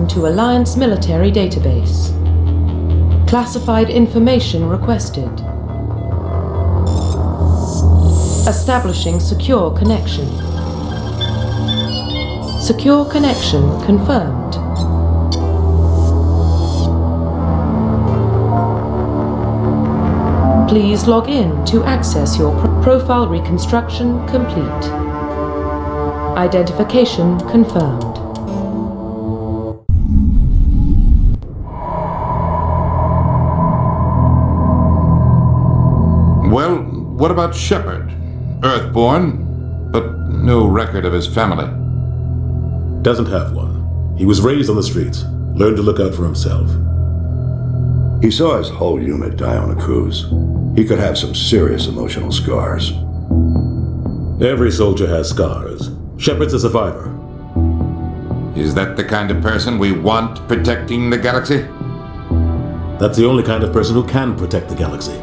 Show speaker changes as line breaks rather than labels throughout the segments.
to Alliance military database. Classified information requested. Establishing secure connection. Secure connection confirmed. Please log in to access your profile reconstruction complete. Identification confirmed.
Well, what about Shepard? Earthborn, but no record of his family.
Doesn't have one. He was raised on the streets, learned to look out for himself.
He saw his whole unit die on a cruise. He could have some serious emotional scars.
Every soldier has scars. Shepard's a survivor.
Is that the kind of person we want protecting the galaxy?
That's the only kind of person who can protect the galaxy.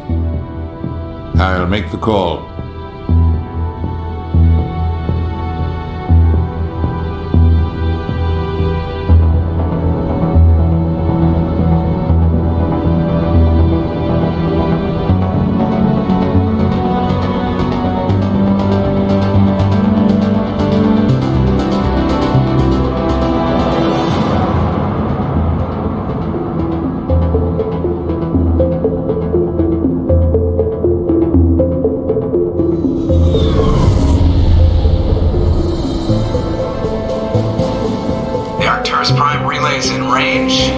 I'll make the call.
Prime relays in range.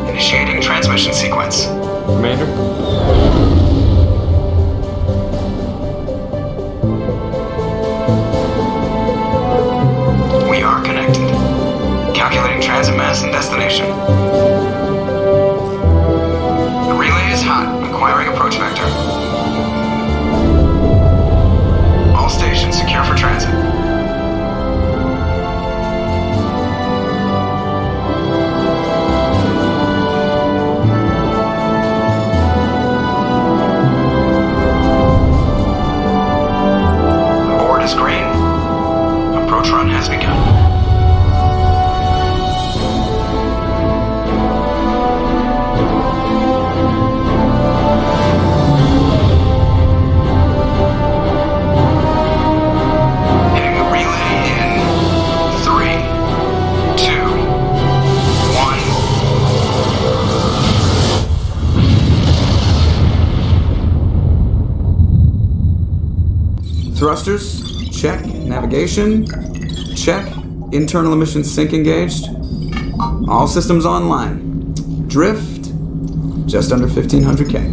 Initiating transmission sequence.
Commander?
We are connected. Calculating transit mass and destination. The relay is hot. Acquiring approach vector. All stations secure for transit. Run has begun. Hitting the relay in 3, 2, 1. Thrusters, check. Navigation, check. Internal emission sync engaged. All systems online. Drift, just under 1500K.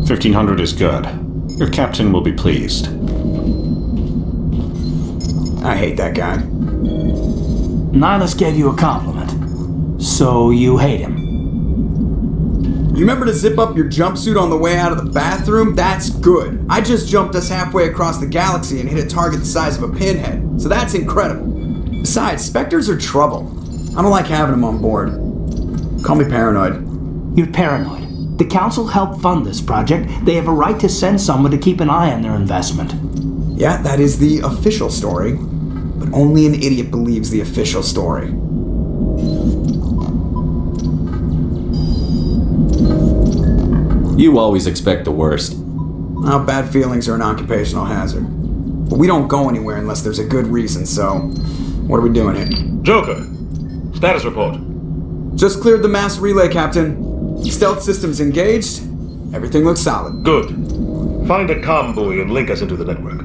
1500 is good. Your captain will be pleased.
I hate that guy.
Nihilus gave you a compliment. So you hate him.
You remember to zip up your jumpsuit on the way out of the bathroom? That's good. I just jumped us halfway across the galaxy and hit a target the size of a pinhead. So that's incredible. Besides, Spectres are trouble. I don't like having them on board. Call me paranoid.
You're paranoid. The Council helped fund this project. They have a right to send someone to keep an eye on their investment.
Yeah, that is the official story. But only an idiot believes the official story.
You always expect the worst.
Well, bad feelings are an occupational hazard. But we don't go anywhere unless there's a good reason, so what are we doing here?
Joker, status report.
Just cleared the mass relay, Captain. Stealth systems engaged. Everything looks solid.
Good. Find a comm buoy and link us into the network.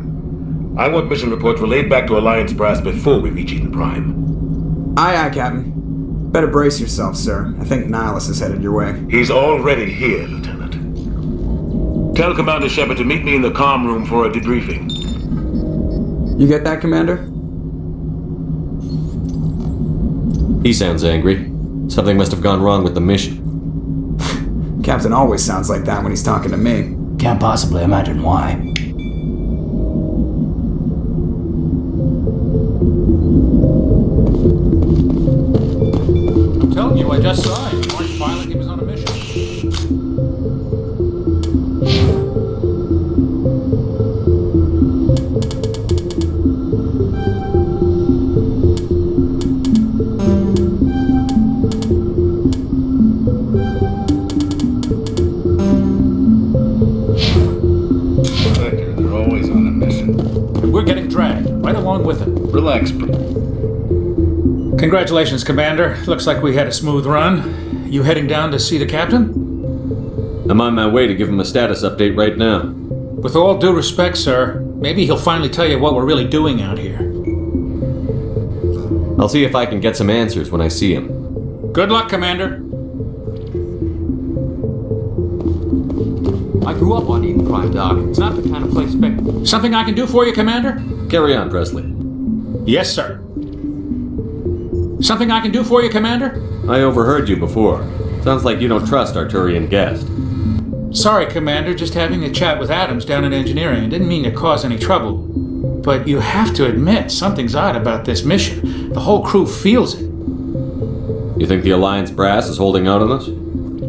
I want mission reports relayed back to Alliance brass before we reach Eden Prime.
Aye, aye, Captain. Better brace yourself, sir. I think Nihilus is headed your way.
He's already here, Lieutenant. Tell Commander Shepard to meet me in the comm room for a debriefing.
You get that, Commander?
He sounds angry. Something must have gone wrong with the mission.
Captain always sounds like that when he's talking to me.
Can't possibly imagine why.
I'm telling you, I just saw him. Orange pilot, he was on a mission. Relax. Congratulations, Commander. Looks like we had a smooth run. You heading down to see the captain?
I'm on my way to give him a status update right now.
With all due respect, sir, maybe he'll finally tell you what we're really doing out here.
I'll see if I can get some answers when I see him.
Good luck, Commander.
I grew up on Eden Prime, Doc. It's not the kind of place
Something I can do for you, Commander?
Carry on, Presley.
Yes, sir. Something I can do for you, Commander?
I overheard you before. Sounds like you don't trust Arturian Guest.
Sorry, Commander, just having a chat with Adams down in engineering. Didn't mean to cause any trouble. But you have to admit, something's odd about this mission. The whole crew feels it.
You think the Alliance brass is holding out on us?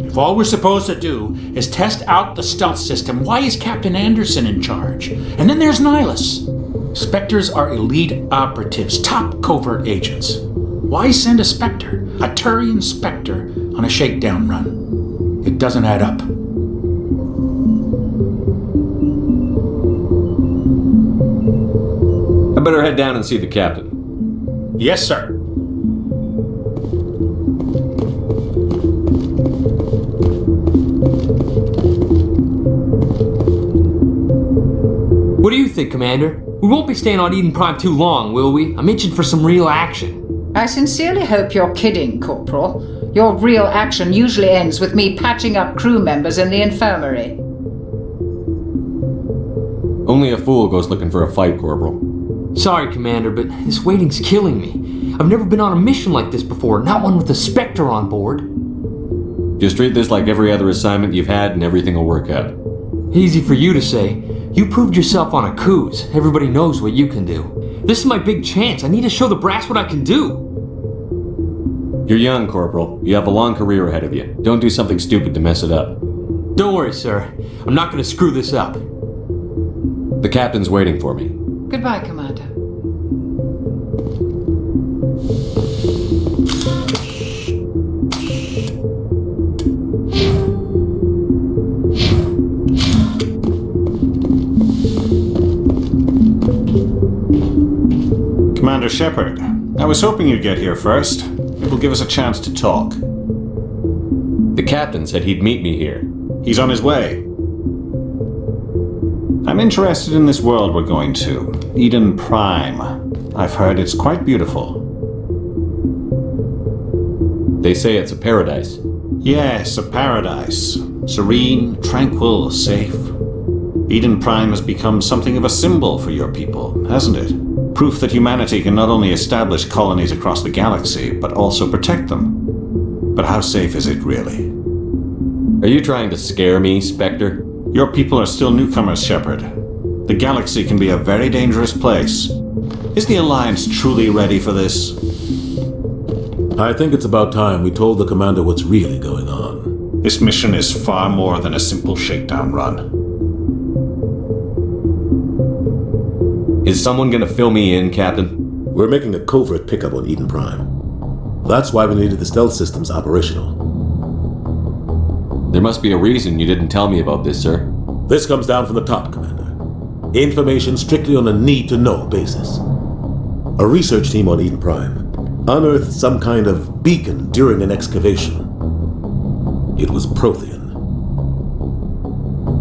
If all we're supposed to do is test out the stealth system, why is Captain Anderson in charge? And then there's Nihilus. Spectres are elite operatives, top covert agents. Why send a Spectre, a Turian Spectre, on a shakedown run? It doesn't add up.
I better head down and see the captain.
Yes, sir.
What do you think, Commander? We won't be staying on Eden Prime too long, will we? I'm itching for some real action.
I sincerely hope you're kidding, Corporal. Your real action usually ends with me patching up crew members in the infirmary.
Only a fool goes looking for a fight, Corporal.
Sorry, Commander, but this waiting's killing me. I've never been on a mission like this before, not one with a Spectre on board.
Just treat this like every other assignment you've had and everything will work out.
Easy for you to say. You proved yourself on a cruise. Everybody knows what you can do. This is my big chance. I need to show the brass what I can do.
You're young, Corporal. You have a long career ahead of you. Don't do something stupid to mess it up.
Don't worry, sir. I'm not going to screw this up.
The captain's waiting for me.
Goodbye, Commander.
Commander Shepard, I was hoping you'd get here first. It will give us a chance to talk.
The captain said he'd meet me here.
He's on his way. I'm interested in this world we're going to, Eden Prime. I've heard it's quite beautiful.
They say it's a paradise.
Yes, a paradise. Serene, tranquil, safe. Eden Prime has become something of a symbol for your people, hasn't it? Proof that humanity can not only establish colonies across the galaxy, but also protect them. But how safe is it really?
Are you trying to scare me, Spectre?
Your people are still newcomers, Shepard. The galaxy can be a very dangerous place. Is the Alliance truly ready for this?
I think it's about time we told the commander what's really going on.
This mission is far more than a simple shakedown run.
Is someone gonna fill me in, Captain?
We're making a covert pickup on Eden Prime. That's why we needed the stealth systems operational.
There must be a reason you didn't tell me about this, sir.
This comes down from the top, Commander. Information strictly on a need-to-know basis. A research team on Eden Prime unearthed some kind of beacon during an excavation. It was Prothean.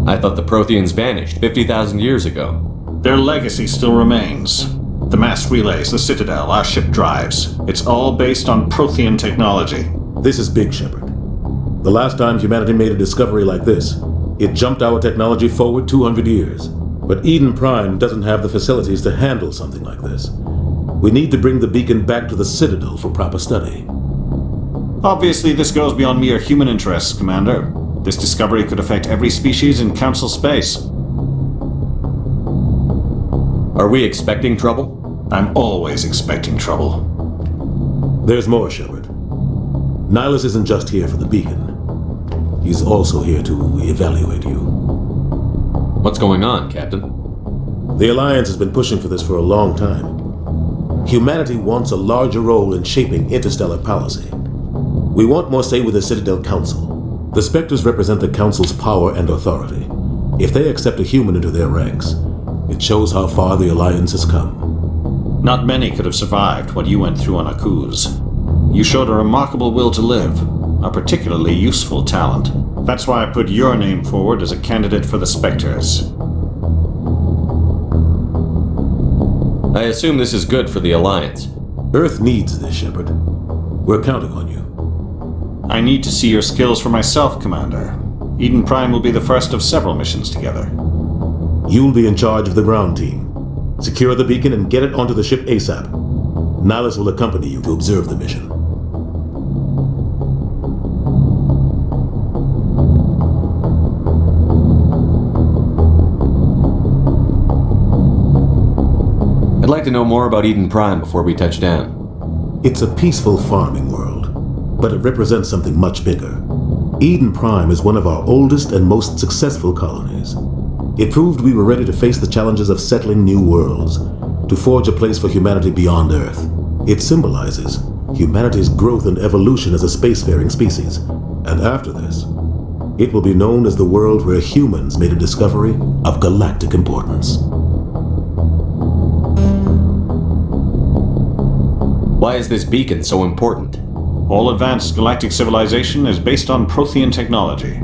I thought the Protheans vanished 50,000 years ago.
Their legacy still remains. The mass relays, the Citadel, our ship drives. It's all based on Prothean technology.
This is big, Shepard. The last time humanity made a discovery like this, it jumped our technology forward 200 years. But Eden Prime doesn't have the facilities to handle something like this. We need to bring the beacon back to the Citadel for proper study.
Obviously, this goes beyond mere human interests, Commander. This discovery could affect every species in Council space.
Are we expecting trouble?
I'm always expecting trouble.
There's more, Shepard. Nihilus isn't just here for the beacon. He's also here to evaluate you.
What's going on, Captain?
The Alliance has been pushing for this for a long time. Humanity wants a larger role in shaping interstellar policy. We want more say with the Citadel Council. The Spectres represent the Council's power and authority. If they accept a human into their ranks, it shows how far the Alliance has come.
Not many could have survived what you went through on Akuz. You showed a remarkable will to live, a particularly useful talent. That's why I put your name forward as a candidate for the Spectres.
I assume this is good for the Alliance.
Earth needs this, Shepard. We're counting on you.
I need to see your skills for myself, Commander. Eden Prime will be the first of several missions together.
You'll be in charge of the ground team. Secure the beacon and get it onto the ship ASAP. Nihilus will accompany you to observe the mission.
I'd like to know more about Eden Prime before we touch down.
It's a peaceful farming world, but it represents something much bigger. Eden Prime is one of our oldest and most successful colonies. It proved we were ready to face the challenges of settling new worlds, to forge a place for humanity beyond Earth. It symbolizes humanity's growth and evolution as a spacefaring species. And after this, it will be known as the world where humans made a discovery of galactic importance.
Why is this beacon so important?
All advanced galactic civilization is based on Prothean technology,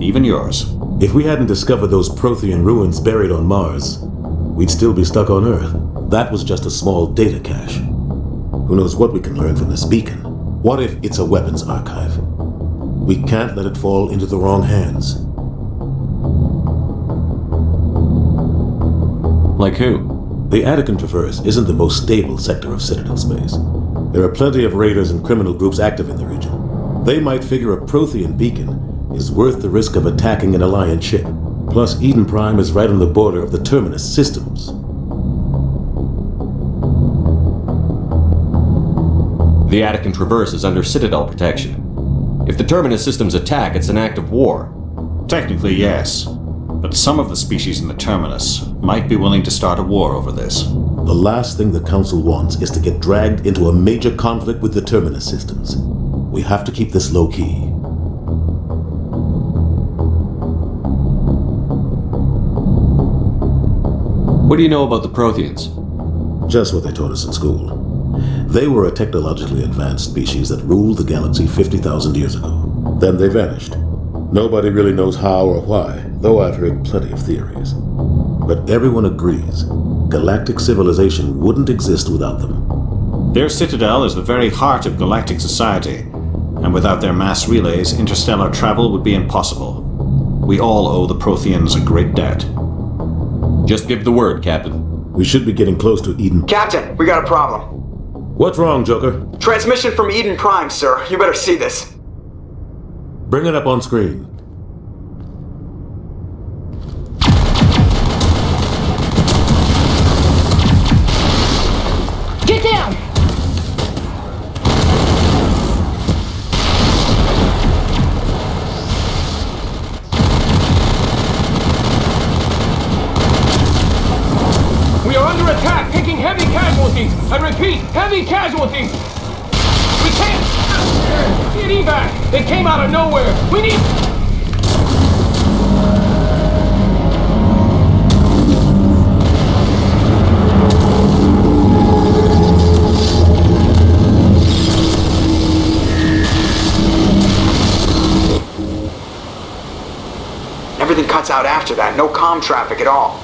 even yours.
If we hadn't discovered those Prothean ruins buried on Mars, we'd still be stuck on Earth. That was just a small data cache. Who knows what we can learn from this beacon? What if it's a weapons archive? We can't let it fall into the wrong hands.
Like who?
The Attican Traverse isn't the most stable sector of Citadel space. There are plenty of raiders and criminal groups active in the region. They might figure a Prothean beacon is worth the risk of attacking an Alliance ship. Plus, Eden Prime is right on the border of the Terminus systems.
The Attican Traverse is under Citadel protection. If the Terminus systems attack, it's an act of war.
Technically, yes. But some of the species in the Terminus might be willing to start a war over this.
The last thing the Council wants is to get dragged into a major conflict with the Terminus systems. We have to keep this low-key.
What do you know about the Protheans?
Just what they taught us in school. They were a technologically advanced species that ruled the galaxy 50,000 years ago. Then they vanished. Nobody really knows how or why, though I've heard plenty of theories. But everyone agrees, galactic civilization wouldn't exist without them.
Their citadel is the very heart of galactic society, and without their mass relays, interstellar travel would be impossible. We all owe the Protheans a great debt.
Just give the word, Captain.
We should be getting close to Eden.
Captain, we got a problem.
What's wrong, Joker?
Transmission from Eden Prime, sir. You better see this.
Bring it up on screen.
Get down!
We are under attack, taking heavy casualties. I repeat, heavy casualties. We can't get evac. They came out of nowhere. We need.
Everything cuts out after that. No comm traffic at all.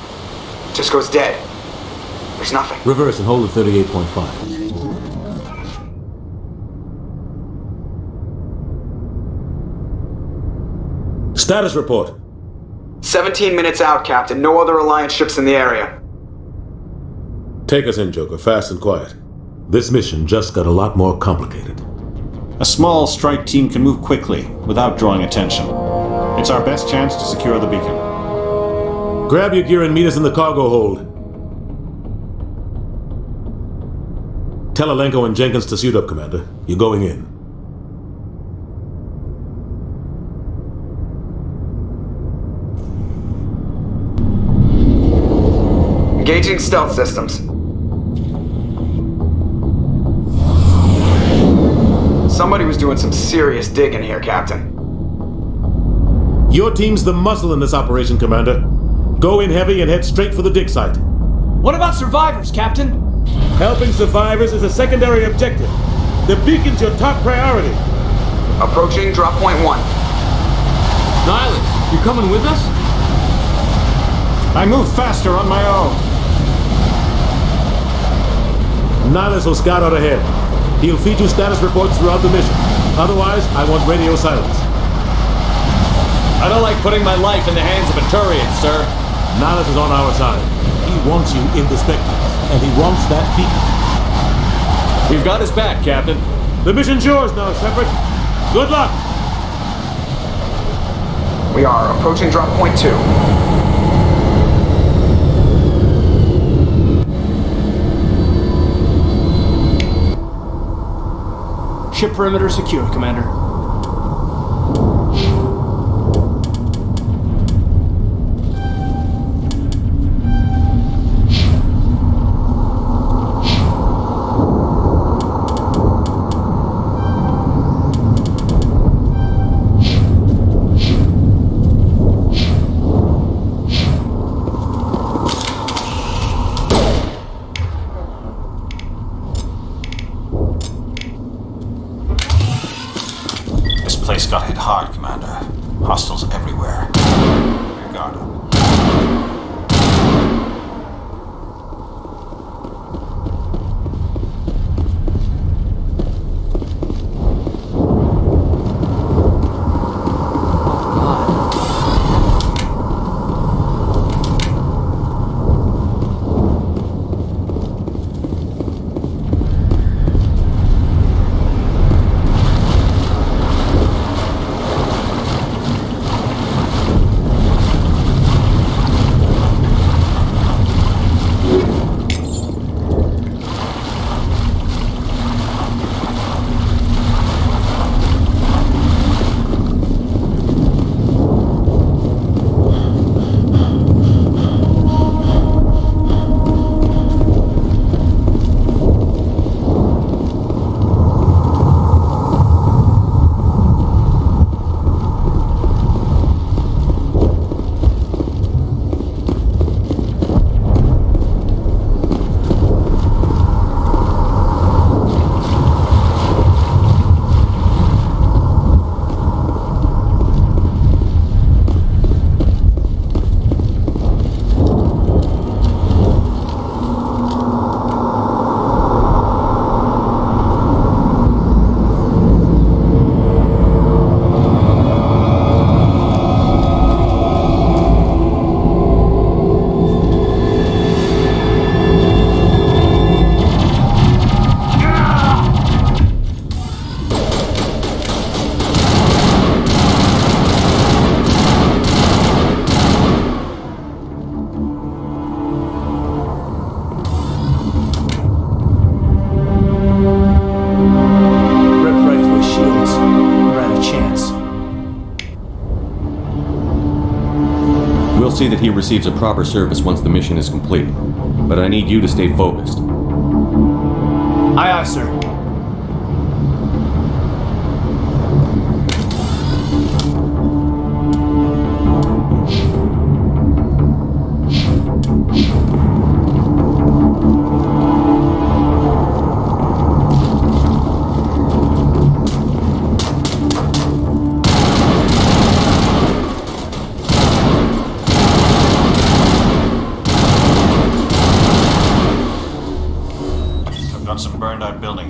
Just goes dead. There's nothing.
Reverse and hold at 38.5. Status report.
17 minutes out, Captain. No other Alliance ships in the area.
Take us in, Joker, fast and quiet. This mission just got a lot more complicated.
A small strike team can move quickly, without drawing attention. It's our best chance to secure the beacon.
Grab your gear and meet us in the cargo hold. Tell Alenko and Jenkins to suit up, Commander. You're going in.
Engaging stealth systems. Somebody was doing some serious digging here, Captain.
Your team's the muscle in this operation, Commander. Go in heavy and head straight for the dig site.
What about survivors, Captain?
Helping survivors is a secondary objective. The beacon's your top priority.
Approaching drop point 1.
Nihilus, you coming with us?
I move faster on my own.
Nihilus will scout out ahead. He'll feed you status reports throughout the mission. Otherwise, I want radio silence.
I don't like putting my life in the hands of a Turian, sir.
Nihilus is on our side. He wants you in the Spectres, and he wants that beacon.
We've got his back, Captain.
The mission's yours now, Shepard. Good luck!
We are approaching drop point 2.
Ship perimeter secure, Commander.
Place got hit hard, Commander. Hostiles everywhere. Your guard up.
See that he receives a proper service once the mission is complete. But I need you to stay focused.
Aye, aye, sir.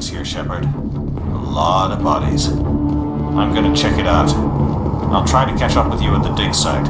Here, Shepard. A lot of bodies. I'm gonna check it out. I'll try to catch up with you at the dig site.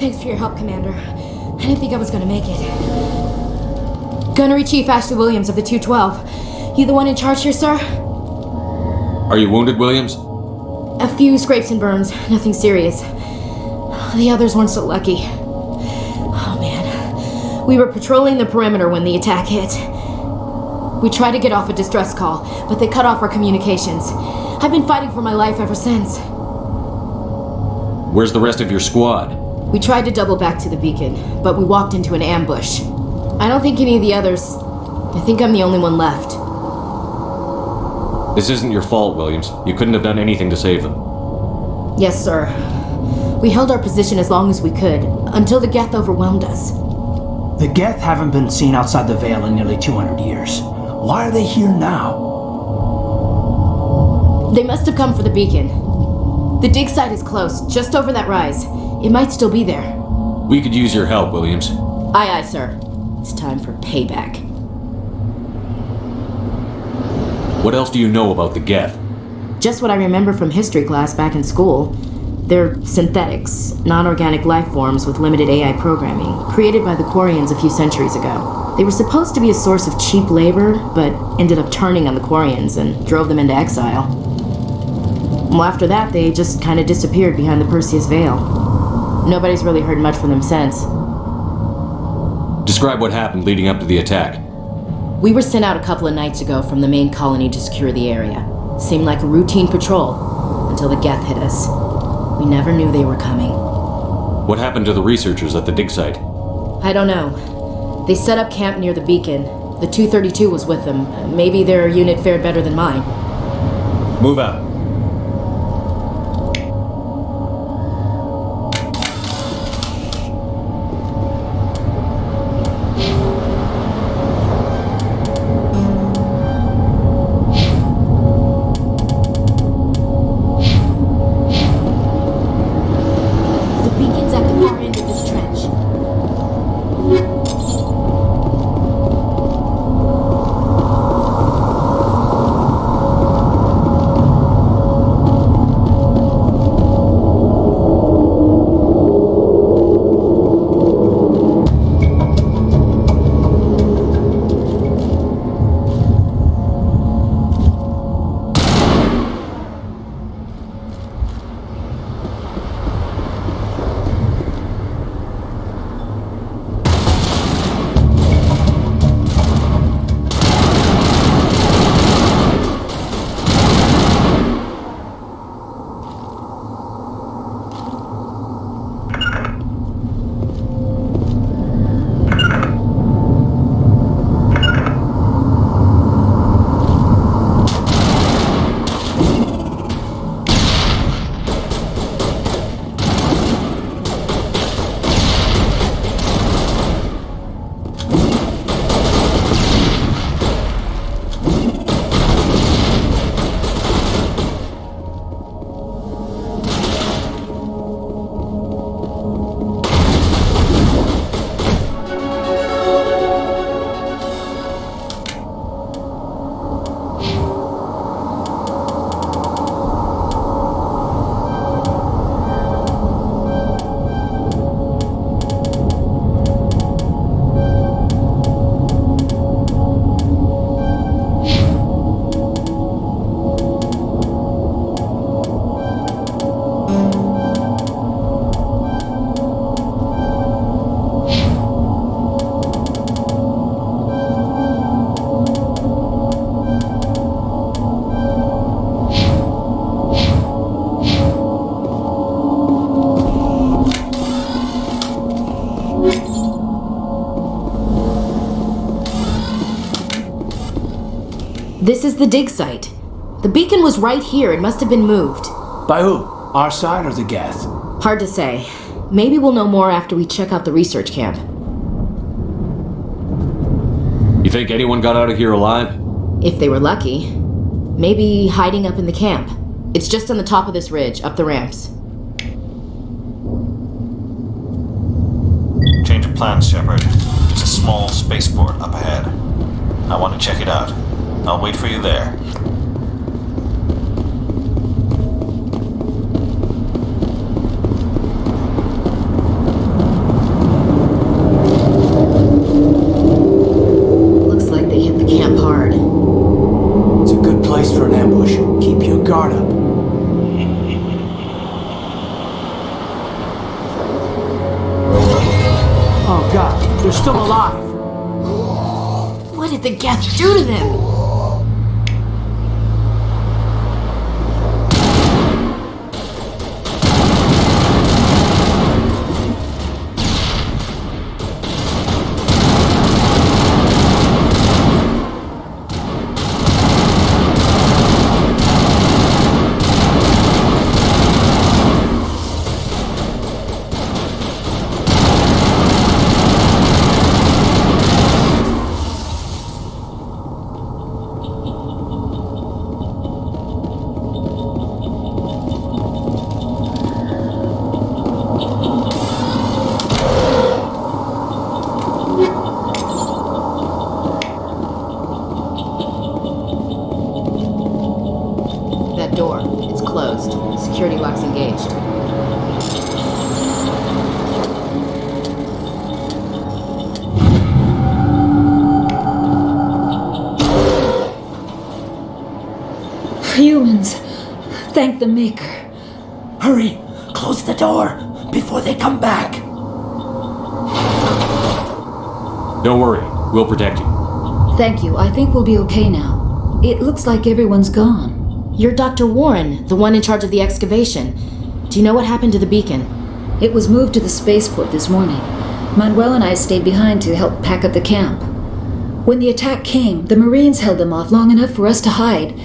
Thanks for your help, Commander. I didn't think I was gonna make it. Gunnery Chief Ashley Williams of the 212. You the one in charge here, sir?
Are you wounded, Williams?
A few scrapes and burns, nothing serious. The others weren't so lucky. Oh man. We were patrolling the perimeter when the attack hit. We tried to get off a distress call, but they cut off our communications. I've been fighting for my life ever since.
Where's the rest of your squad?
We tried to double back to the beacon, but we walked into an ambush. I don't think any of the others... I think I'm the only one left.
This isn't your fault, Williams. You couldn't have done anything to save them.
Yes, sir. We held our position as long as we could, until the Geth overwhelmed us.
The Geth haven't been seen outside the Veil in nearly 200 years. Why are they here now?
They must have come for the beacon. The dig site is close, just over that rise. It might still be there.
We could use your help, Williams.
Aye, aye, sir. It's time for payback.
What else do you know about the Geth?
Just what I remember from history class back in school. They're synthetics, non-organic life forms with limited AI programming, created by the Quarians a few centuries ago. They were supposed to be a source of cheap labor, but ended up turning on the Quarians and drove them into exile. Well, after that, they just kind of disappeared behind the Perseus Veil. Nobody's really heard much from them since.
Describe what happened leading up to the attack.
We were sent out a couple of nights ago from the main colony to secure the area. Seemed like a routine patrol, until the Geth hit us. We never knew they were coming.
What happened to the researchers at the dig site?
I don't know. They set up camp near the beacon. The 232 was with them. Maybe their unit fared better than mine.
Move out.
This is the dig site. The beacon was right here. It must have been moved.
By who? Our side or the Geth?
Hard to say. Maybe we'll know more after we check out the research camp.
You think anyone got out of here alive?
If they were lucky. Maybe hiding up in the camp. It's just on the top of this ridge, up the ramps.
Change of plans, Shepard. There's a small spaceport up ahead. I want to check it out. I'll wait for you there.
guard up. Oh god, they're still alive.
What did the Geth do to them? Door. It's closed. Security lock's engaged.
Humans. Thank the Maker.
Hurry! Close the door before they come back.
Don't worry. We'll protect you.
Thank you. I think we'll be okay now. It looks like everyone's gone.
You're Dr. Warren, the one in charge of the excavation. Do you know what happened to the beacon?
It was moved to the spaceport this morning. Manuel and I stayed behind to help pack up the camp. When the attack came, the Marines held them off long enough for us to hide.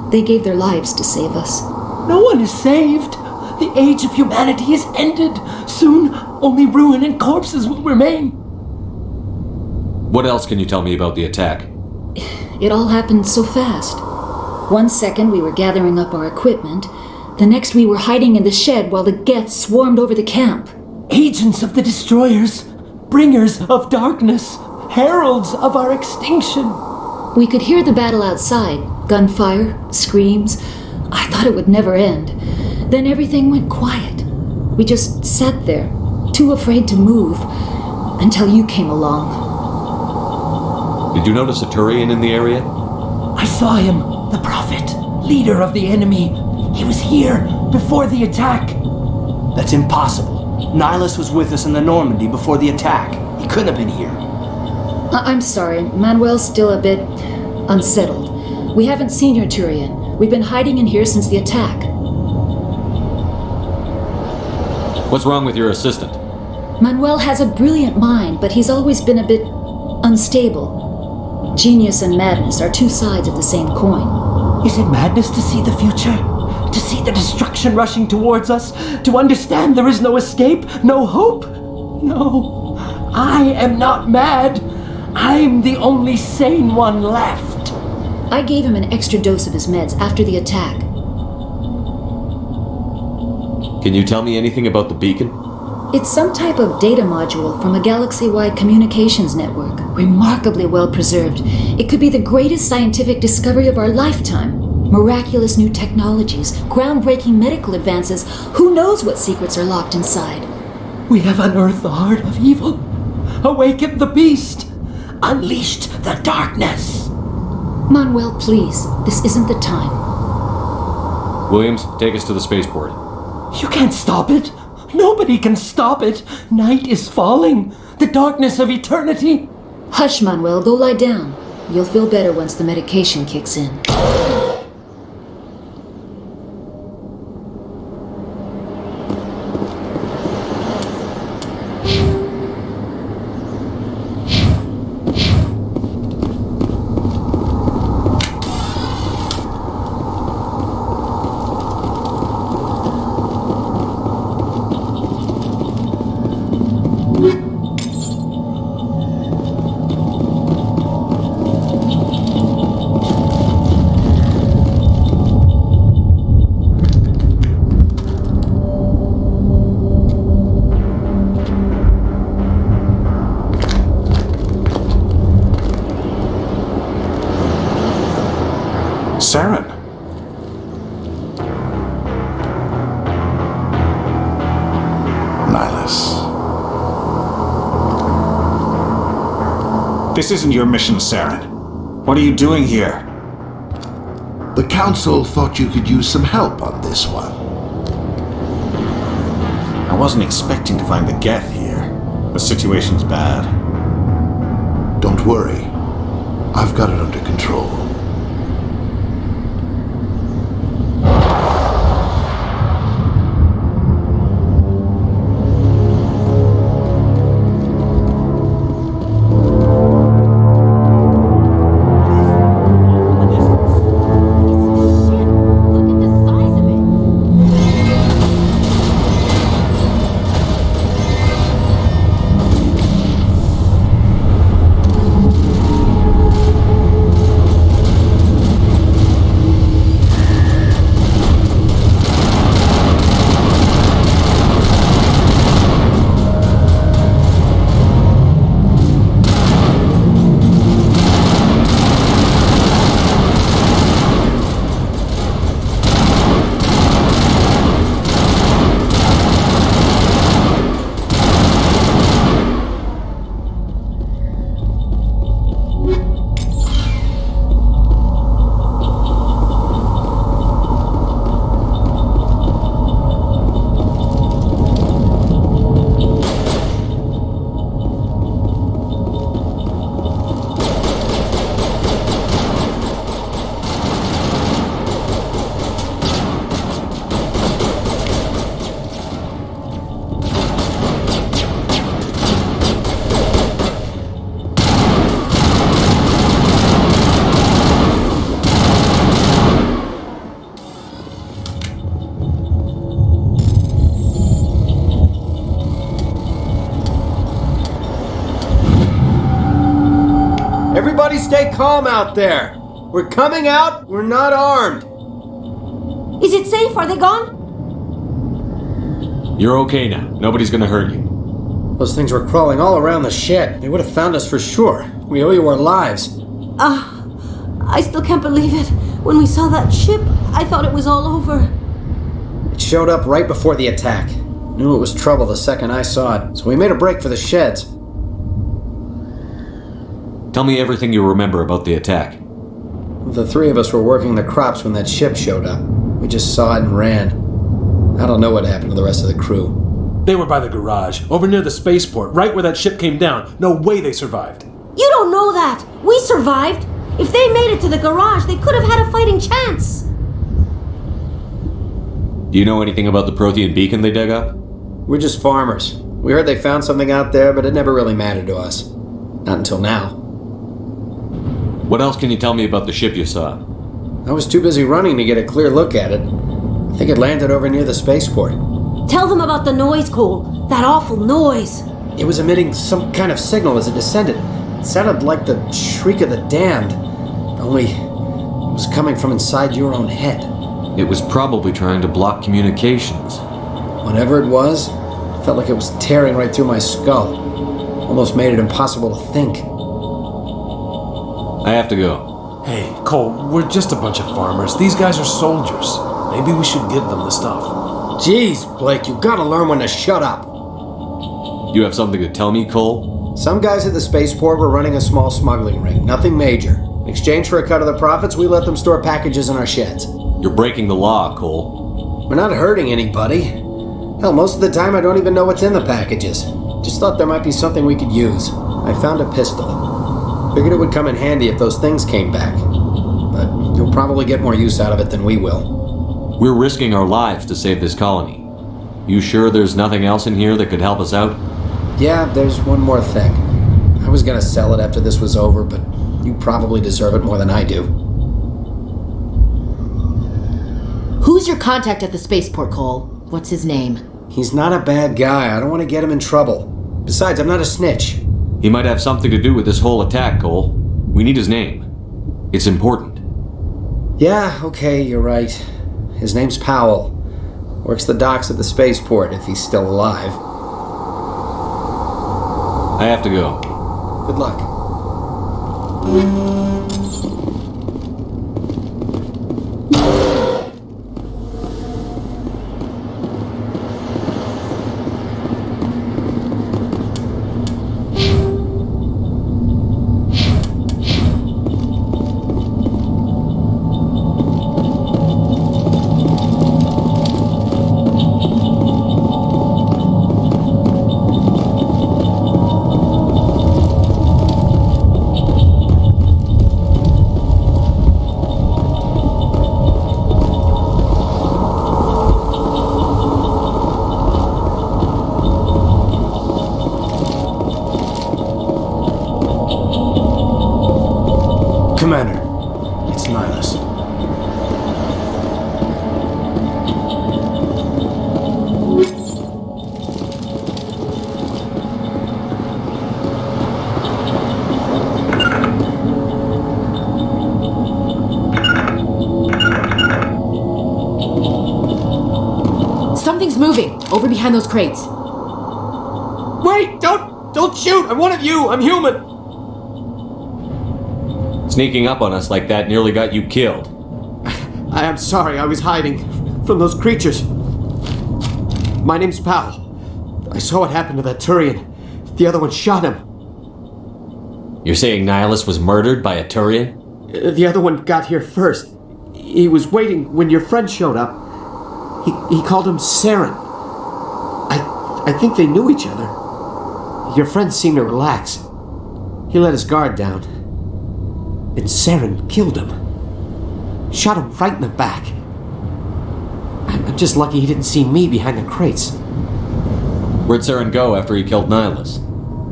They gave their lives to save us.
No one is saved. The age of humanity is ended. Soon, only ruin and corpses will remain.
What else can you tell me about the attack?
It all happened so fast. 1 second we were gathering up our equipment. The next we were hiding in the shed while the Geth swarmed over the camp.
Agents of the destroyers, bringers of darkness, heralds of our extinction.
We could hear the battle outside. Gunfire, screams. I thought it would never end. Then everything went quiet. We just sat there, too afraid to move, until you came along.
Did you notice a Turian in the area?
I saw him, the Prophet, leader of the enemy. He was here before the attack.
That's impossible. Nihilus was with us in the Normandy before the attack. He couldn't have been here.
I'm sorry. Manuel's still a bit unsettled. We haven't seen your Turian. We've been hiding in here since the attack.
What's wrong with your assistant?
Manuel has a brilliant mind, but he's always been a bit unstable. Genius and madness are two sides of the same coin.
Is it madness to see the future? To see the destruction rushing towards us? To understand there is no escape? No hope? No. I am not mad. I'm the only sane one left.
I gave him an extra dose of his meds after the attack.
Can you tell me anything about the beacon?
It's some type of data module from a galaxy-wide communications network, remarkably well preserved. It could be the greatest scientific discovery of our lifetime. Miraculous new technologies, groundbreaking medical advances. Who knows what secrets are locked inside?
We have unearthed the heart of evil, awakened the beast, unleashed the darkness.
Manuel, please, this isn't the time.
Williams, take us to the spaceport.
You can't stop it. Nobody can stop it. Night is falling. The darkness of eternity.
Hush, Manuel. Go lie down. You'll feel better once the medication kicks in.
Saren. Nihilus. This isn't your mission, Saren. What are you doing here?
The Council thought you could use some help on this one.
I wasn't expecting to find the Geth here. The situation's bad.
Don't worry. I've got it under control.
Everybody stay calm out there. We're coming out. We're not armed.
Is it safe? Are they gone?
You're okay now. Nobody's gonna hurt you.
Those things were crawling all around the shed. They would have found us for sure. We owe you our lives.
I still can't believe it. When we saw that ship, I thought it was all over.
It showed up right before the attack. Knew it was trouble the second I saw it, so we made a break for the sheds.
Tell me everything you remember about the attack.
The three of us were working the crops when that ship showed up. We just saw it and ran. I don't know what happened to the rest of the crew.
They were by the garage, over near the spaceport, right where that ship came down. No way they survived.
You don't know that. We survived. If they made it to the garage, they could have had a fighting chance.
Do you know anything about the Prothean beacon they dug up?
We're just farmers. We heard they found something out there, but it never really mattered to us. Not until now.
What else can you tell me about the ship you saw?
I was too busy running to get a clear look at it. I think it landed over near the spaceport.
Tell them about the noise, Cole. That awful noise.
It was emitting some kind of signal as it descended. It sounded like the shriek of the damned. Only it was coming from inside your own head.
It was probably trying to block communications.
Whatever it was, it felt like it was tearing right through my skull. Almost made it impossible to think.
I have to go.
Hey, Cole, we're just a bunch of farmers. These guys are soldiers. Maybe we should give them the stuff.
Jeez, Blake, you gotta learn when to shut up.
You have something to tell me, Cole?
Some guys at the spaceport were running a small smuggling ring. Nothing major. In exchange for a cut of the profits, we let them store packages in our sheds.
You're breaking the law, Cole.
We're not hurting anybody. Hell, most of the time I don't even know what's in the packages. Just thought there might be something we could use. I found a pistol. Figured it would come in handy if those things came back. But you'll probably get more use out of it than we will.
We're risking our lives to save this colony. You sure there's nothing else in here that could help us out?
Yeah, there's one more thing. I was gonna sell it after this was over, but you probably deserve it more than I do.
Who's your contact at the spaceport, Cole? What's his name?
He's not a bad guy. I don't want to get him in trouble. Besides, I'm not a snitch.
He might have something to do with this whole attack, Cole. We need his name. It's important.
Yeah, okay, you're right. His name's Powell. Works the docks at the spaceport if he's still alive.
I have to go.
Good luck.
It's Nihilus.
Something's moving over behind those crates.
Wait! Don't shoot! I'm one of you! I'm human!
Sneaking up on us like that nearly got you killed.
I am sorry, I was hiding from those creatures. My name's Powell. I saw what happened to that Turian. The other one shot him.
You're saying Nihilus was murdered by a Turian?
The other one got here first. He was waiting when your friend showed up. He called him Saren. I think they knew each other. Your friend seemed to relax. He let his guard down. And Saren killed him. Shot him right in the back. I'm just lucky he didn't see me behind the crates.
Where'd Saren go after he killed Nihilus?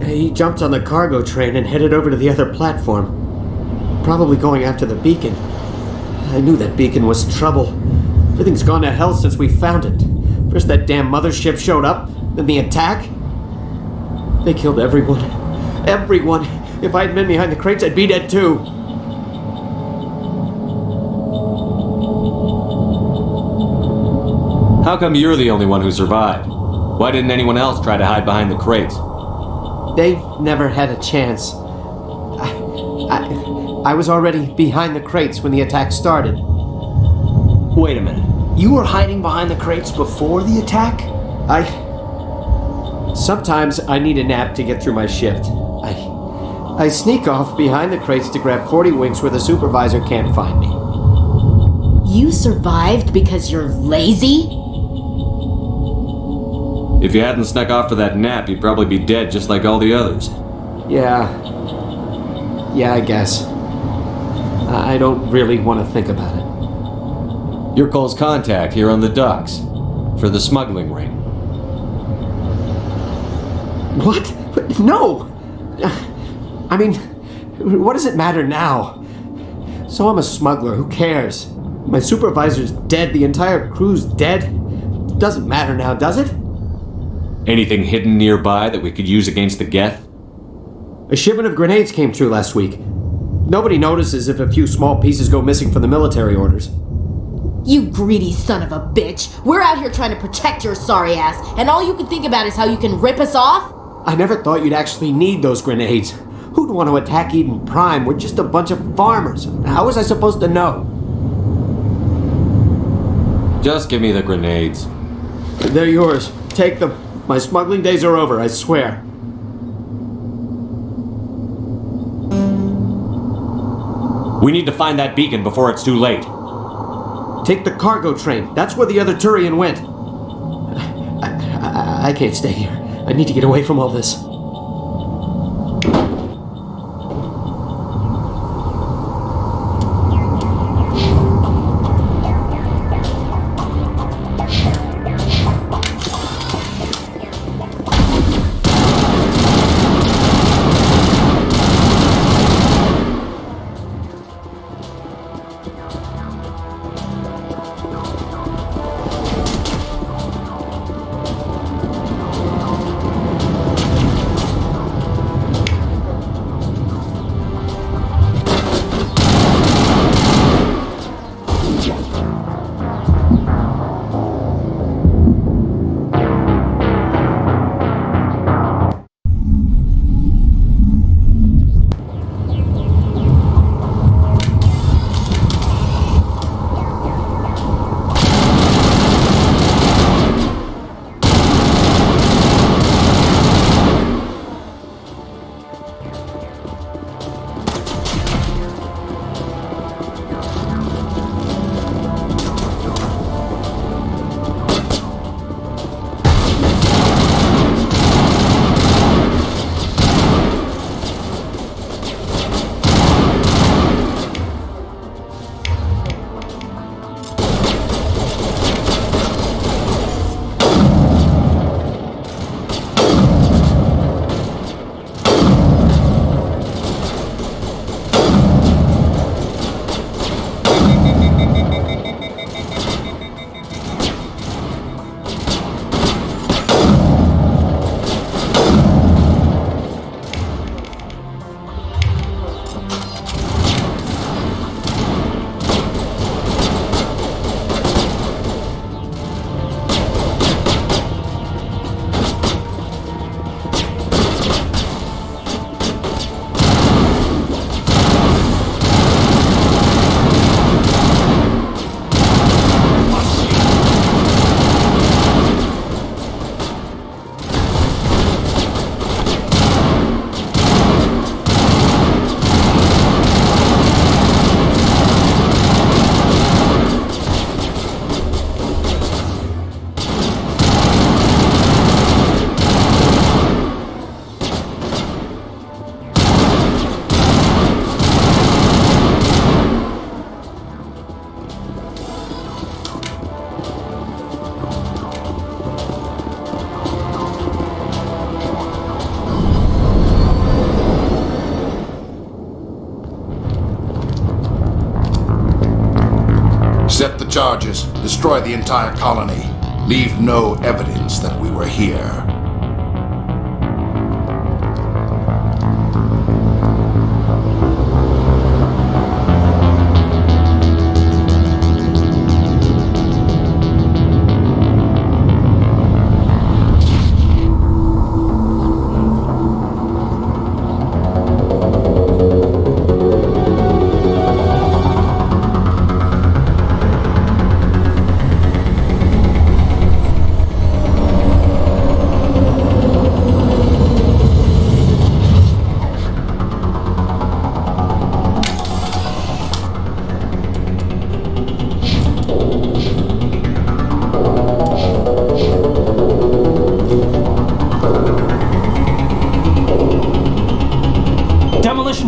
He jumped on the cargo train and headed over to the other platform. Probably going after the beacon. I knew that beacon was trouble. Everything's gone to hell since we found it. First that damn mothership showed up, then the attack. They killed everyone. Everyone. If I'd been behind the crates, I'd be dead too.
How come you're the only one who survived? Why didn't anyone else try to hide behind the crates?
They never had a chance. I was already behind the crates when the attack started.
Wait a minute. You were hiding behind the crates before the attack?
Sometimes I need a nap to get through my shift. I sneak off behind the crates to grab 40 winks where the supervisor can't find me.
You survived because you're lazy?
If you hadn't snuck off for that nap, you'd probably be dead just like all the others.
Yeah, I guess. I don't really want to think about it.
You're Cole's contact here on the docks for the smuggling ring.
What? No! I mean, what does it matter now? So I'm a smuggler, who cares? My supervisor's dead, the entire crew's dead. Doesn't matter now, does it?
Anything hidden nearby that we could use against the Geth?
A shipment of grenades came through last week. Nobody notices if a few small pieces go missing from the military orders.
You greedy son of a bitch! We're out here trying to protect your sorry ass, and all you can think about is how you can rip us off?
I never thought you'd actually need those grenades. Who'd want to attack Eden Prime? We're just a bunch of farmers. How was I supposed to know?
Just give me the grenades.
They're yours. Take them. My smuggling days are over, I swear.
We need to find that beacon before it's too late.
Take the cargo train. That's where the other Turian went. I can't stay here. I need to get away from all this.
Set the charges. Destroy the entire colony. Leave no evidence that we were here.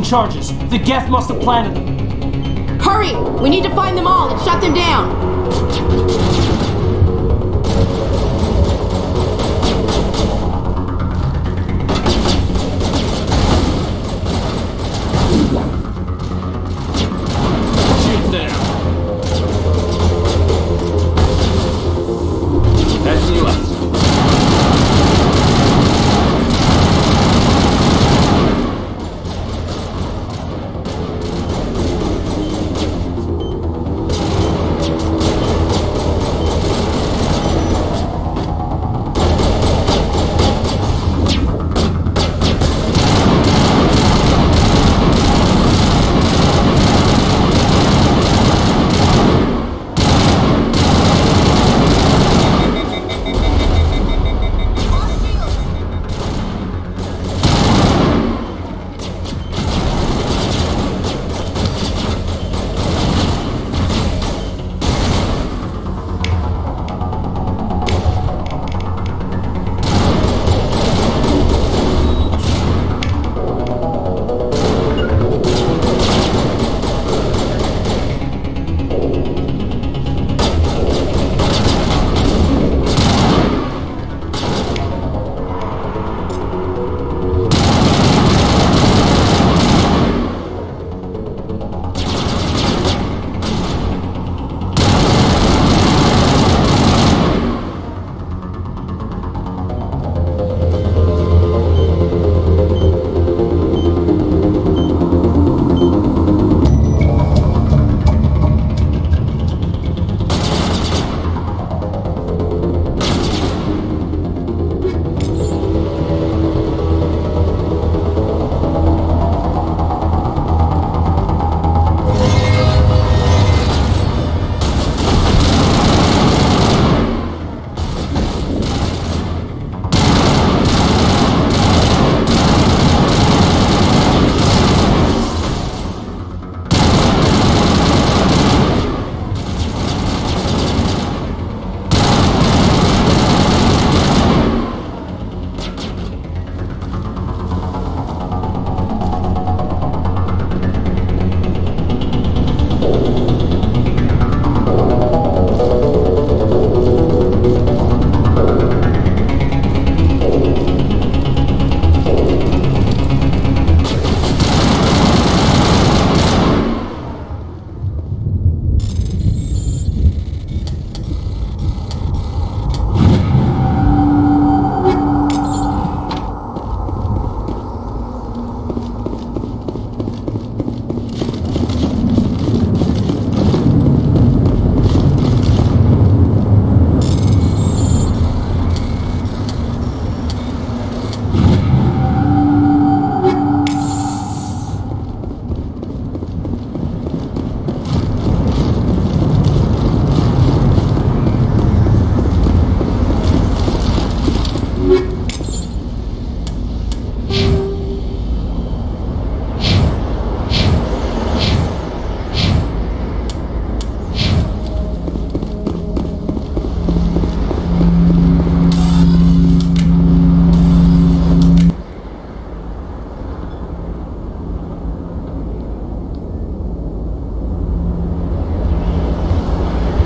Charges. The Geth must have planted them.
Hurry! We need to find them all and shut them down!
Shoot there. That's you.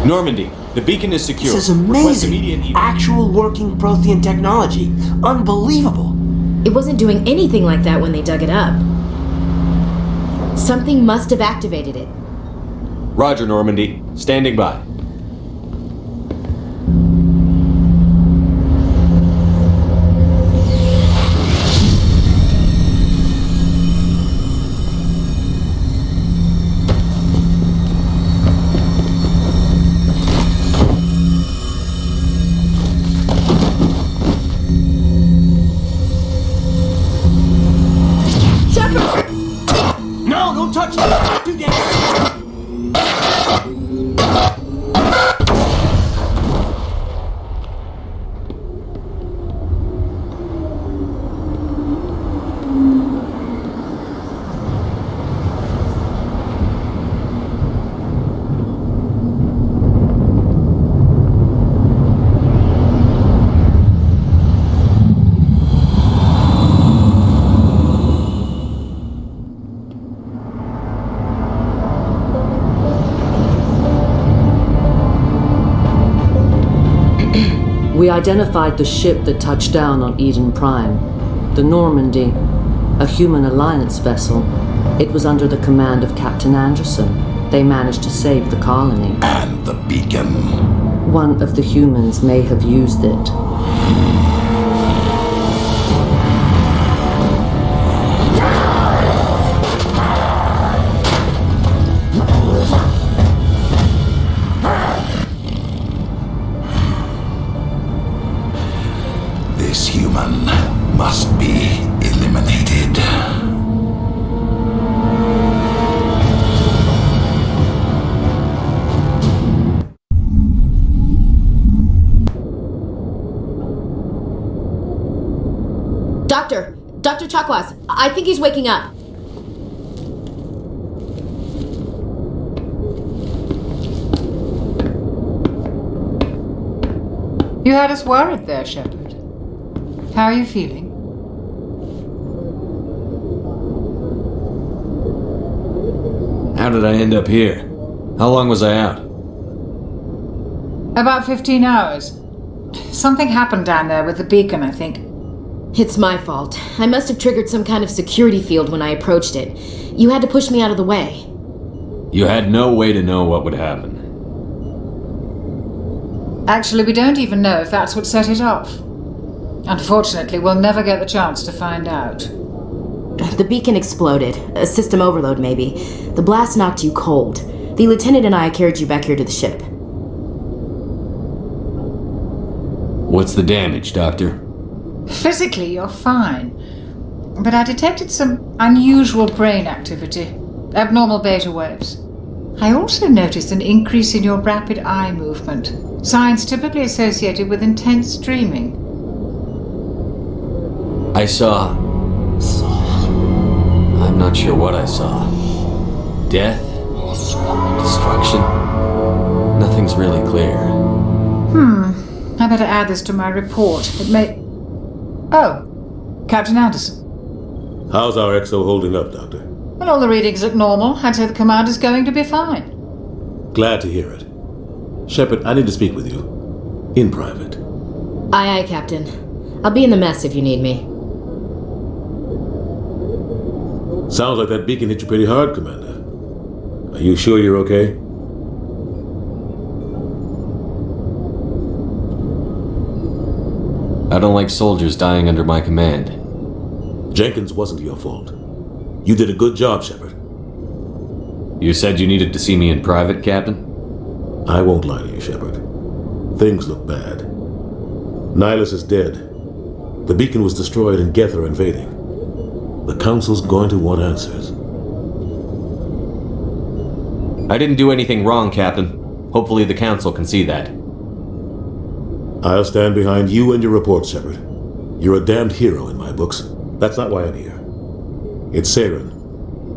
Normandy, the beacon is secure.
This is amazing. Actual working Prothean technology. Unbelievable.
It wasn't doing anything like that when they dug it up. Something must have activated it.
Roger, Normandy. Standing by.
No, don't touch me! Do that!
We identified the ship that touched down on Eden Prime, the Normandy, a human alliance vessel. It was under the command of Captain Anderson. They managed to save the colony.
And the beacon.
One of the humans may have used it.
This human must be eliminated.
Dr. Chakwas, I think he's waking up.
You had us worried there, Shepard. How are you feeling?
How did I end up here? How long was I out?
About 15 hours. Something happened down there with the beacon, I think.
It's my fault. I must have triggered some kind of security field when I approached it. You had to push me out of the way.
You had no way to know what would happen.
Actually, we don't even know if that's what set it off. Unfortunately, we'll never get the chance to find out.
The beacon exploded. A system overload, maybe. The blast knocked you cold. The lieutenant and I carried you back here to the ship.
What's the damage, Doctor?
Physically, you're fine. But I detected some unusual brain activity. Abnormal beta waves. I also noticed an increase in your rapid eye movement. Signs typically associated with intense dreaming.
I saw... I'm not sure what I saw. Death? Destruction? Nothing's really clear.
I better add this to my report. It may... Oh, Captain Anderson.
How's our XO holding up, Doctor?
Well, all the readings look normal. I'd say the commander's going to be fine.
Glad to hear it. Shepard, I need to speak with you. In private.
Aye, Captain. I'll be in the mess if you need me.
Sounds like that beacon hit you pretty hard, Commander. Are you sure you're okay?
I don't like soldiers dying under my command.
Jenkins wasn't your fault. You did a good job, Shepard.
You said you needed to see me in private, Captain?
I won't lie to you, Shepard. Things look bad. Nihilus is dead. The beacon was destroyed and Geth are invading. The Council's going to want answers.
I didn't do anything wrong, Captain. Hopefully the Council can see that.
I'll stand behind you and your report, Shepard. You're a damned hero in my books. That's not why I'm here. It's Saren,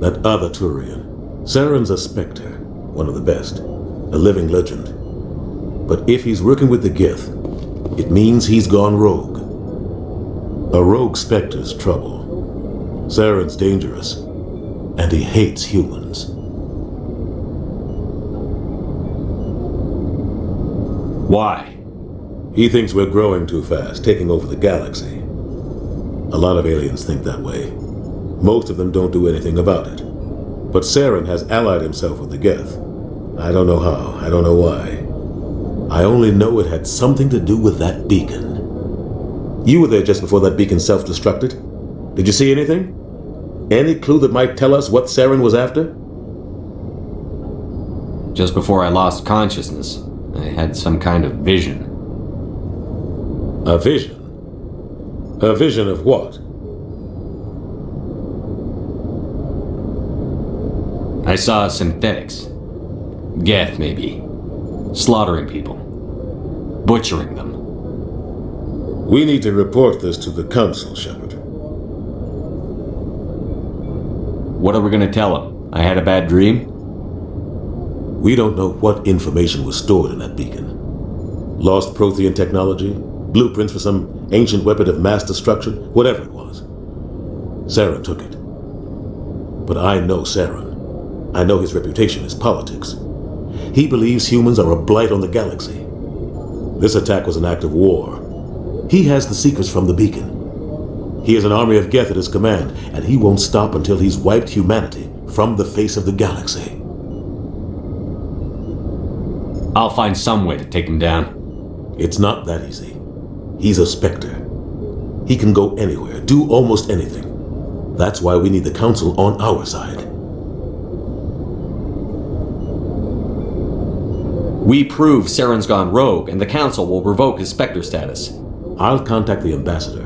that other Turian. Saren's a Spectre, one of the best, a living legend. But if he's working with the Geth, it means he's gone rogue. A rogue Spectre's trouble. Saren's dangerous, and he hates humans.
Why?
He thinks we're growing too fast, taking over the galaxy. A lot of aliens think that way. Most of them don't do anything about it. But Saren has allied himself with the Geth. I don't know how. I don't know why. I only know it had something to do with that beacon. You were there just before that beacon self-destructed. Did you see anything? Any clue that might tell us what Saren was after?
Just before I lost consciousness, I had some kind of vision.
A vision? A vision of what?
I saw synthetics. Geth, maybe. Slaughtering people. Butchering them.
We need to report this to the Council, Shepard.
What are we gonna tell them? I had a bad dream?
We don't know what information was stored in that beacon. Lost Prothean technology, blueprints for some ancient weapon of mass destruction, whatever it was. Saren took it. But I know Saren. I know his reputation is politics. He believes humans are a blight on the galaxy. This attack was an act of war. He has the secrets from the beacon. He has an army of Geth at his command, and he won't stop until he's wiped humanity from the face of the galaxy.
I'll find some way to take him down.
It's not that easy. He's a Spectre. He can go anywhere, do almost anything. That's why we need the Council on our side.
We prove Saren's gone rogue, and the Council will revoke his Spectre status.
I'll contact the Ambassador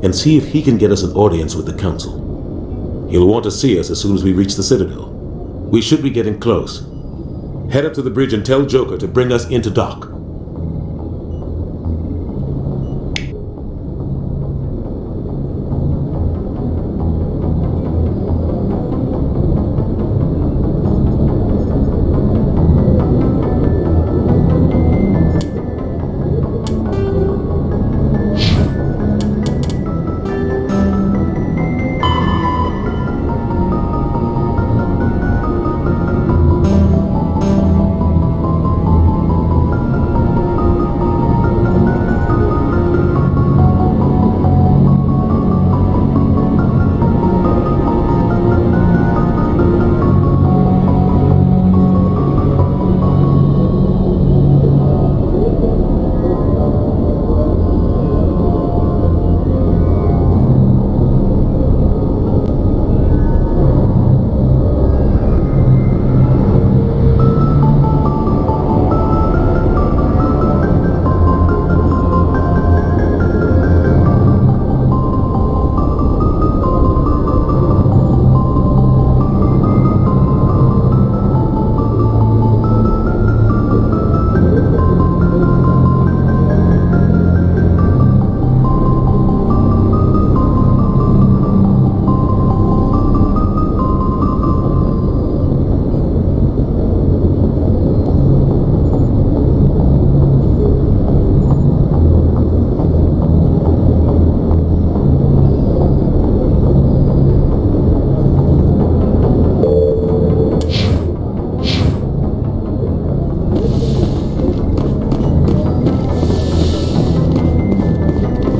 and see if he can get us an audience with the Council. He'll want to see us as soon as we reach the Citadel. We should be getting close. Head up to the bridge and tell Joker to bring us into dock.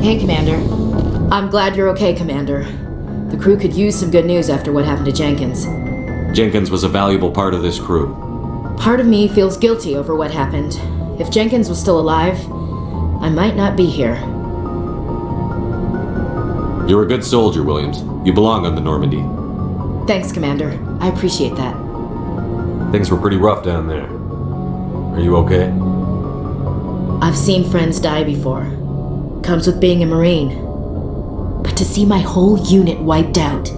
Hey, Commander. I'm glad you're okay, Commander. The crew could use some good news after what happened to Jenkins.
Jenkins was a valuable part of this crew.
Part of me feels guilty over what happened. If Jenkins was still alive, I might not be here.
You're a good soldier, Williams. You belong on the Normandy.
Thanks, Commander. I appreciate that.
Things were pretty rough down there. Are you okay?
I've seen friends die before. Comes with being a Marine. But to see my whole unit wiped out,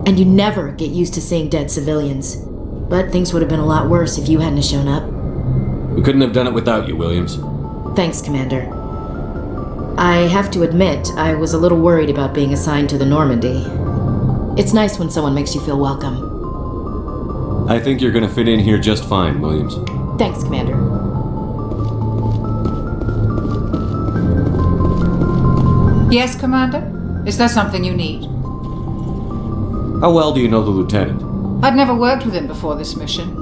and you never get used to seeing dead civilians. But things would have been a lot worse if you hadn't shown up.
We couldn't have done it without you, Williams.
Thanks, Commander. I have to admit, I was a little worried about being assigned to the Normandy. It's nice when someone makes you feel welcome.
I think you're gonna fit in here just fine, Williams.
Thanks, Commander.
Yes, Commander? Is there something you need?
How well do you know the Lieutenant?
I'd never worked with him before this mission.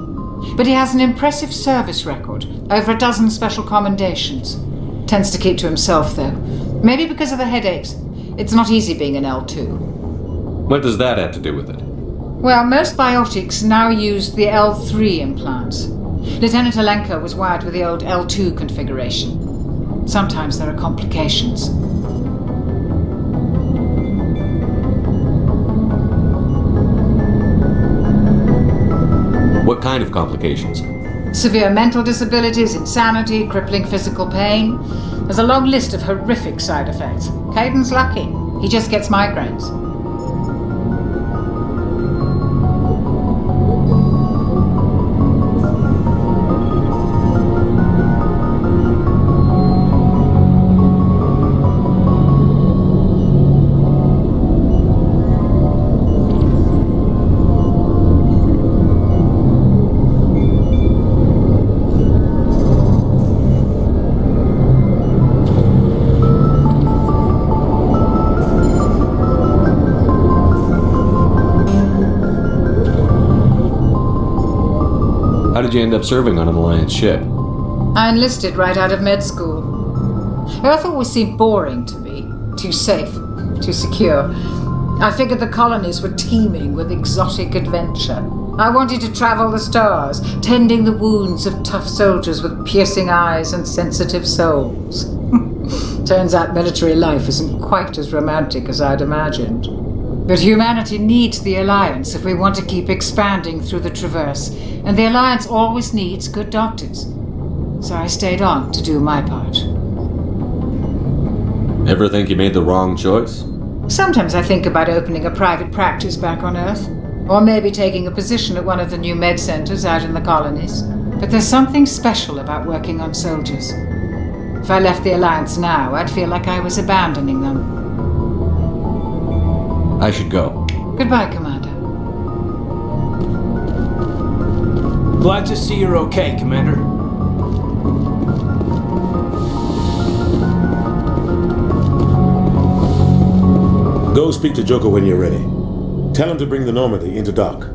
But he has an impressive service record, over a dozen special commendations. Tends to keep to himself, though. Maybe because of the headaches. It's not easy being an L2.
What does that have to do with it?
Well, most biotics now use the L3 implants. Lieutenant Alenko was wired with the old L2 configuration. Sometimes there are complications.
What kind of complications?
Severe mental disabilities, insanity, crippling physical pain. There's a long list of horrific side effects. Caden's lucky. He just gets migraines.
How did you end up serving on an Alliance ship?
I enlisted right out of med school. Earth always seemed boring to me. Too safe, too secure. I figured the colonies were teeming with exotic adventure. I wanted to travel the stars, tending the wounds of tough soldiers with piercing eyes and sensitive souls. Turns out military life isn't quite as romantic as I'd imagined. But humanity needs the Alliance if we want to keep expanding through the Traverse, and the Alliance always needs good doctors. So I stayed on to do my part.
Ever think you made the wrong choice?
Sometimes I think about opening a private practice back on Earth, or maybe taking a position at one of the new med centers out in the colonies. But there's something special about working on soldiers. If I left the Alliance now, I'd feel like I was abandoning them.
I should go.
Goodbye, Commander.
Glad to see you're okay, Commander.
Go speak to Joker when you're ready. Tell him to bring the Normandy into dock.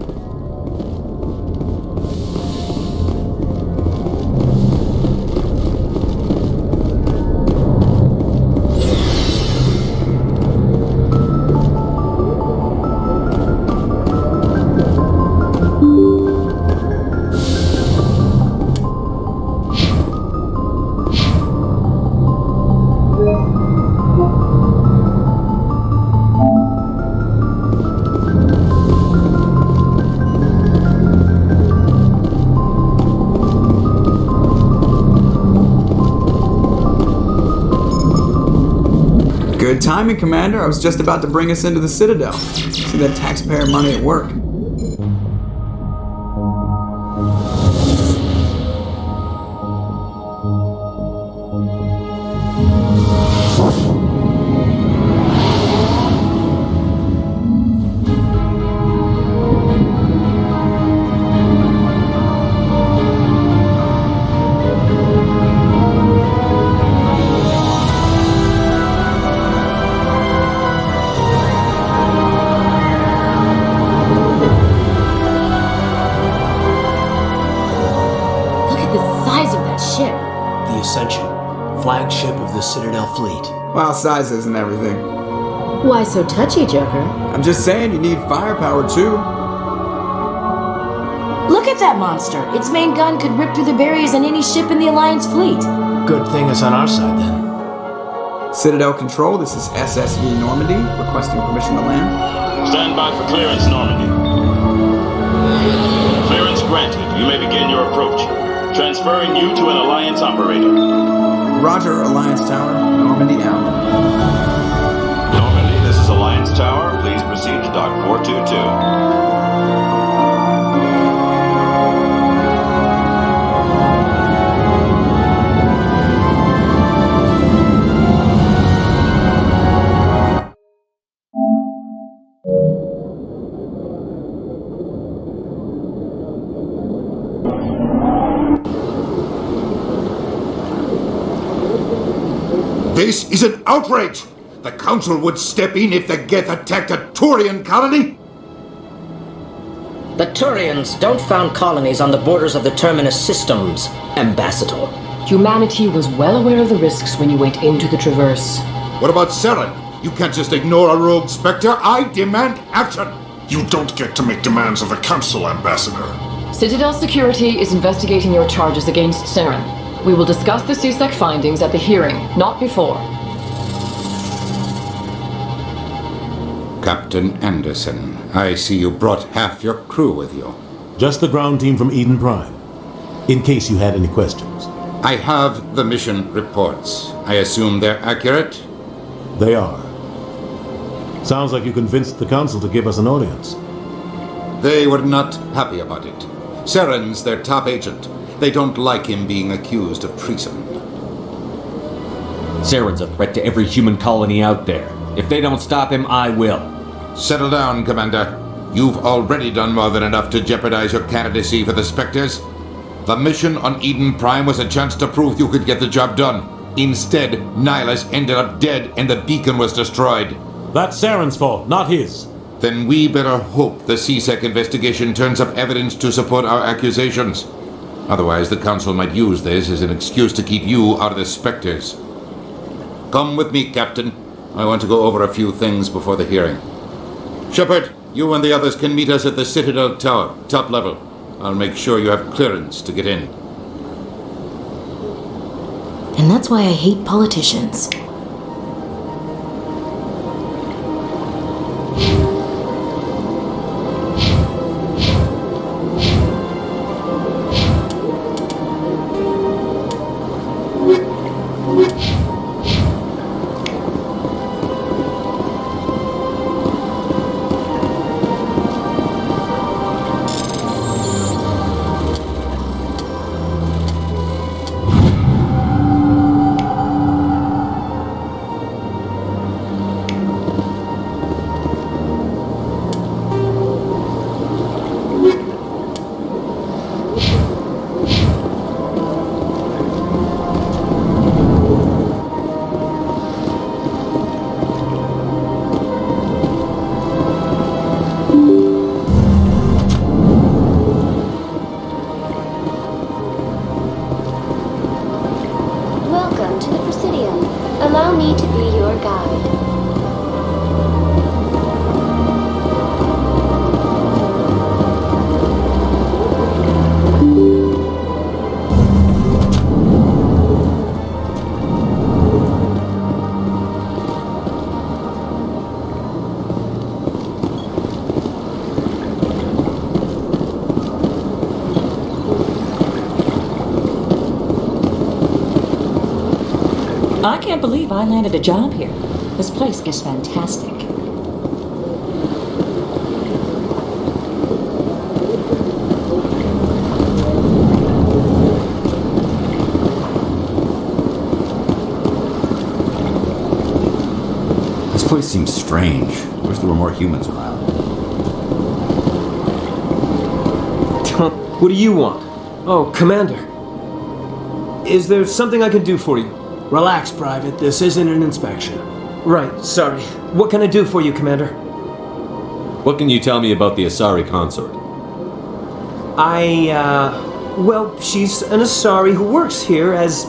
Good timing, Commander. I was just about to bring us into the Citadel. See that taxpayer money at work.
Flagship of the Citadel fleet.
Well, sizes and everything.
Why so touchy, Joker?
I'm just saying you need firepower too.
Look at that monster! Its main gun could rip through the barriers on any ship in the Alliance fleet.
Good thing it's on our side then.
Citadel Control, this is SSV Normandy, requesting permission to land.
Stand by for clearance, Normandy. Clearance granted. You may begin your approach. Transferring you to an Alliance operator.
Roger, Alliance Tower. Normandy out.
Normandy, this is Alliance Tower. Please proceed to Dock 422.
This is an outrage! The Council would step in if the Geth attacked a Turian colony?
The Turians don't found colonies on the borders of the Terminus systems, Ambassador.
Humanity was well aware of the risks when you went into the Traverse.
What about Saren? You can't just ignore a rogue Spectre. I demand action!
You don't get to make demands of the Council, Ambassador.
Citadel Security is investigating your charges against Saren. We will discuss the CSEC findings at the hearing, not before.
Captain Anderson, I see you brought half your crew with you.
Just the ground team from Eden Prime, in case you had any questions.
I have the mission reports. I assume they're accurate?
They are. Sounds like you convinced the Council to give us an audience.
They were not happy about it. Saren's their top agent. They don't like him being accused of treason.
Saren's a threat to every human colony out there. If they don't stop him, I will.
Settle down, Commander. You've already done more than enough to jeopardize your candidacy for the Spectres. The mission on Eden Prime was a chance to prove you could get the job done. Instead, Nihilus ended up dead and the beacon was destroyed.
That's Saren's fault, not his.
Then we better hope the CSEC investigation turns up evidence to support our accusations. Otherwise, the Council might use this as an excuse to keep you out of the Spectres. Come with me, Captain. I want to go over a few things before the hearing. Shepard, you and the others can meet us at the Citadel Tower, top level. I'll make sure you have clearance to get in.
And that's why I hate politicians.
I can't believe I landed a job here. This place is fantastic.
This place seems strange. Wish there were more humans around.
What do you want? Oh, Commander. Is there something I can do for you?
Relax, Private. This isn't an inspection.
Right, sorry. What can I do for you, Commander?
What can you tell me about the Asari consort?
Well, she's an Asari who works here as...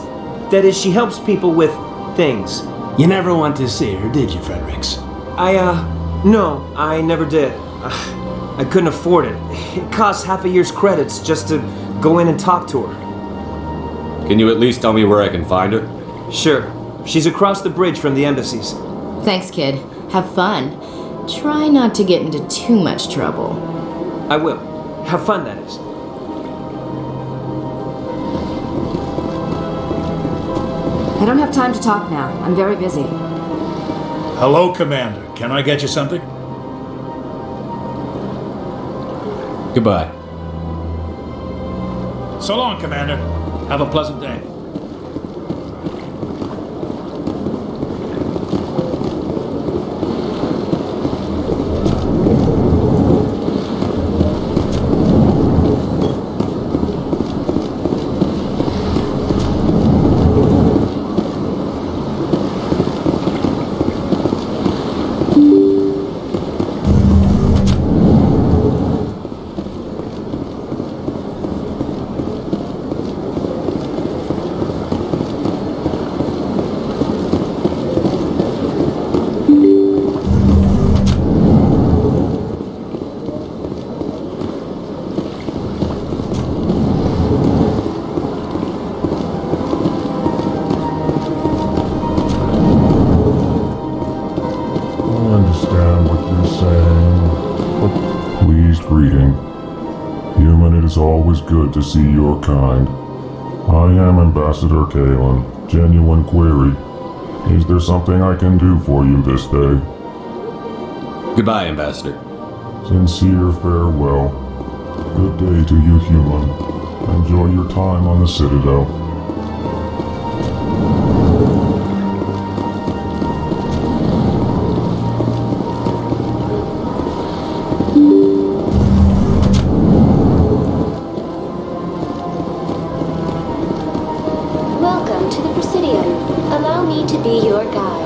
That is, she helps people with things.
You never went to see her, did you, Fredericks?
No, I never did. I couldn't afford it. It costs half a year's credits just to go in and talk to her.
Can you at least tell me where I can find her?
Sure. She's across the bridge from the embassies.
Thanks, kid. Have fun. Try not to get into too much trouble.
I will. Have fun, that is.
I don't have time to talk now. I'm very busy.
Hello, Commander. Can I get you something?
Goodbye.
So long, Commander. Have a pleasant day.
is always good to see your kind. I am Ambassador Kalen. Genuine query. Is there something I can do for you this day?
Goodbye, Ambassador.
Sincere farewell. Good day to you, human. Enjoy your time on the Citadel.
Welcome to the Presidium. Allow me to be your guide.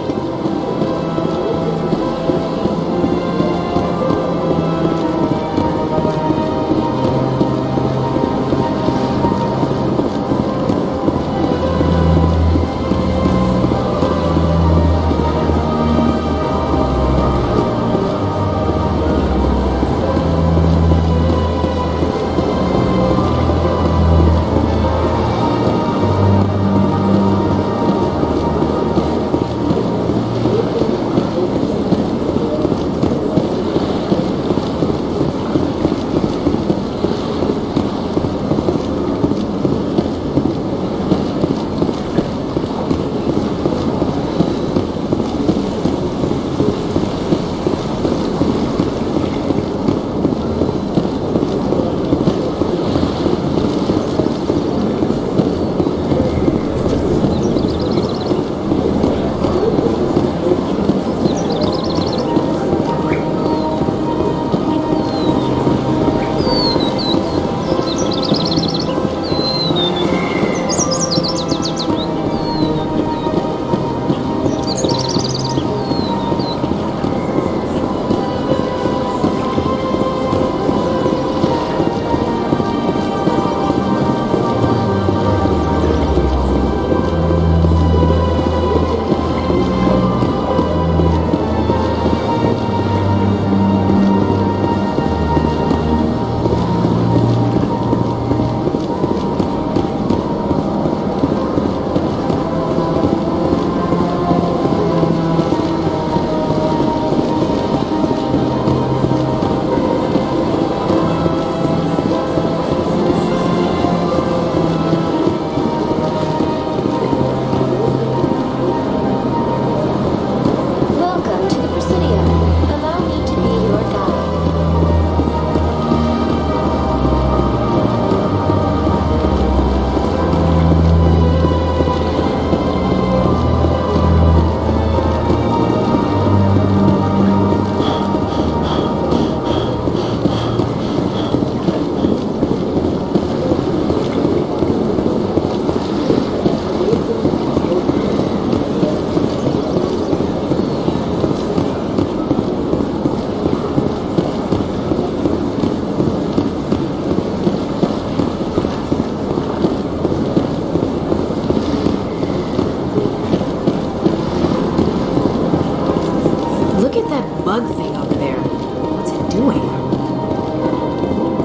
bug thing over there. What's it doing?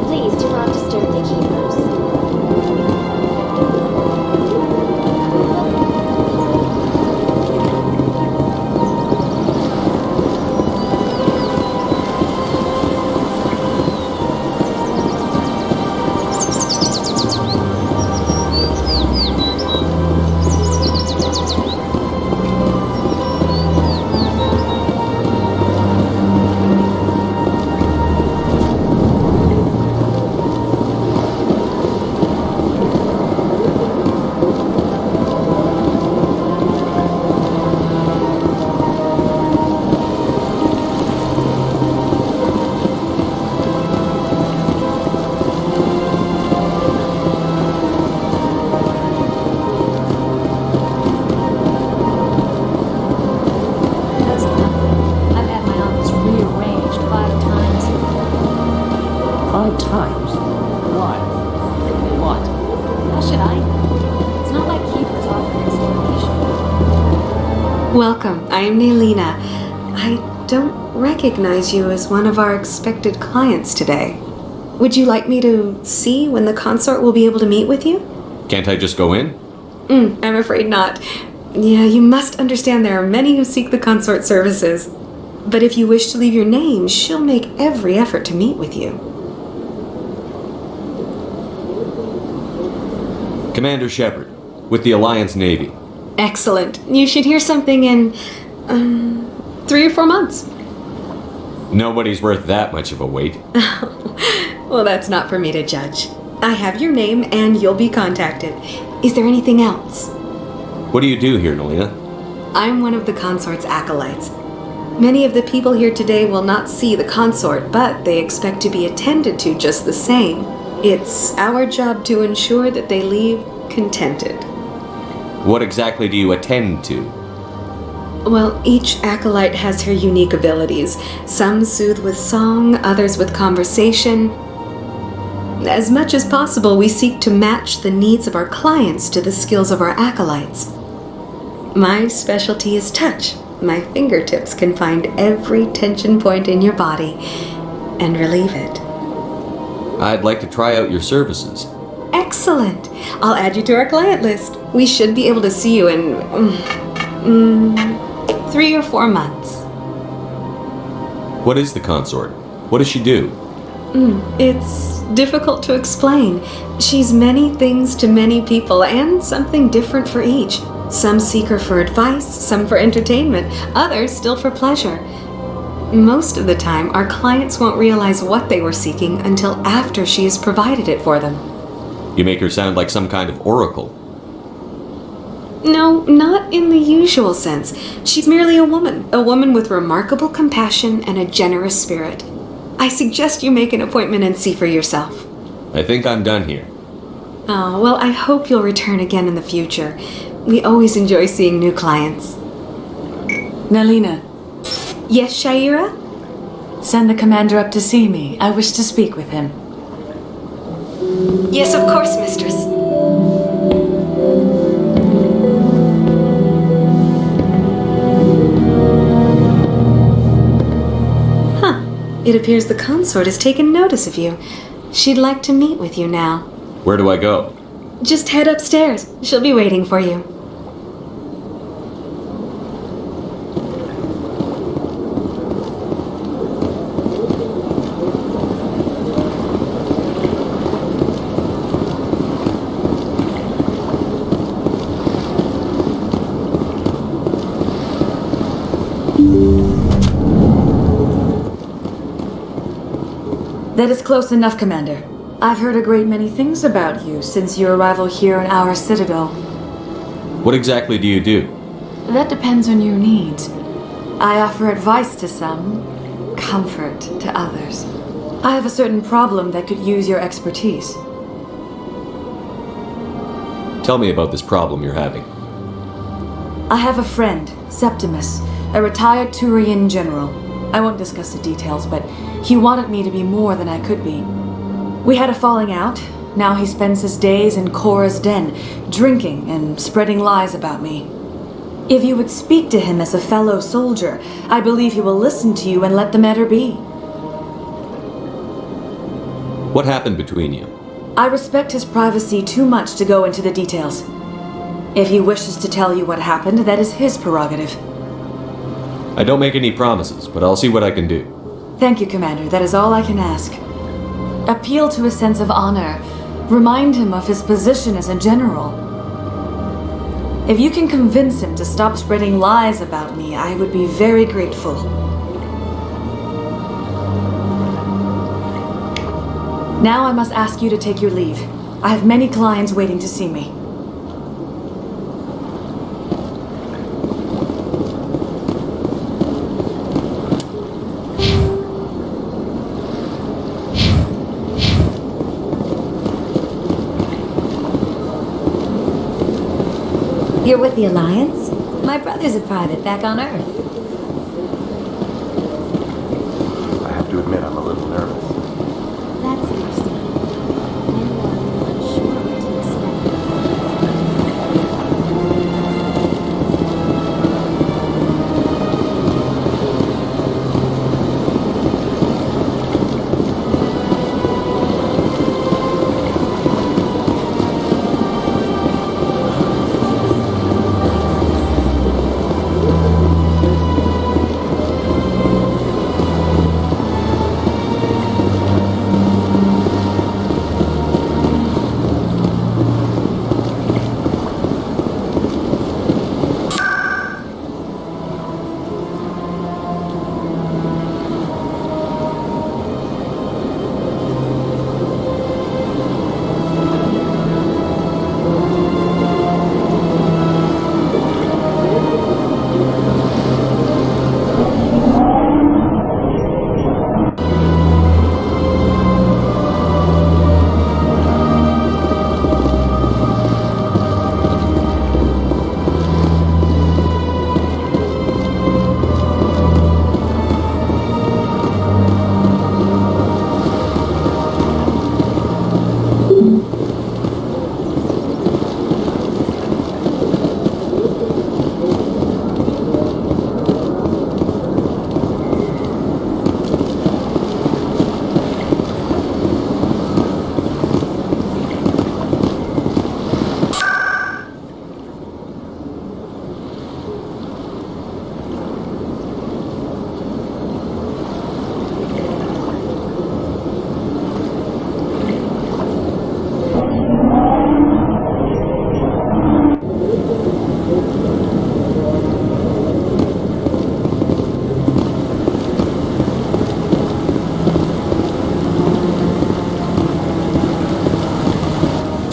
Please do not disturb the keepers.
Welcome, I am Nailina. I don't recognize you as one of our expected clients today. Would you like me to see when the consort will be able to meet with you?
Can't I just go in?
I'm afraid not. Yeah, you must understand there are many who seek the consort services. But if you wish to leave your name, she'll make every effort to meet with you.
Commander Shepard, with the Alliance Navy.
Excellent. You should hear something in 3 or 4 months.
Nobody's worth that much of a wait.
Well, that's not for me to judge. I have your name and you'll be contacted. Is there anything else?
What do you do here, Nelina?
I'm one of the consort's acolytes. Many of the people here today will not see the consort, but they expect to be attended to just the same. It's our job to ensure that they leave contented.
What exactly do you attend to?
Well, each acolyte has her unique abilities. Some soothe with song, others with conversation. As much as possible, we seek to match the needs of our clients to the skills of our acolytes. My specialty is touch. My fingertips can find every tension point in your body and relieve it.
I'd like to try out your services.
Excellent. I'll add you to our client list. We should be able to see you in 3 or 4 months.
What is the consort? What does she do?
It's difficult to explain. She's many things to many people and something different for each. Some seek her for advice, some for entertainment, others still for pleasure. Most of the time, our clients won't realize what they were seeking until after she has provided it for them.
You make her sound like some kind of oracle.
No, not in the usual sense. She's merely a woman with remarkable compassion and a generous spirit. I suggest you make an appointment and see for yourself.
I think I'm done here.
Oh, well, I hope you'll return again in the future. We always enjoy seeing new clients.
Nelina.
Yes, Shaira?
Send the commander up to see me. I wish to speak with him.
Yes, of course, mistress. It appears the consort has taken notice of you. She'd like to meet with you now.
Where do I go?
Just head upstairs. She'll be waiting for you.
That is close enough, Commander. I've heard a great many things about you since your arrival here in our citadel.
What exactly do you do?
That depends on your needs. I offer advice to some, comfort to others. I have a certain problem that could use your expertise.
Tell me about this problem you're having.
I have a friend, Septimus, a retired Turian general. I won't discuss the details, but he wanted me to be more than I could be. We had a falling out. Now he spends his days in Korra's den, drinking and spreading lies about me. If you would speak to him as a fellow soldier, I believe he will listen to you and let the matter be.
What happened between you?
I respect his privacy too much to go into the details. If he wishes to tell you what happened, that is his prerogative.
I don't make any promises, but I'll see what I can do.
Thank you, Commander. That is all I can ask. Appeal to his sense of honor. Remind him of his position as a general. If you can convince him to stop spreading lies about me, I would be very grateful. Now I must ask you to take your leave. I have many clients waiting to see me.
You're with the Alliance? My brother's a private back on Earth.
I have to admit, I'm a little nervous.
That's interesting.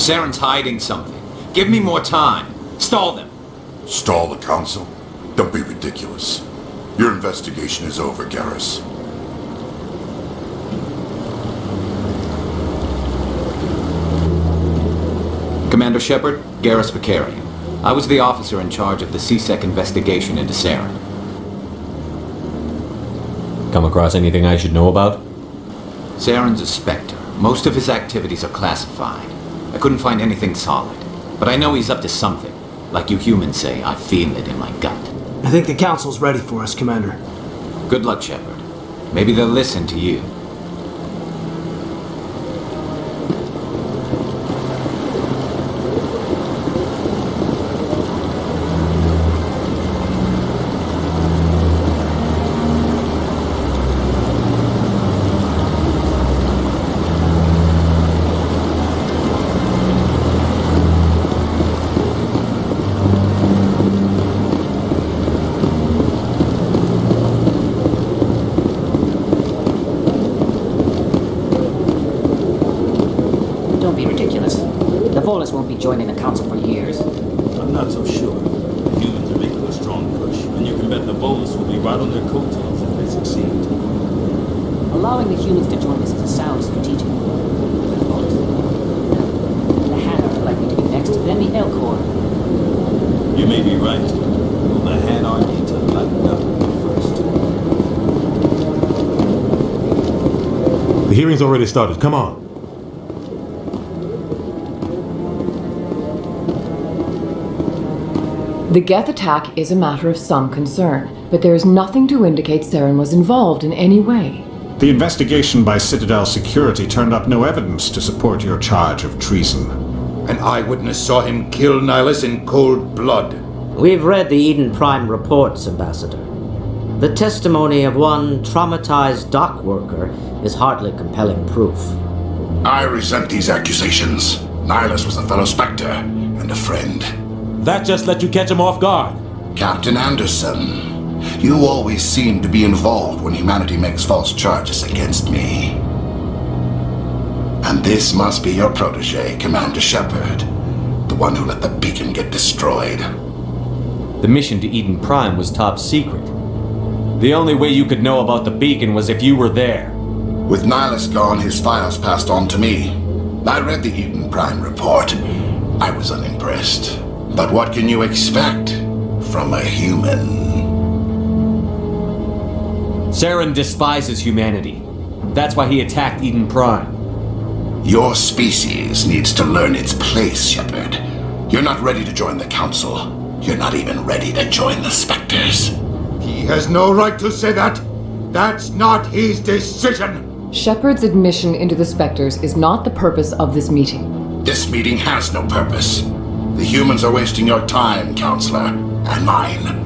Saren's hiding something. Give me more time. Stall them.
Stall the Council? Don't be ridiculous. Your investigation is over, Garrus.
Commander Shepard, Garrus Vakarian. I was the officer in charge of the C-Sec investigation into Saren.
Come across anything I should know about?
Saren's a Spectre. Most of his activities are classified. I couldn't find anything solid. But I know he's up to something. Like you humans say, I feel it in my gut.
I think the Council's ready for us, Commander.
Good luck, Shepard. Maybe they'll listen to you.
Won't be joining the Council for years.
I'm not so sure. The humans are making a strong push, and you can bet the Volus will be right on their coattails if they succeed.
Allowing the humans to join us is a sound strategic move. The Hanna are likely to be next, then the Elcor.
You may be right. Well, the Hanna need to lighten up first.
The hearing's already started. Come on.
The Geth attack is a matter of some concern, but there is nothing to indicate Saren was involved in any way.
The investigation by Citadel Security turned up no evidence to support your charge of treason.
An eyewitness saw him kill Nihilus in cold blood.
We've read the Eden Prime reports, Ambassador. The testimony of one traumatized dock worker is hardly compelling proof.
I resent these accusations. Nihilus was a fellow Spectre and a friend.
That just let you catch him off guard.
Captain Anderson, you always seem to be involved when humanity makes false charges against me. And this must be your protege, Commander Shepard, the one who let the beacon get destroyed.
The mission to Eden Prime was top secret. The only way you could know about the beacon was if you were there.
With Nihilus gone, his files passed on to me. I read the Eden Prime report. I was unimpressed. But what can you expect from a human?
Saren despises humanity. That's why he attacked Eden Prime.
Your species needs to learn its place, Shepard. You're not ready to join the Council. You're not even ready to join the Spectres.
He has no right to say that. That's not his decision.
Shepard's admission into the Spectres is not the purpose of this meeting.
This meeting has no purpose. The humans are wasting your time, Counselor, and mine.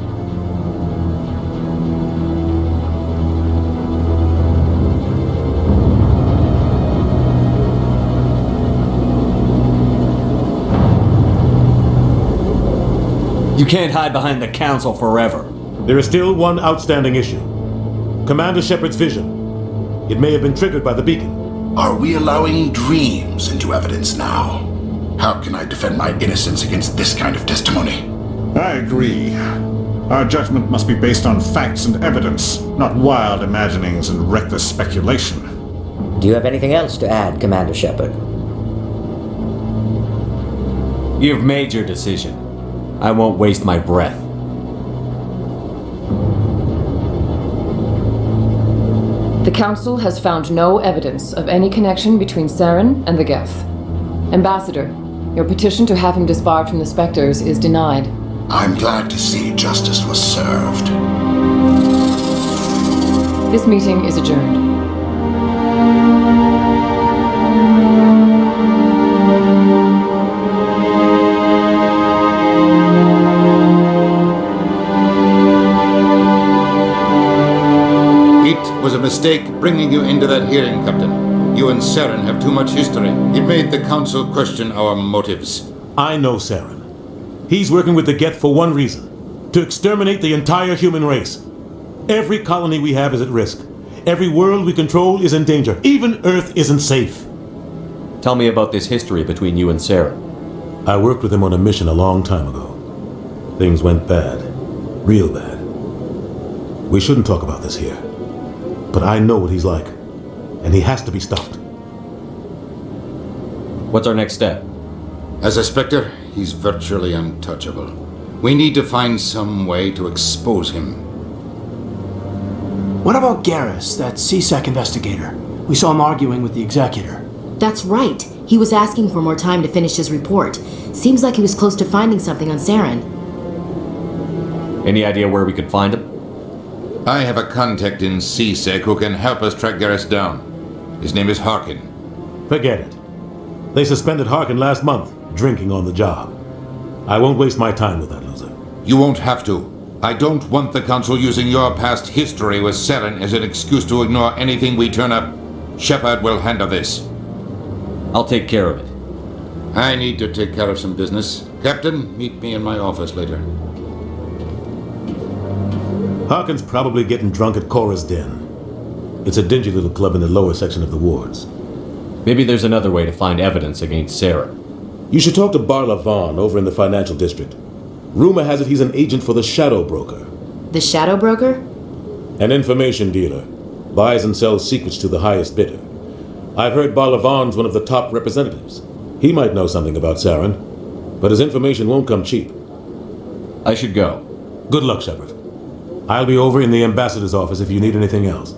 You can't hide behind the Council forever.
There is still one outstanding issue. Commander Shepard's vision. It may have been triggered by the beacon.
Are we allowing dreams into evidence now? How can I defend my innocence against this kind of testimony?
I agree. Our judgment must be based on facts and evidence, not wild imaginings and reckless speculation.
Do you have anything else to add, Commander Shepard?
You've made your decision. I won't waste my breath.
The Council has found no evidence of any connection between Saren and the Geth. Ambassador, your petition to have him disbarred from the Spectres is denied.
I'm glad to see justice was served.
This meeting is adjourned.
It was a mistake bringing you into that hearing, Captain. You and Saren have too much history. It made the Council question our motives.
I know Saren. He's working with the Geth for one reason. To exterminate the entire human race. Every colony we have is at risk. Every world we control is in danger. Even Earth isn't safe.
Tell me about this history between you and Sarah.
I worked with him on a mission a long time ago. Things went bad. Real bad. We shouldn't talk about this here. But I know what he's like. And he has to be stopped.
What's our next step?
As a Spectre, he's virtually untouchable. We need to find some way to expose him.
What about Garrus, that CSEC investigator? We saw him arguing with the executor.
That's right. He was asking for more time to finish his report. Seems like he was close to finding something on Saren.
Any idea where we could find him?
I have a contact in CSEC who can help us track Garrus down. His name is Harkin.
Forget it. They suspended Harkin last month, drinking on the job. I won't waste my time with that loser.
You won't have to. I don't want the Council using your past history with Saren as an excuse to ignore anything we turn up. Shepard will handle this.
I'll take care of it.
I need to take care of some business. Captain, meet me in my office later.
Harkin's probably getting drunk at Cora's Den. It's a dingy little club in the lower section of the wards.
Maybe there's another way to find evidence against Sarah.
You should talk to Barla Vaughn over in the financial district. Rumor has it he's an agent for the Shadow Broker.
The Shadow Broker?
An information dealer. Buys and sells secrets to the highest bidder. I've heard Barla Vaughn's one of the top representatives. He might know something about Saren, but his information won't come cheap.
I should go.
Good luck, Shepard. I'll be over in the ambassador's office if you need anything else.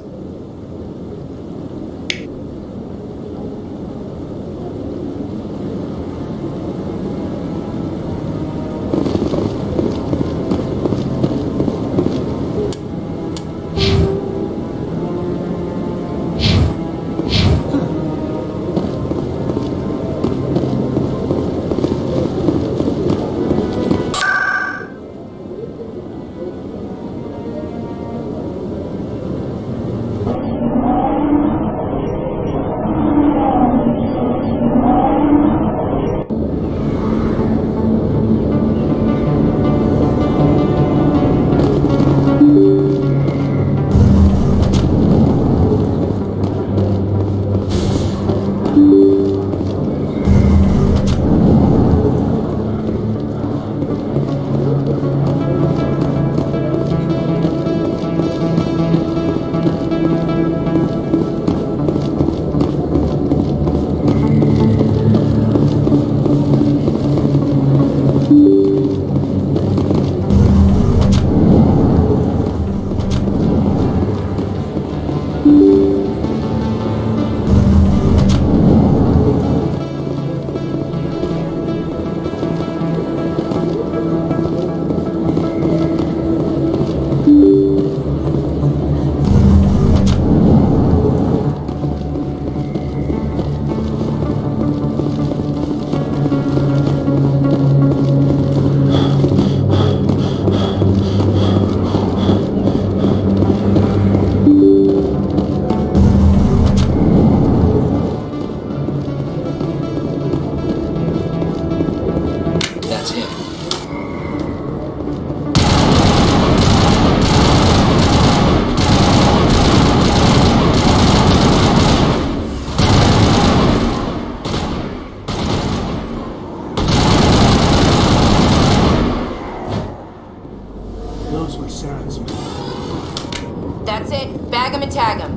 That's it. Bag him and tag him.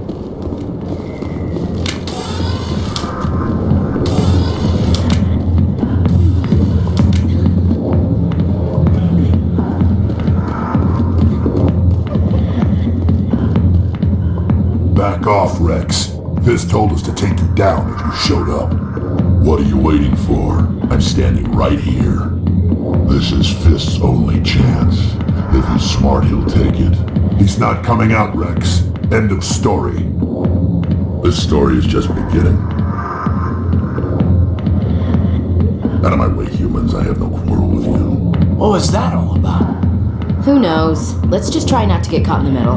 Back off, Rex. Fisk told us to take you down if you showed up. What are you waiting for? I'm standing right here. This is Fisk's only chance. If he's smart, he'll take it. He's not coming out, Rex. End of story. This story is just beginning. Out of my way, humans. I have no quarrel with you.
What was that all about?
Who knows? Let's just try not to get caught in the middle.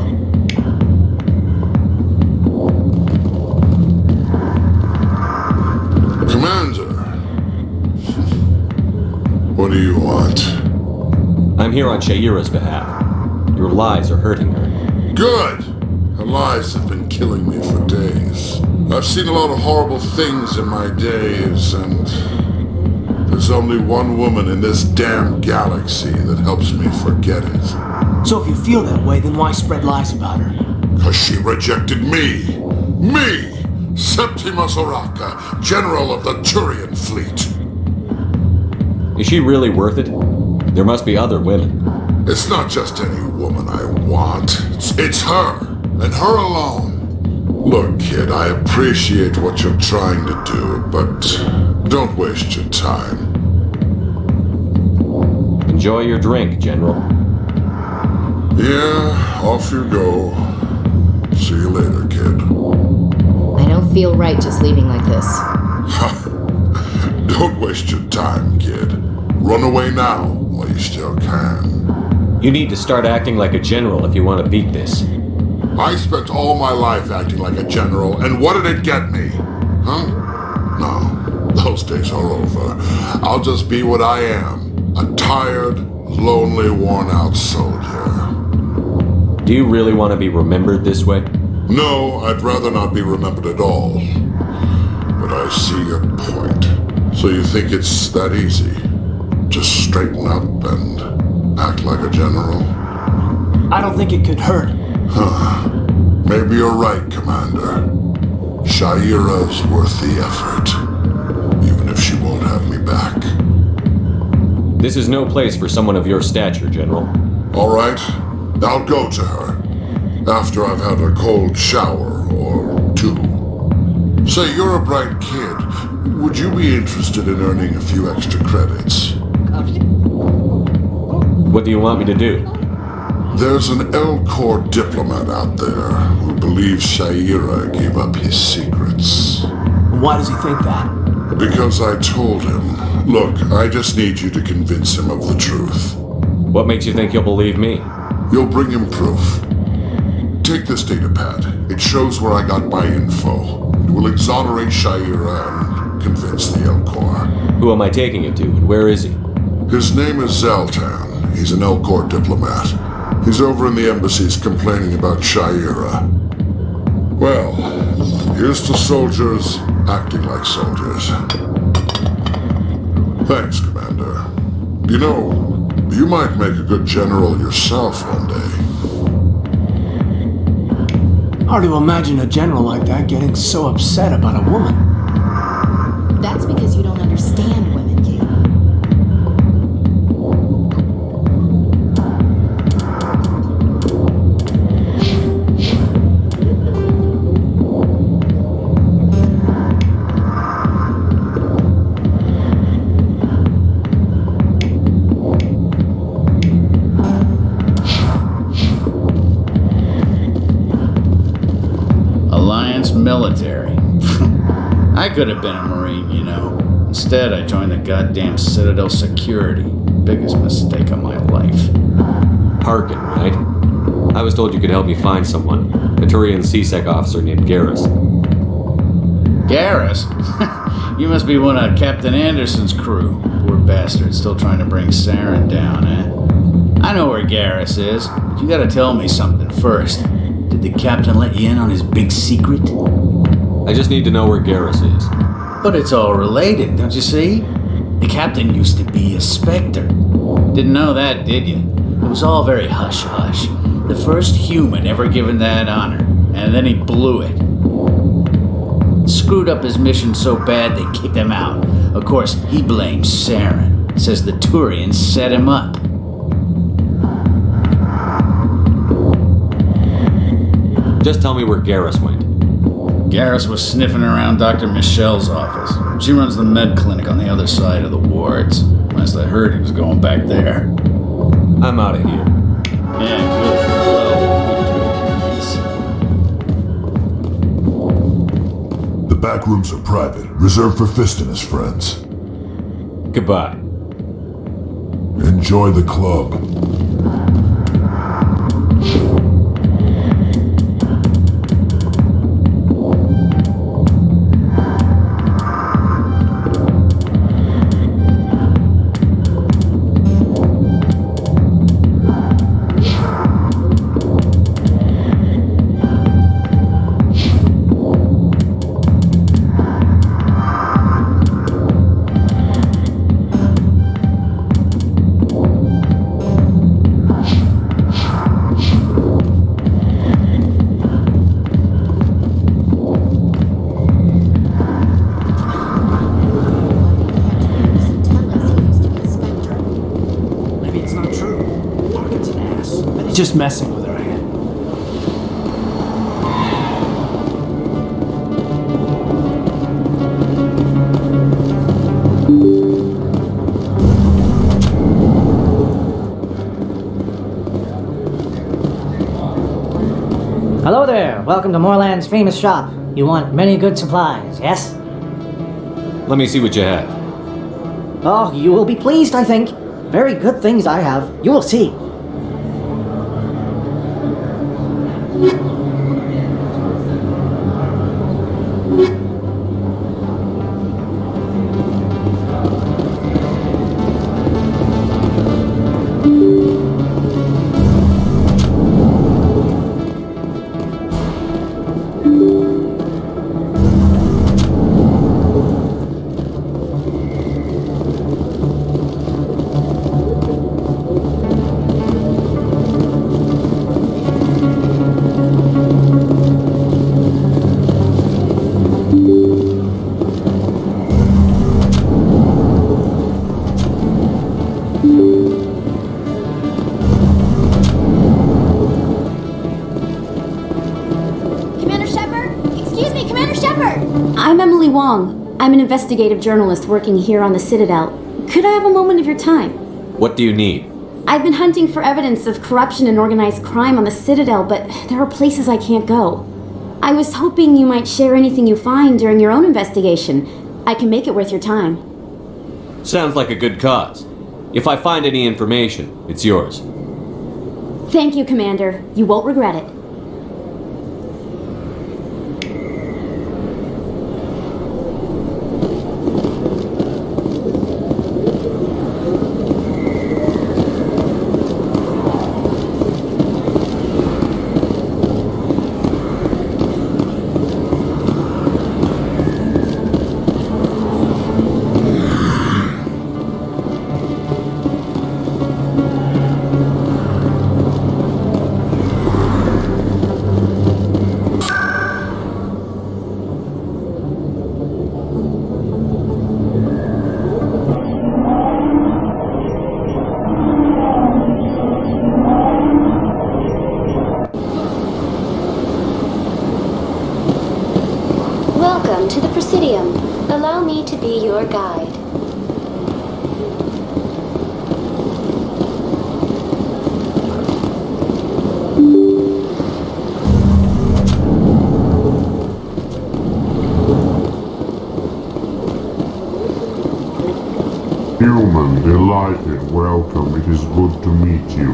Commander. What do you want?
I'm here on Sha'ira's behalf. Your lies are hurting her.
Good! Her lies have been killing me for days.
I've seen a lot of horrible things in my days, and there's only one woman in this damn galaxy that helps me forget it.
So if you feel that way, then why spread lies about her?
'Cause she rejected me! Me! Septimus Oraka, General of the Turian Fleet.
Is she really worth it? There must be other women.
It's not just any woman I want. It's her, and her alone. Look, kid, I appreciate what you're trying to do, but don't waste your time.
Enjoy your drink, General.
Yeah, off you go. See you later, kid.
I don't feel right just leaving like this.
Don't waste your time, kid. Run away now while you still can.
You need to start acting like a general if you want to beat this.
I spent all my life acting like a general, and what did it get me? Huh? No, those days are over. I'll just be what I am. A tired, lonely, worn-out soldier.
Do you really want to be remembered this way?
No, I'd rather not be remembered at all. But I see your point. So you think it's that easy? Just straighten up and act like a general?
I don't think it could hurt.
Huh. Maybe you're right, Commander. Shaira's worth the effort. Even if she won't have me back.
This is no place for someone of your stature, General.
All right. I'll go to her. After I've had a cold shower or two. Say, you're a bright kid. Would you be interested in earning a few extra credits?
What do you want me to do?
There's an Elcor diplomat out there who believes Shaira gave up his secrets.
Why does he think that?
Because I told him. Look, I just need you to convince him of the truth.
What makes you think he'll believe me?
You'll bring him proof. Take this datapad. It shows where I got my info. It will exonerate Shaira and convince the Elcor.
Who am I taking it to, and where is he?
His name is Zaltan. He's an Elcor diplomat. He's over in the embassies complaining about Shaira. Well, here's to soldiers acting like soldiers. Thanks, Commander. You know, you might make a good general yourself one day.
Hard to imagine a general like that getting so upset about a woman.
That's because you don't understand women, kid.
Military. I could have been a Marine, you know. Instead, I joined the goddamn Citadel Security. Biggest mistake of my life.
Harkin, right? I was told you could help me find someone. A Turian CSEC officer named Garrus.
Garrus? You must be one of Captain Anderson's crew. Poor bastard, still trying to bring Saren down, eh? I know where Garrus is, but you gotta tell me something first. Did the captain let you in on his big secret?
I just need to know where Garrus is.
But it's all related, don't you see? The captain used to be a Spectre. Didn't know that, did you? It was all very hush-hush. The first human ever given that honor, and then he blew it. Screwed up his mission so bad they kicked him out. Of course, he blames Saren. Says the Turians set him up.
Just tell me where Garrus went.
Garrus was sniffing around Dr. Michelle's office. She runs the med clinic on the other side of the wards. Last I heard, he was going back there.
I'm out of here.
Yeah, good.
The back rooms are private, reserved for Fist and his friends.
Goodbye.
Enjoy the club.
He's just messing with her head.
Hello there. Welcome to Moorland's famous shop. You want many good supplies, yes?
Let me see what you have.
Oh, you will be pleased, I think. Very good things I have. You will see.
I'm an investigative journalist working here on the Citadel. Could I have a moment of your time?
What do you need?
I've been hunting for evidence of corruption and organized crime on the Citadel, but there are places I can't go. I was hoping you might share anything you find during your own investigation. I can make it worth your time.
Sounds like a good cause. If I find any information, it's yours.
Thank you, Commander. You won't regret it.
Welcome to the Presidium. Allow me to be your guide.
Human, delighted, welcome. It is good to meet you.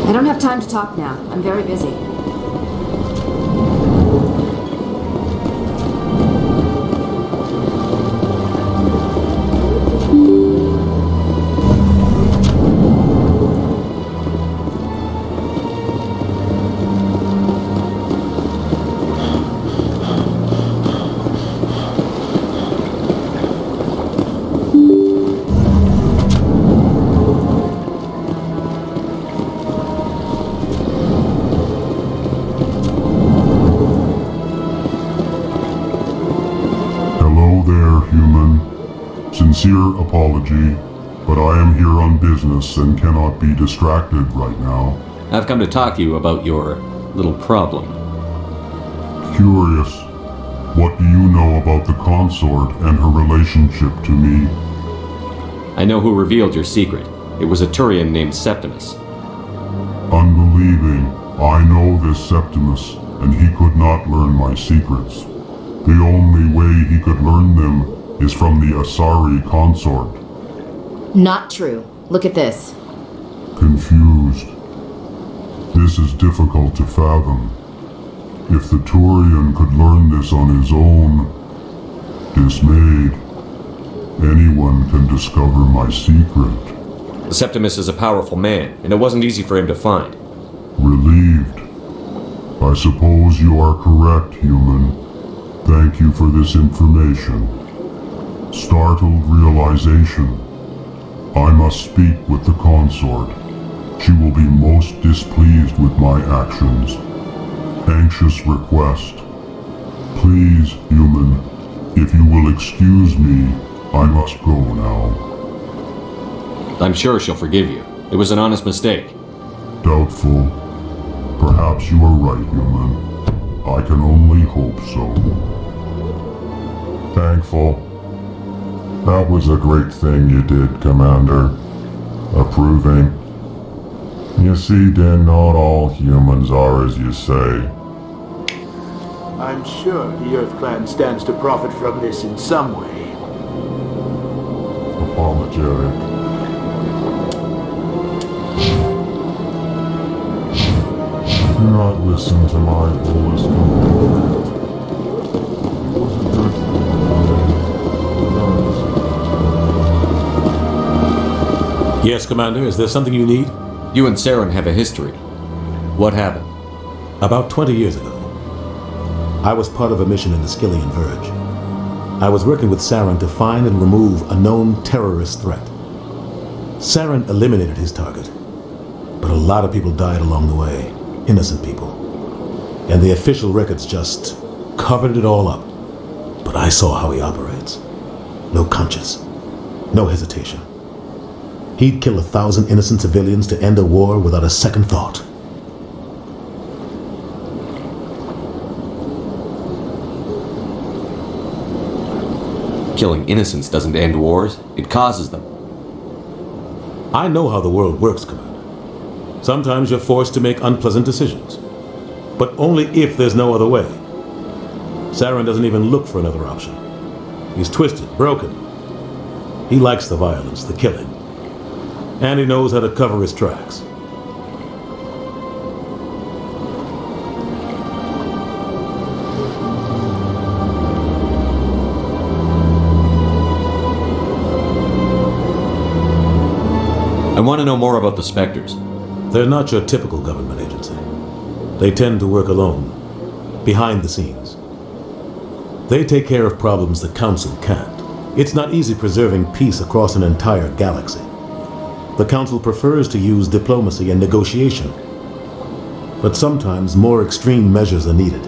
I don't have time to talk now. I'm very busy.
Sincere apology, but I am here on business and cannot be distracted right now.
I've come to talk to you about your little problem.
Curious, what do you know about the consort and her relationship to me?
I know who revealed your secret. It was a Turian named Septimus.
Unbelieving. I know this Septimus, and he could not learn my secrets. The only way he could learn them is from the Asari consort.
Not true. Look at this.
Confused. This is difficult to fathom. If the Turian could learn this on his own, dismayed, anyone can discover my secret.
Septimus is a powerful man, and it wasn't easy for him to find.
Relieved. I suppose you are correct, human. Thank you for this information. Startled realization. I must speak with the consort. She will be most displeased with my actions. Anxious request. Please, human, if you will excuse me, I must go now.
I'm sure she'll forgive you. It was an honest mistake.
Doubtful. Perhaps you are right, human. I can only hope so. Thankful. That was a great thing you did, Commander. Approving. You see, then not all humans are as you say.
I'm sure the Earth Clan stands to profit from this in some way.
Apologetic. Do not listen to my fullest command. It was a good thing.
Yes, Commander, is there something you need?
You and Saren have a history. What happened?
About 20 years ago, I was part of a mission in the Skillian Verge. I was working with Saren to find and remove a known terrorist threat. Saren eliminated his target, but a lot of people died along the way. Innocent people. And the official records just covered it all up. But I saw how he operates. No conscience. No hesitation. He'd kill 1,000 innocent civilians to end a war without a second thought.
Killing innocents doesn't end wars. It causes them.
I know how the world works, Commander. Sometimes you're forced to make unpleasant decisions. But only if there's no other way. Saren doesn't even look for another option. He's twisted, broken. He likes the violence, the killing. And he knows how to cover his tracks.
I want to know more about the Spectres.
They're not your typical government agency. They tend to work alone, behind the scenes. They take care of problems the Council can't. It's not easy preserving peace across an entire galaxy. The Council prefers to use diplomacy and negotiation. But sometimes more extreme measures are needed.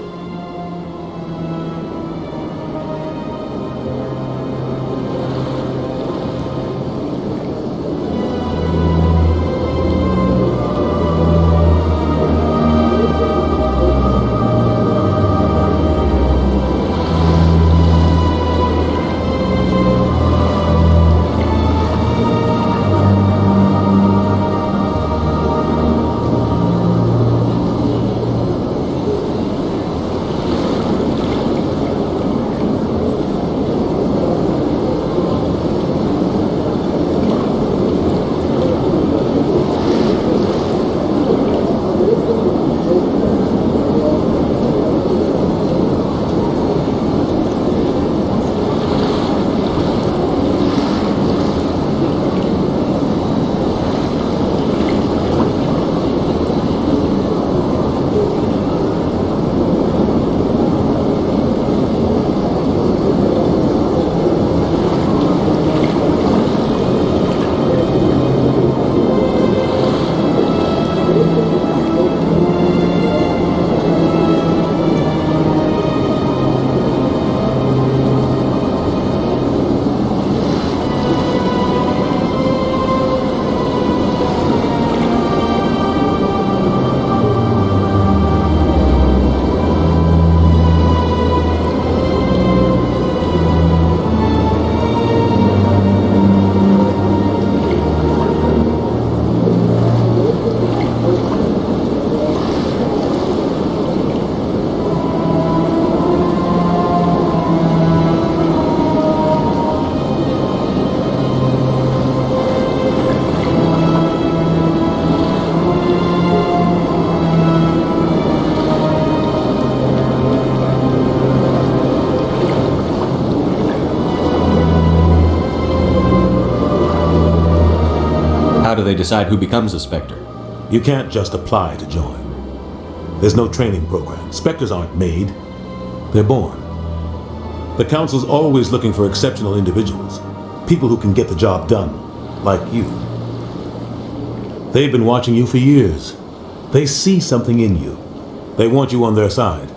How do they decide who becomes a Spectre?
You can't just apply to join. There's no training program. Spectres aren't made. They're born. The Council's always looking for exceptional individuals. People who can get the job done. Like you. They've been watching you for years. They see something in you. They want you on their side.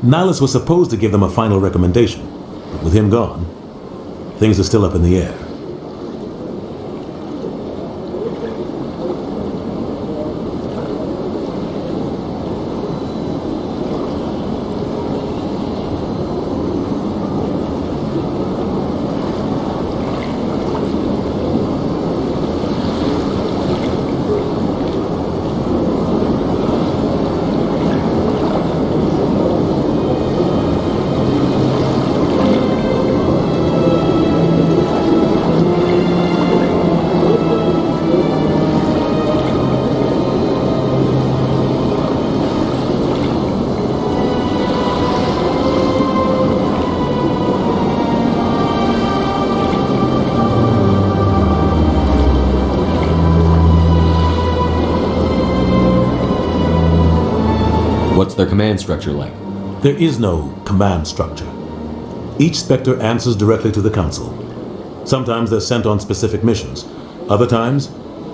Nihilus was supposed to give them a final recommendation, but with him gone, things are still up in the air.
What's their command structure like?
There is no command structure. Each Spectre answers directly to the Council. Sometimes they're sent on specific missions. Other times,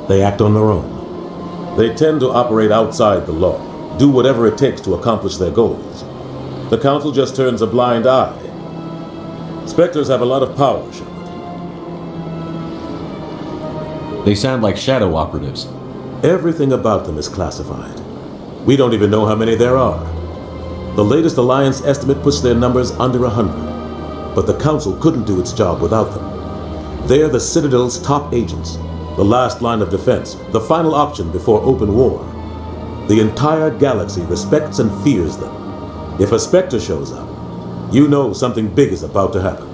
they act on their own. They tend to operate outside the law, do whatever it takes to accomplish their goals. The Council just turns a blind eye. Spectres have a lot of power, Shepard.
They sound like shadow operatives.
Everything about them is classified. We don't even know how many there are. The latest Alliance estimate puts their numbers under 100. But the Council couldn't do its job without them. They're the Citadel's top agents, the last line of defense, the final option before open war. The entire galaxy respects and fears them. If a Spectre shows up, you know something big is about to happen.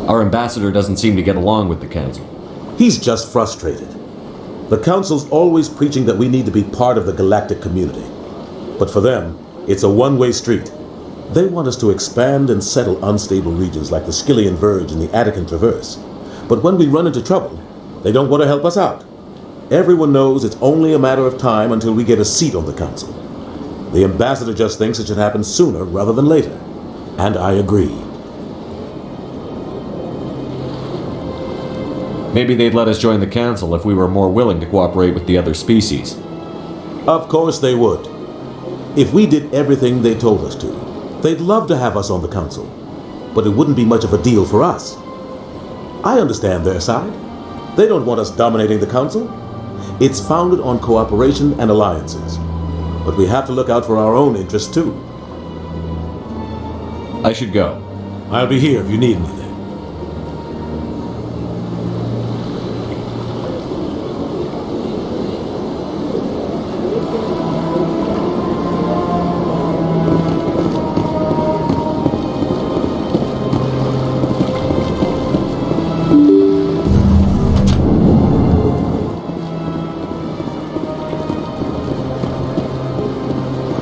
Our ambassador doesn't seem to get along with the Council.
He's just frustrated. The Council's always preaching that we need to be part of the galactic community. But for them, it's a one-way street. They want us to expand and settle unstable regions like the Skyllian Verge and the Attican Traverse. But when we run into trouble, they don't want to help us out. Everyone knows it's only a matter of time until we get a seat on the Council. The ambassador just thinks it should happen sooner rather than later. And I agree.
Maybe they'd let us join the Council if we were more willing to cooperate with the other species.
Of course they would. If we did everything they told us to, they'd love to have us on the Council. But it wouldn't be much of a deal for us. I understand their side. They don't want us dominating the Council. It's founded on cooperation and alliances. But we have to look out for our own interests too.
I should go.
I'll be here if you need anything.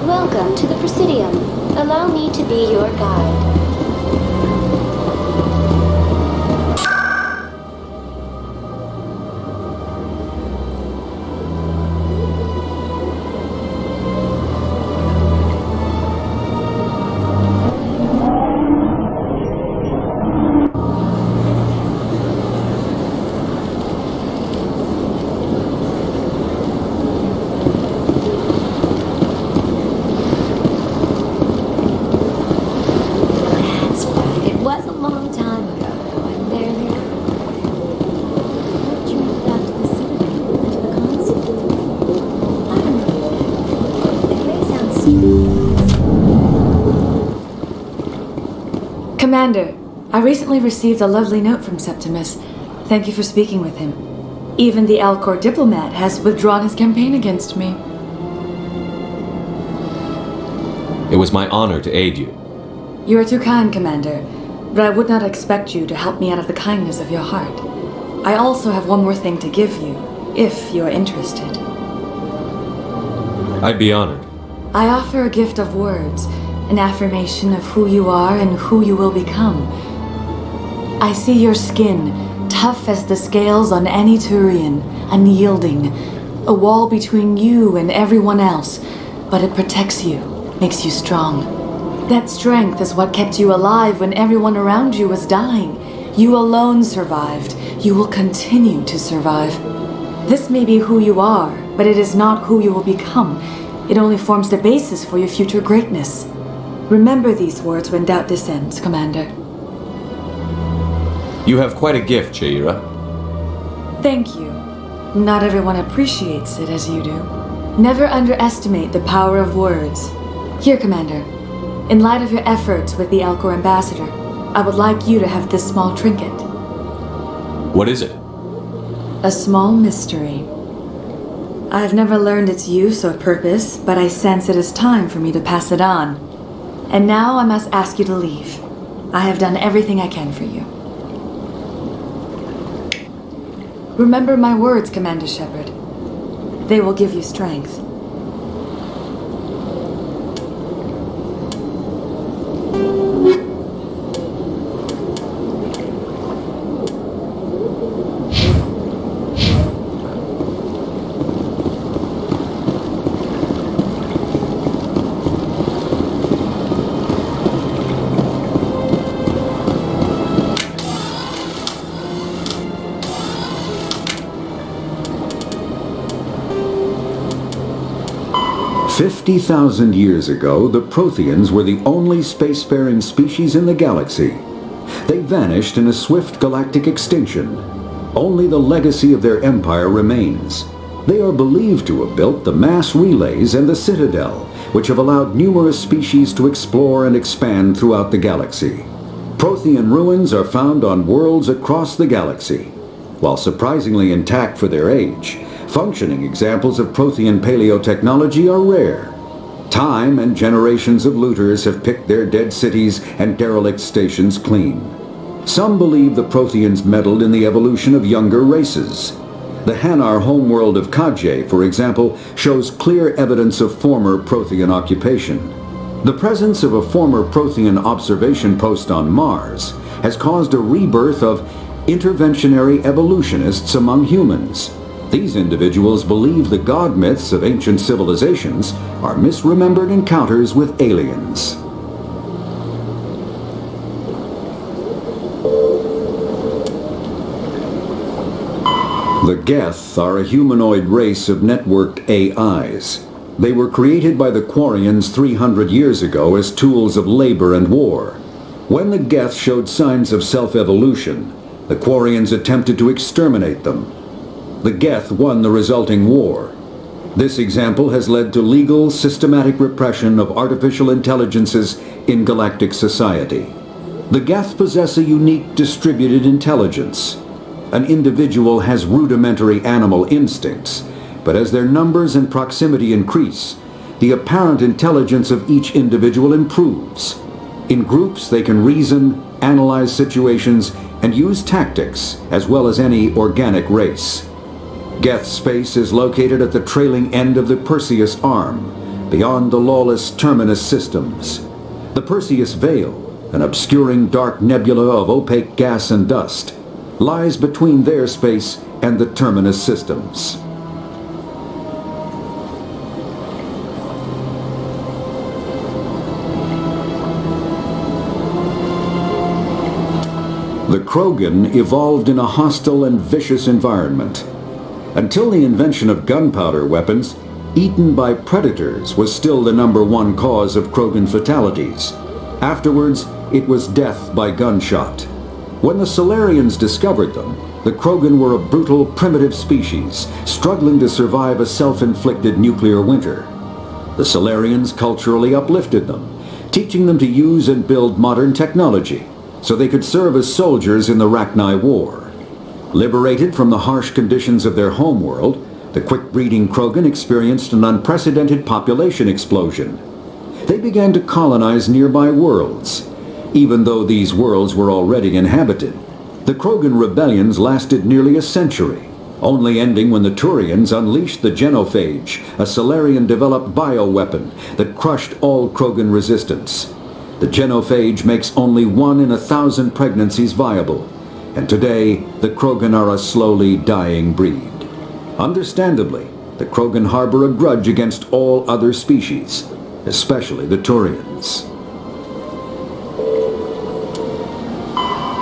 Welcome to the Presidium. Allow me to be your guide.
Commander, I recently received a lovely note from Septimus. Thank you for speaking with him. Even the Alcor diplomat has withdrawn his campaign against me.
It was my honor to aid you.
You are too kind, Commander, but I would not expect you to help me out of the kindness of your heart. I also have one more thing to give you, if you are interested.
I'd be honored.
I offer a gift of words, an affirmation of who you are and who you will become. I see your skin, tough as the scales on any Turian, unyielding, a wall between you and everyone else, but it protects you, makes you strong. That strength is what kept you alive when everyone around you was dying. You alone survived. You will continue to survive. This may be who you are, but it is not who you will become. It only forms the basis for your future greatness. Remember these words when doubt descends, Commander.
You have quite a gift, Jaira.
Thank you. Not everyone appreciates it as you do. Never underestimate the power of words. Here, Commander. In light of your efforts with the Alcor Ambassador, I would like you to have this small trinket.
What is it?
A small mystery. I have never learned its use or purpose, but I sense it is time for me to pass it on. And now I must ask you to leave. I have done everything I can for you. Remember my words, Commander Shepard. They will give you strength.
"50,000 years ago, the Protheans were the only spacefaring species in the galaxy. They vanished in a swift galactic extinction. Only the legacy of their empire remains. They are believed to have built the mass relays and the Citadel, which have allowed numerous species to explore and expand throughout the galaxy. Prothean ruins are found on worlds across the galaxy. While surprisingly intact for their age, functioning examples of Prothean paleotechnology are rare. Time and generations of looters have picked their dead cities and derelict stations clean. Some believe the Protheans meddled in the evolution of younger races. The Hanar homeworld of Kaj'e, for example, shows clear evidence of former Prothean occupation. The presence of a former Prothean observation post on Mars has caused a rebirth of interventionary evolutionists among humans. These individuals believe the god myths of ancient civilizations are misremembered encounters with aliens. The Geth are a humanoid race of networked AIs. They were created by the Quarians 300 years ago as tools of labor and war. When the Geth showed signs of self-evolution, the Quarians attempted to exterminate them. The Geth won the resulting war. This example has led to legal, systematic repression of artificial intelligences in galactic society. The Geth possess a unique distributed intelligence. An individual has rudimentary animal instincts, but as their numbers and proximity increase, the apparent intelligence of each individual improves. In groups, they can reason, analyze situations, and use tactics, as well as any organic race. Geth space is located at the trailing end of the Perseus Arm, beyond the lawless Terminus systems. The Perseus Veil, an obscuring dark nebula of opaque gas and dust, lies between their space and the Terminus systems. The Krogan evolved in a hostile and vicious environment. Until the invention of gunpowder weapons, eaten by predators was still the #1 cause of Krogan fatalities. Afterwards, it was death by gunshot. When the Solarians discovered them, the Krogan were a brutal, primitive species, struggling to survive a self-inflicted nuclear winter. The Solarians culturally uplifted them, teaching them to use and build modern technology, so they could serve as soldiers in the Rachni War. Liberated from the harsh conditions of their homeworld, the quick-breeding Krogan experienced an unprecedented population explosion. They began to colonize nearby worlds. Even though these worlds were already inhabited, the Krogan rebellions lasted nearly a century, only ending when the Turians unleashed the Genophage, a Solarian-developed bioweapon that crushed all Krogan resistance. The Genophage makes only 1 in 1,000 pregnancies viable, and today the Krogan are a slowly dying breed. Understandably, the Krogan harbor a grudge against all other species, especially the Turians.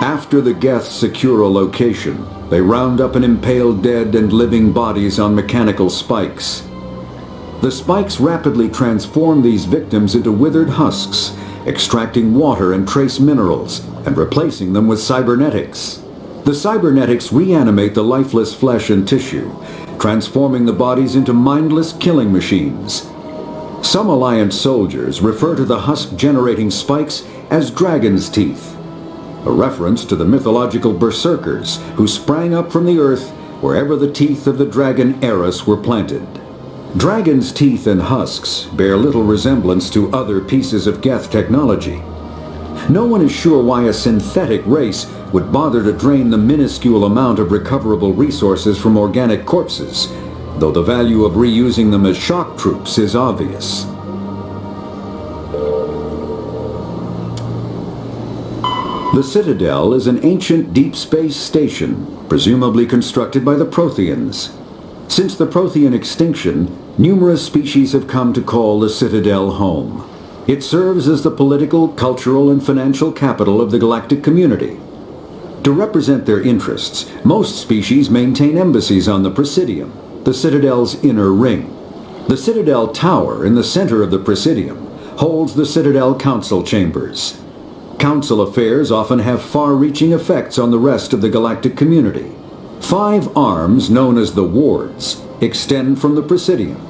After the Geth secure a location, they round up and impale dead and living bodies on mechanical spikes. The spikes rapidly transform these victims into withered husks, extracting water and trace minerals, and replacing them with cybernetics. The cybernetics reanimate the lifeless flesh and tissue, transforming the bodies into mindless killing machines. Some Alliance soldiers refer to the husk-generating spikes as dragon's teeth, a reference to the mythological berserkers who sprang up from the earth wherever the teeth of the dragon Eris were planted. Dragon's teeth and husks bear little resemblance to other pieces of Geth technology. No one is sure why a synthetic race would bother to drain the minuscule amount of recoverable resources from organic corpses, though the value of reusing them as shock troops is obvious. The Citadel is an ancient deep space station, presumably constructed by the Protheans. Since the Prothean extinction, numerous species have come to call the Citadel home. It serves as the political, cultural, and financial capital of the galactic community. To represent their interests, most species maintain embassies on the Presidium, the Citadel's inner ring. The Citadel Tower in the center of the Presidium holds the Citadel Council Chambers. Council affairs often have far-reaching effects on the rest of the galactic community. 5 arms, known as the Wards, extend from the Presidium.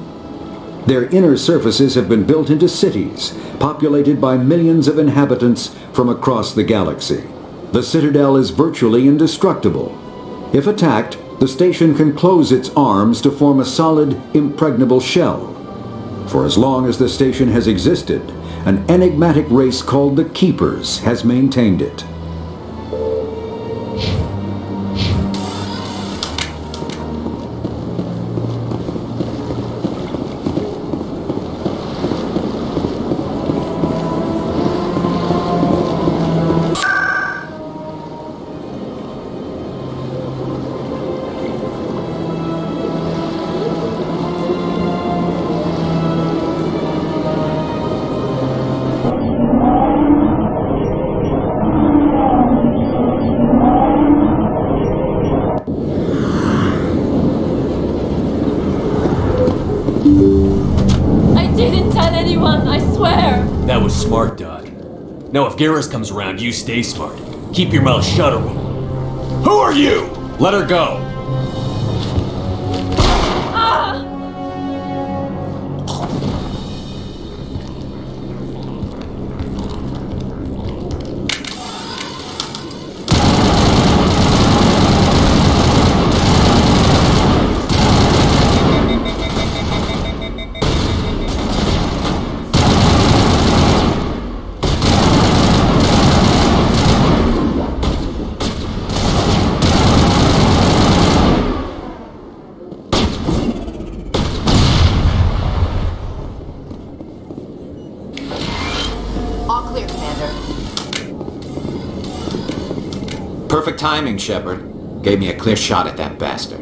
Their inner surfaces have been built into cities, populated by millions of inhabitants from across the galaxy. The Citadel is virtually indestructible. If attacked, the station can close its arms to form a solid, impregnable shell. For as long as the station has existed, an enigmatic race called the Keepers has maintained it.
Smart, Doc. Now if Garrus comes around, you stay smart. Keep your mouth shut, or Who are you? Let her go.
Perfect timing, Shepard. Gave me a clear shot at that bastard.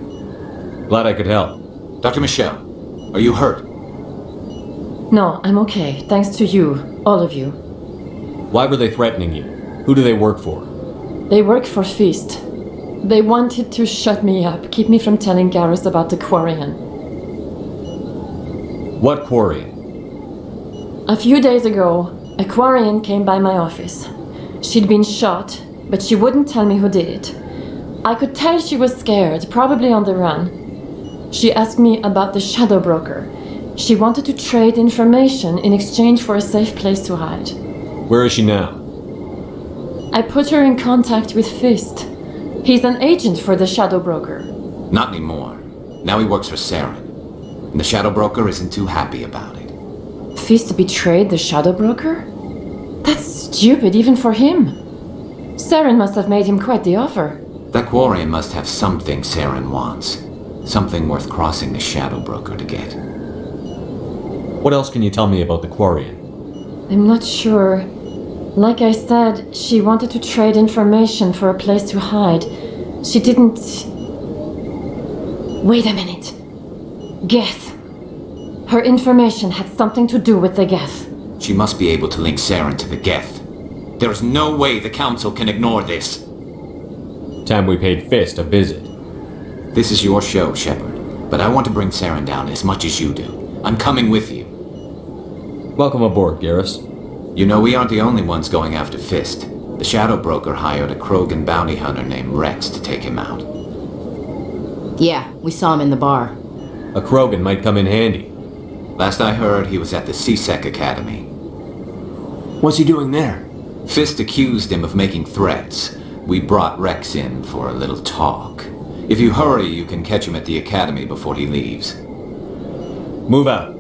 Glad I could help.
Dr. Michelle, are you hurt?
No, I'm okay. Thanks to you. All of you.
Why were they threatening you? Who do they work for?
They work for Feast. They wanted to shut me up, keep me from telling Garrus about the Quarian.
What Quarian?
A few days ago, a Quarian came by my office. She'd been shot, but she wouldn't tell me who did it. I could tell she was scared, probably on the run. She asked me about the Shadow Broker. She wanted to trade information in exchange for a safe place to hide.
Where is she now?
I put her in contact with Fist. He's an agent for the Shadow Broker.
Not anymore. Now he works for Saren. And the Shadow Broker isn't too happy about it.
Fist betrayed the Shadow Broker? That's stupid even for him. Saren must have made him quite the offer.
That Quarian must have something Saren wants. Something worth crossing the Shadow Broker to get.
What else can you tell me about the Quarian?
I'm not sure. Like I said, she wanted to trade information for a place to hide. She didn't... Wait a minute. Geth. Her information had something to do with the Geth.
She must be able to link Saren to the Geth. There is no way the Council can ignore this.
Time we paid Fist a visit.
This is your show, Shepard, but I want to bring Saren down as much as you do. I'm coming with you.
Welcome aboard, Garrus.
You know, we aren't the only ones going after Fist. The Shadow Broker hired a Krogan bounty hunter named Rex to take him out.
Yeah, we saw him in the bar.
A Krogan might come in handy.
Last I heard, he was at the C-Sec Academy.
What's he doing there?
Fist accused him of making threats. We brought Rex in for a little talk. If you hurry, you can catch him at the Academy before he leaves.
Move out.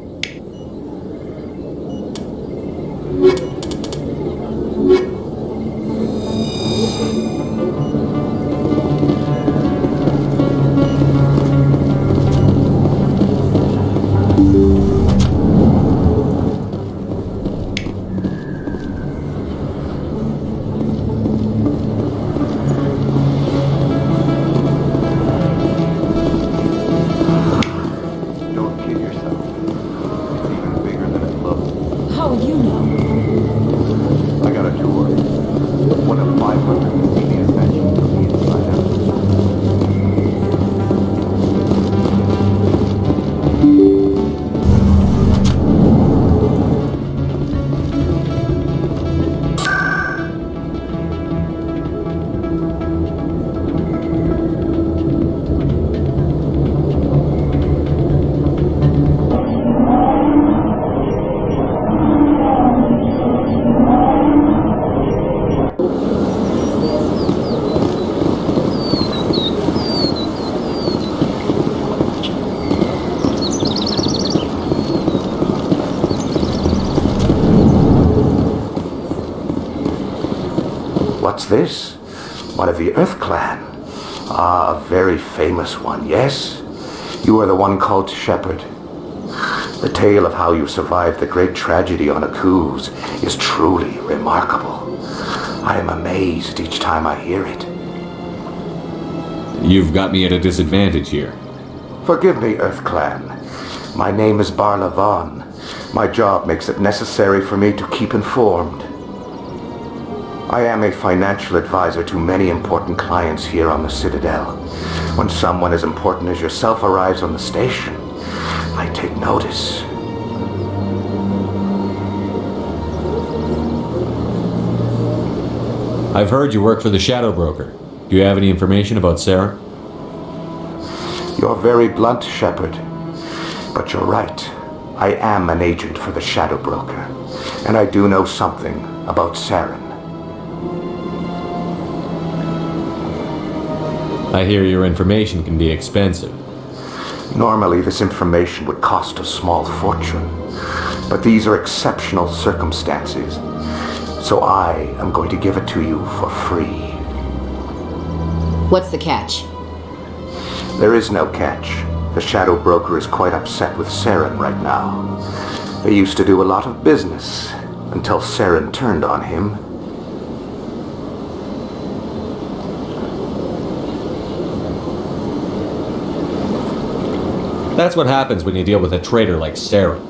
What's this? One of the Earth Clan. Ah, a very famous one, yes? You are the one called Shepard. The tale of how you survived the great tragedy on Akuz is truly remarkable. I am amazed each time I hear it.
You've got me at a disadvantage here.
Forgive me, Earth Clan. My name is Barla Vaughn. My job makes it necessary for me to keep informed. I am a financial advisor to many important clients here on the Citadel. When someone as important as yourself arrives on the station, I take notice.
I've heard you work for the Shadow Broker. Do you have any information about Saren?
You're very blunt, Shepard. But you're right. I am an agent for the Shadow Broker, and I do know something about Saren.
I hear your information can be expensive.
Normally, this information would cost a small fortune, but these are exceptional circumstances, so I am going to give it to you for free.
What's the catch?
There is no catch. The Shadow Broker is quite upset with Saren right now. They used to do a lot of business, until Saren turned on him.
That's what happens when you deal with a traitor like Saren.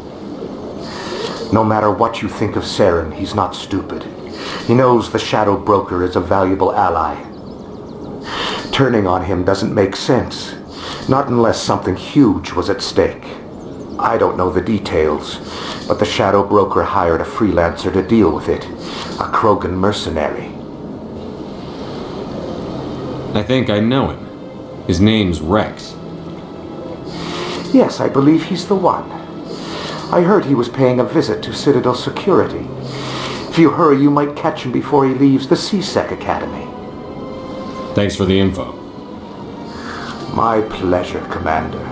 No matter what you think of Saren, he's not stupid. He knows the Shadow Broker is a valuable ally. Turning on him doesn't make sense. Not unless something huge was at stake. I don't know the details, but the Shadow Broker hired a freelancer to deal with it. A Krogan mercenary.
I think I know him. His name's Rex.
Yes, I believe he's the one. I heard he was paying a visit to Citadel security. If you hurry, you might catch him before he leaves the C-Sec Academy.
Thanks for the info.
My pleasure, Commander.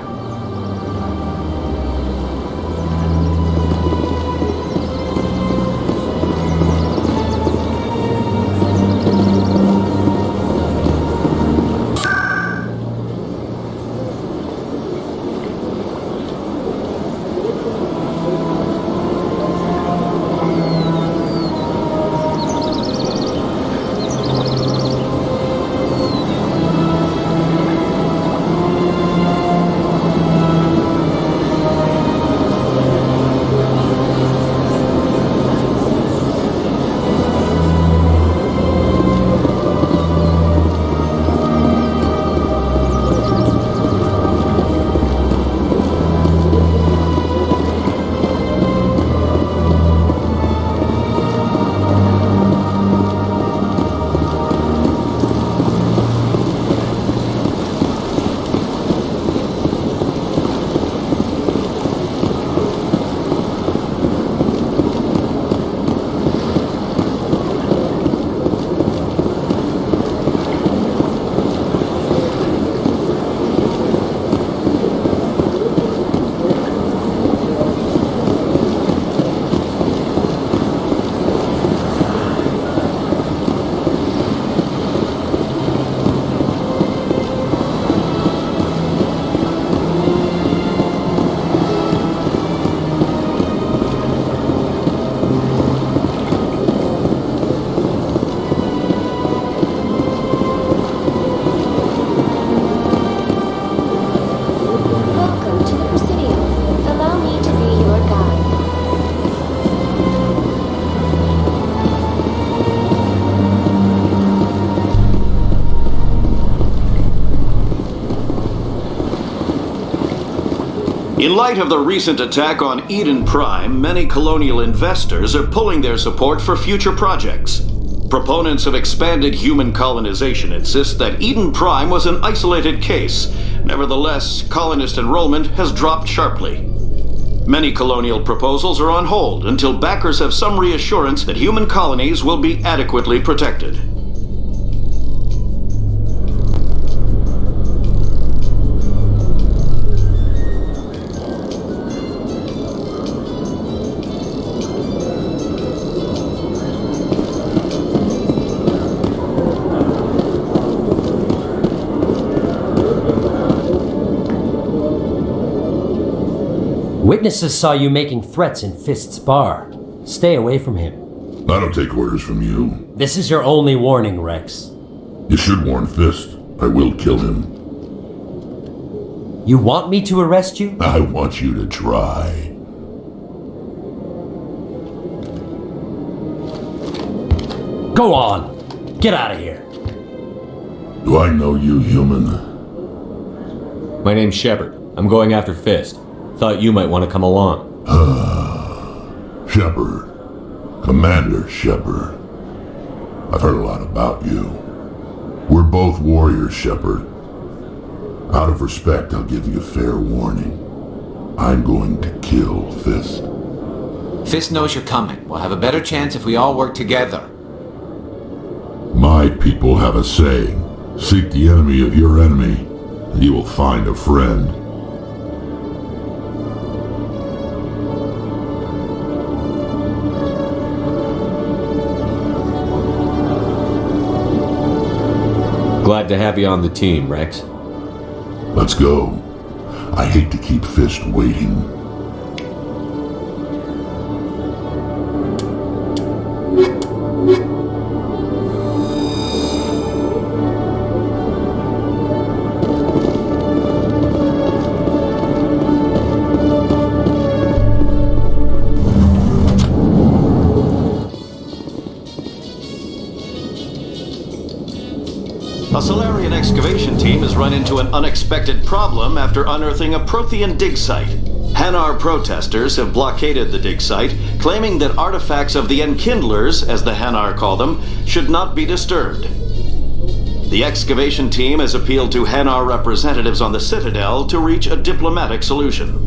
In light of the recent attack on Eden Prime, many colonial investors are pulling their support for future projects. Proponents of expanded human colonization insist that Eden Prime was an isolated case. Nevertheless, colonist enrollment has dropped sharply. Many colonial proposals are on hold until backers have some reassurance that human colonies will be adequately protected.
Witnesses saw you making threats in Fist's bar. Stay away from him.
I don't take orders from you.
This is your only warning, Rex.
You should warn Fist. I will kill him.
You want me to arrest you?
I want you to try.
Go on. Get out of here.
Do I know you, human?
My name's Shepard. I'm going after Fist. Thought you might want to come along.
Shepard. Commander Shepard. I've heard a lot about you. We're both warriors, Shepard. Out of respect, I'll give you a fair warning. I'm going to kill Fist.
Fist knows you're coming. We'll have a better chance if we all work together.
My people have a saying. Seek the enemy of your enemy, and you will find a friend.
Glad to have you on the team, Rex.
Let's go. I hate to keep Fist waiting.
A Solarian excavation team has run into an unexpected problem after unearthing a Prothean dig site. Hanar protesters have blockaded the dig site, claiming that artifacts of the Enkindlers, as the Hanar call them, should not be disturbed. The excavation team has appealed to Hanar representatives on the Citadel to reach a diplomatic solution.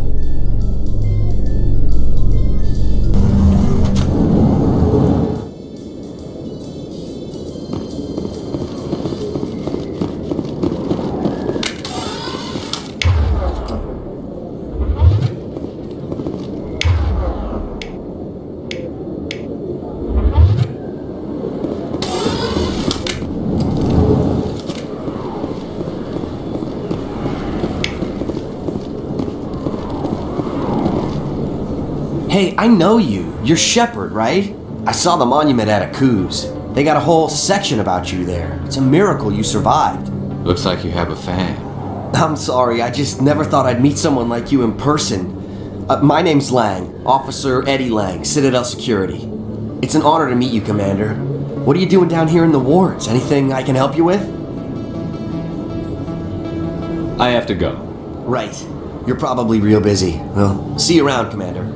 Hey, I know you. You're Shepard, right? I saw the monument at Akuz. They got a whole section about you there. It's a miracle you survived.
Looks like you have a fan.
I'm sorry, I just never thought I'd meet someone like you in person. My name's Lang, Officer Eddie Lang, Citadel Security. It's an honor to meet you, Commander. What are you doing down here in the wards? Anything I can help you with?
I have to go.
Right. You're probably real busy. Well, see you around, Commander.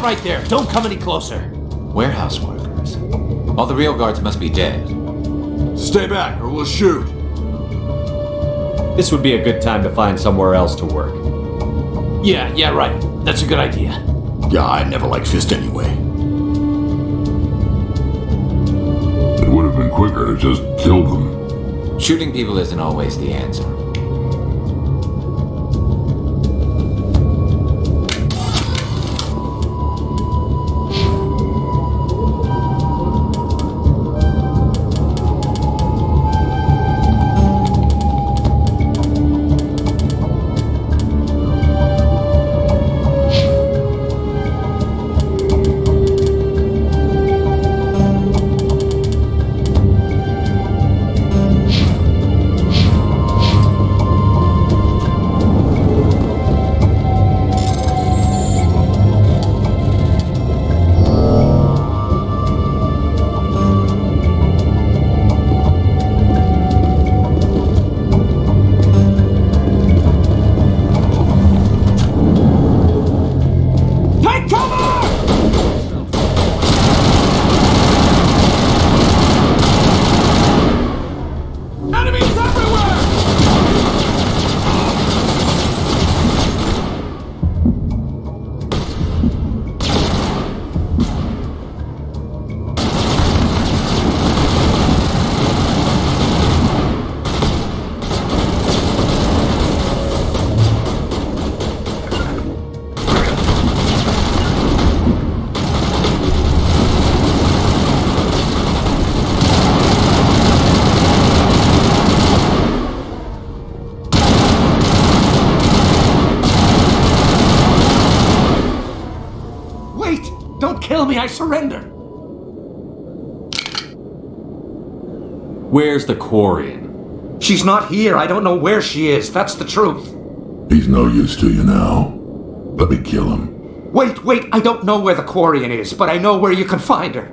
right there. Don't come any closer.
Warehouse workers. All the real guards must be dead.
Stay back or we'll shoot.
This would be a good time to find somewhere else to work.
Yeah, right. That's a good idea.
Yeah, I never liked Fist anyway. It would have been quicker to just kill them.
Shooting people isn't always the answer.
Kill me, I surrender!
Where's the Quarian?
She's not here. I don't know where she is. That's the truth.
He's no use to you now. Let me kill him.
Wait. I don't know where the Quarian is, but I know where you can find her.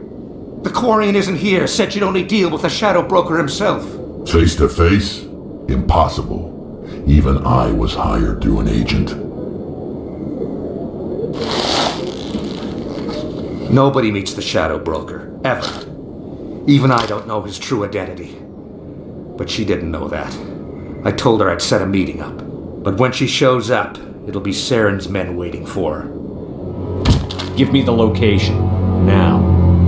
The Quarian isn't here. Said she'd only deal with the Shadow Broker himself.
Face to face? Impossible. Even I was hired through an agent.
Nobody meets the Shadow Broker, ever. Even I don't know his true identity. But she didn't know that. I told her I'd set a meeting up. But when she shows up, it'll be Saren's men waiting for her.
Give me the location. Now.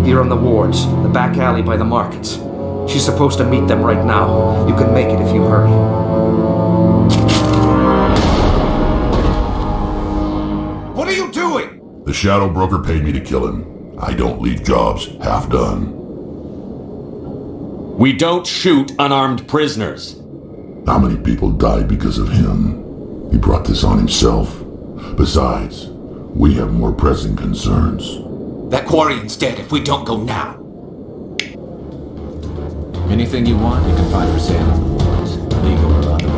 Here on the wards, the back alley by the markets. She's supposed to meet them right now. You can make it if you hurry.
What are you doing? The Shadow Broker paid me to kill him. I don't leave jobs half done.
We don't shoot unarmed prisoners.
How many people died because of him? He brought this on himself. Besides, we have more pressing concerns.
That Quarian's dead if we don't go now. Anything you want, you can find for sale on the wards, legal or otherwise.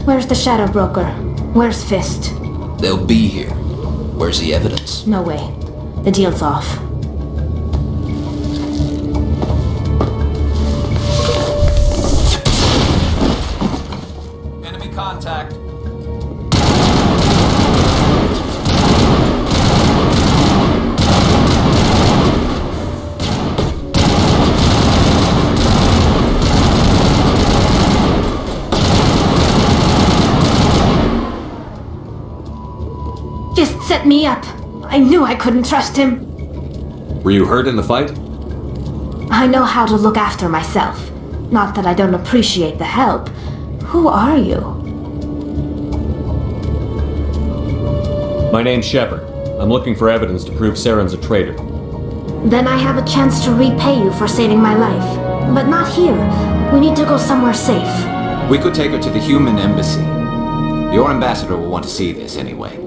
Where's the Shadow Broker? Where's Fist?
They'll be here. Where's the evidence?
No way. The deal's off.
set me up. I knew I couldn't trust him.
Were you hurt in the fight?
I know how to look after myself. Not that I don't appreciate the help. Who are you?
My name's Shepard. I'm looking for evidence to prove Saren's a traitor.
Then I have a chance to repay you for saving my life. But not here. We need to go somewhere safe.
We could take her to the human embassy. Your ambassador will want to see this anyway.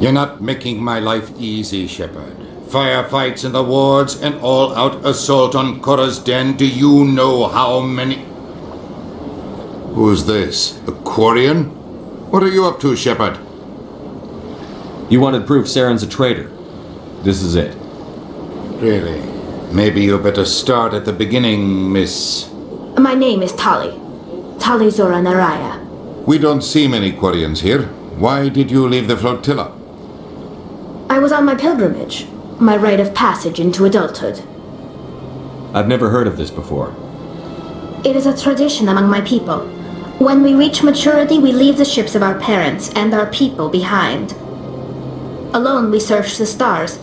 You're not making my life easy, Shepard. Firefights in the wards, an all-out assault on Korra's den. Do you know how many... Who's this? A Quarian? What are you up to, Shepard?
You wanted proof Saren's a traitor. This is it.
Really? Maybe you better start at the beginning, Miss...
My name is Tali. Tali Zora Naraya.
We don't see many Quarians here. Why did you leave the flotilla?
I was on my pilgrimage. My rite of passage into adulthood.
I've never heard of this before.
It is a tradition among my people. When we reach maturity, we leave the ships of our parents and our people behind. Alone, we search the stars,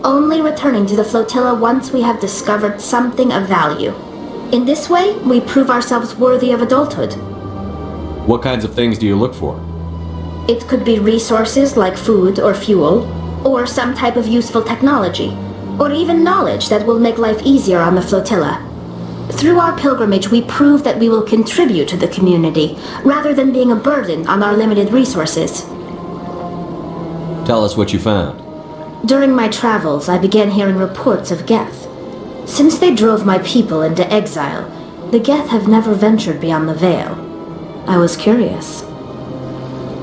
only returning to the flotilla once we have discovered something of value. In this way, we prove ourselves worthy of adulthood.
What kinds of things do you look for?
It could be resources like food or fuel, or some type of useful technology, or even knowledge that will make life easier on the flotilla. Through our pilgrimage, we prove that we will contribute to the community, rather than being a burden on our limited resources.
Tell us what you found.
During my travels, I began hearing reports of Geth. Since they drove my people into exile, the Geth have never ventured beyond the Veil. I was curious.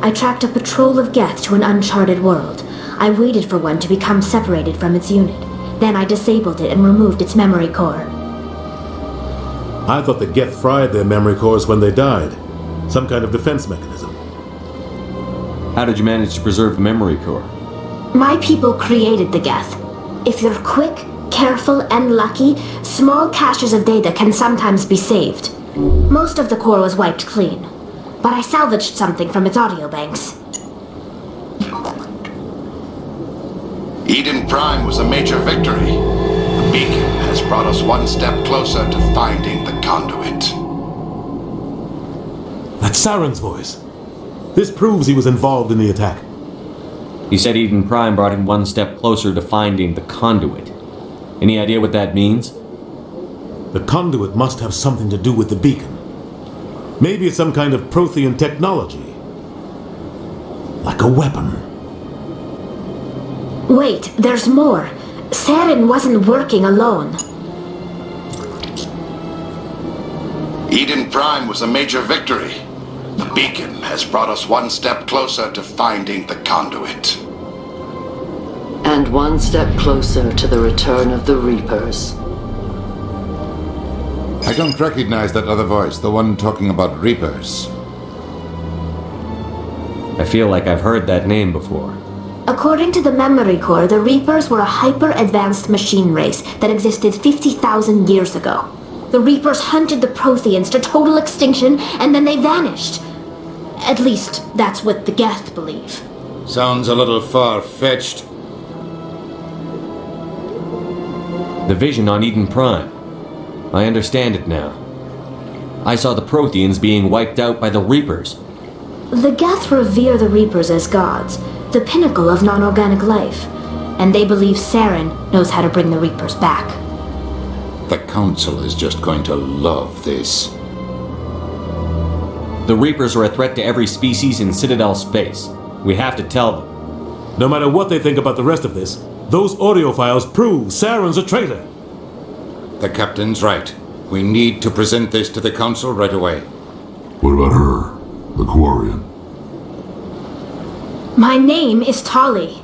I tracked a patrol of Geth to an uncharted world. I waited for one to become separated from its unit. Then I disabled it and removed its memory core.
I thought the Geth fried their memory cores when they died. Some kind of defense mechanism.
How did you manage to preserve the memory core?
My people created the Geth. If you're quick, careful, and lucky, small caches of data can sometimes be saved. Most of the core was wiped clean, but I salvaged something from its audio banks.
Eden Prime was a major victory. The beacon has brought us one step closer to finding the conduit.
That's Saren's voice. This proves he was involved in the attack.
You said Eden Prime brought him one step closer to finding the conduit. Any idea what that means?
The conduit must have something to do with the beacon. Maybe it's some kind of Prothean technology. Like a weapon.
Wait, there's more. Saren wasn't working alone.
Eden Prime was a major victory. The beacon has brought us one step closer to finding the conduit.
And one step closer to the return of the Reapers.
I don't recognize that other voice, the one talking about Reapers.
I feel like I've heard that name before.
According to the memory core, the Reapers were a hyper-advanced machine race that existed 50,000 years ago. The Reapers hunted the Protheans to total extinction, and then they vanished. At least, that's what the Geth believe.
Sounds a little far-fetched.
The vision on Eden Prime. I understand it now. I saw the Protheans being wiped out by the Reapers.
The Geth revere the Reapers as gods, the pinnacle of non-organic life, and they believe Saren knows how to bring the Reapers back.
The Council is just going to love this.
The Reapers are a threat to every species in Citadel space. We have to tell them.
No matter what they think about the rest of this, those audio files prove Saren's a traitor.
The Captain's right. We need to present this to the Council right away.
What about her? The Quarian?
My name is Tali.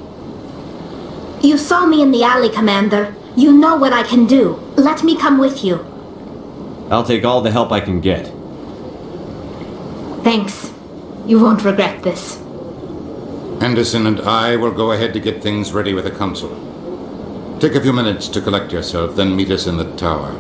You saw me in the alley, Commander. You know what I can do. Let me come with you.
I'll take all the help I can get.
Thanks. You won't regret this.
Anderson and I will go ahead to get things ready with the Council. Take a few minutes to collect yourself, then meet us in the tower.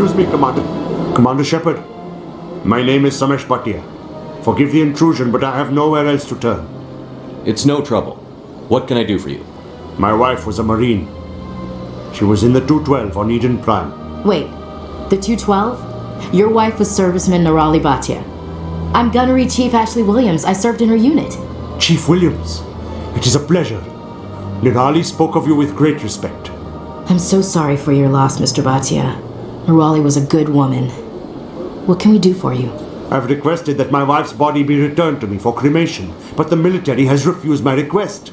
Excuse me, Commander. Commander Shepard. My name is Samesh Bhatia. Forgive the intrusion, but I have nowhere else to turn.
It's no trouble. What can I do for you?
My wife was a Marine. She was in the 212 on Eden Prime.
Wait, the 212? Your wife was Serviceman Nirali Bhatia. I'm Gunnery Chief Ashley Williams. I served in her unit.
Chief Williams, it is a pleasure. Nirali spoke of you with great respect.
I'm so sorry for your loss, Mr. Bhatia. Nirali was a good woman. What can we do for you?
I've requested that my wife's body be returned to me for cremation, but the military has refused my request.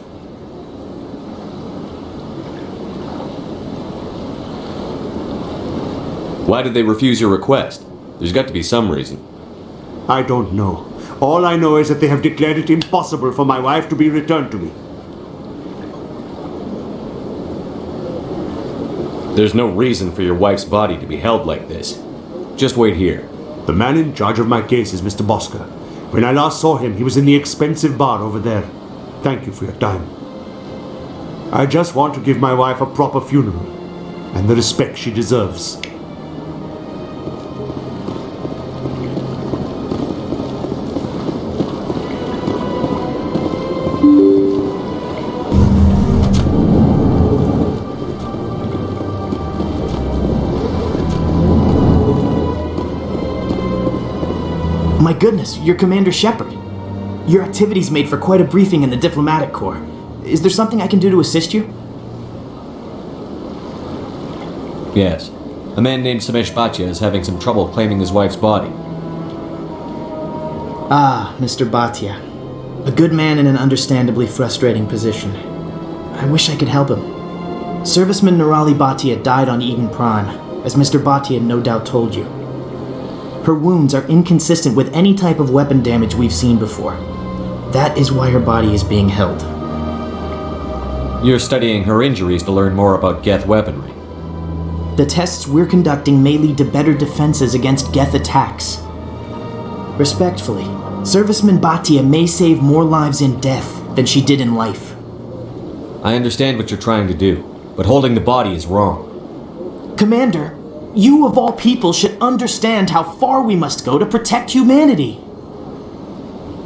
Why did they refuse your request? There's got to be some reason.
I don't know. All I know is that they have declared it impossible for my wife to be returned to me.
There's no reason for your wife's body to be held like this. Just wait here.
The man in charge of my case is Mr. Bosker. When I last saw him, he was in the expensive bar over there. Thank you for your time. I just want to give my wife a proper funeral and the respect she deserves.
My goodness, you're Commander Shepard. Your activities made for quite a briefing in the Diplomatic Corps. Is there something I can do to assist you?
Yes. A man named Samesh Bhatia is having some trouble claiming his wife's body.
Ah, Mr. Bhatia. A good man in an understandably frustrating position. I wish I could help him. Serviceman Nirali Bhatia died on Eden Prime, as Mr. Bhatia no doubt told you. Her wounds are inconsistent with any type of weapon damage we've seen before. That is why her body is being held.
You're studying her injuries to learn more about Geth weaponry.
The tests we're conducting may lead to better defenses against Geth attacks. Respectfully, Serviceman Bhatia may save more lives in death than she did in life.
I understand what you're trying to do, but holding the body is wrong.
Commander, you of all people should understand how far we must go to protect humanity.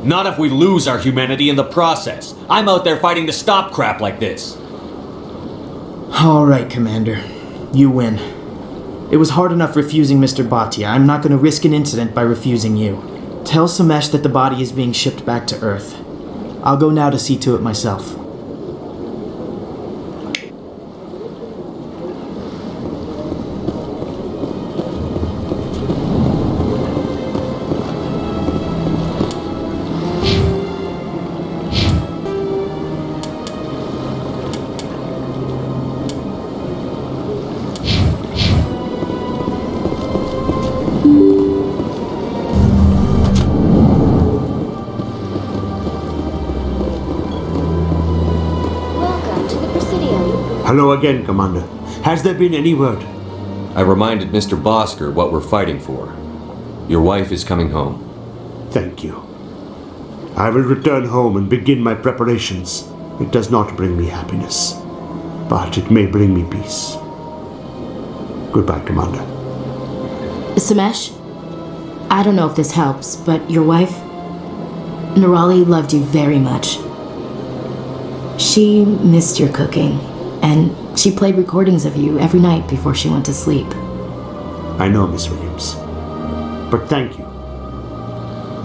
Not if we lose our humanity in the process. I'm out there fighting to stop crap like this.
All right, Commander. You win. It was hard enough refusing Mr. Bhatia. I'm not going to risk an incident by refusing you. Tell Samesh that the body is being shipped back to Earth. I'll go now to see to it myself. Hello again, Commander. Has there been any word?
I reminded Mr. Bosker what we're fighting for. Your wife is coming home.
Thank you. I will return home and begin my preparations. It does not bring me happiness, but it may bring me peace. Goodbye, Commander.
Samesh, I don't know if this helps, but your wife, Nirali, loved you very much. She missed your cooking, and she played recordings of you every night before she went to sleep.
I know, Miss Williams. But thank you.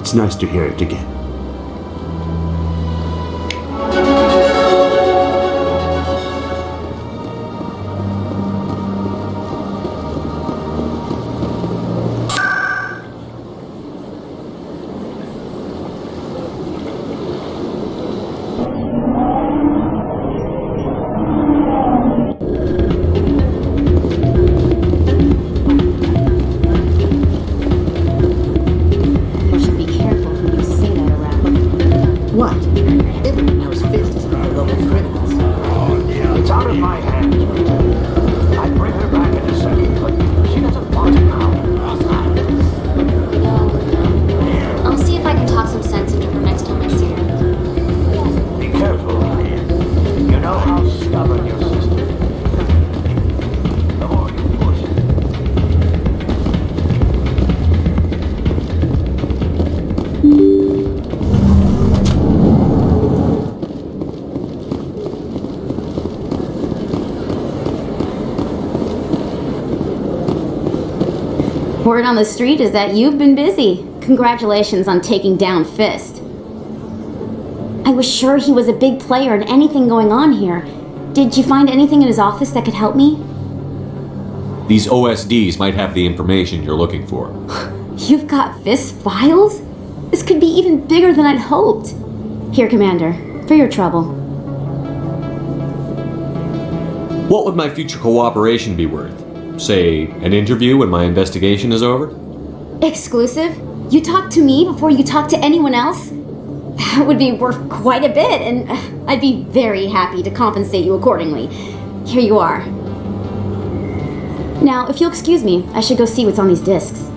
It's nice to hear it again.
You should be careful who you say that Word on the street is that you've been busy. Congratulations on taking down Fist. I was sure he was a big player in anything going on here. Did you find anything in his office that could help me?
These OSDs might have the information you're looking for.
You've got Fist files? This could be even bigger than I'd hoped. Here, Commander, for your trouble.
What would my future cooperation be worth? Say, an interview when my investigation is over?
Exclusive? You talk to me before you talk to anyone else? That would be worth quite a bit, and I'd be very happy to compensate you accordingly. Here you are. Now, if you'll excuse me, I should go see what's on these discs.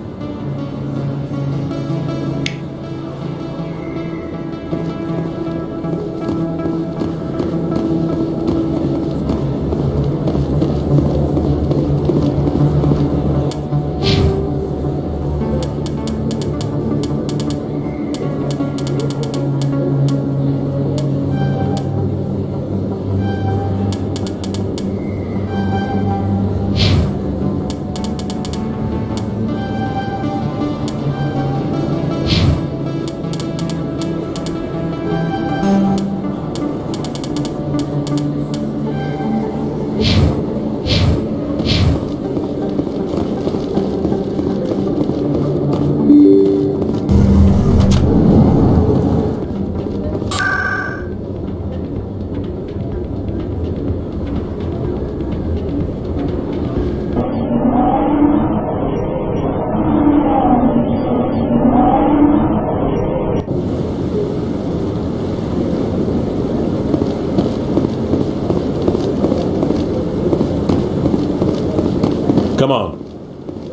Come on.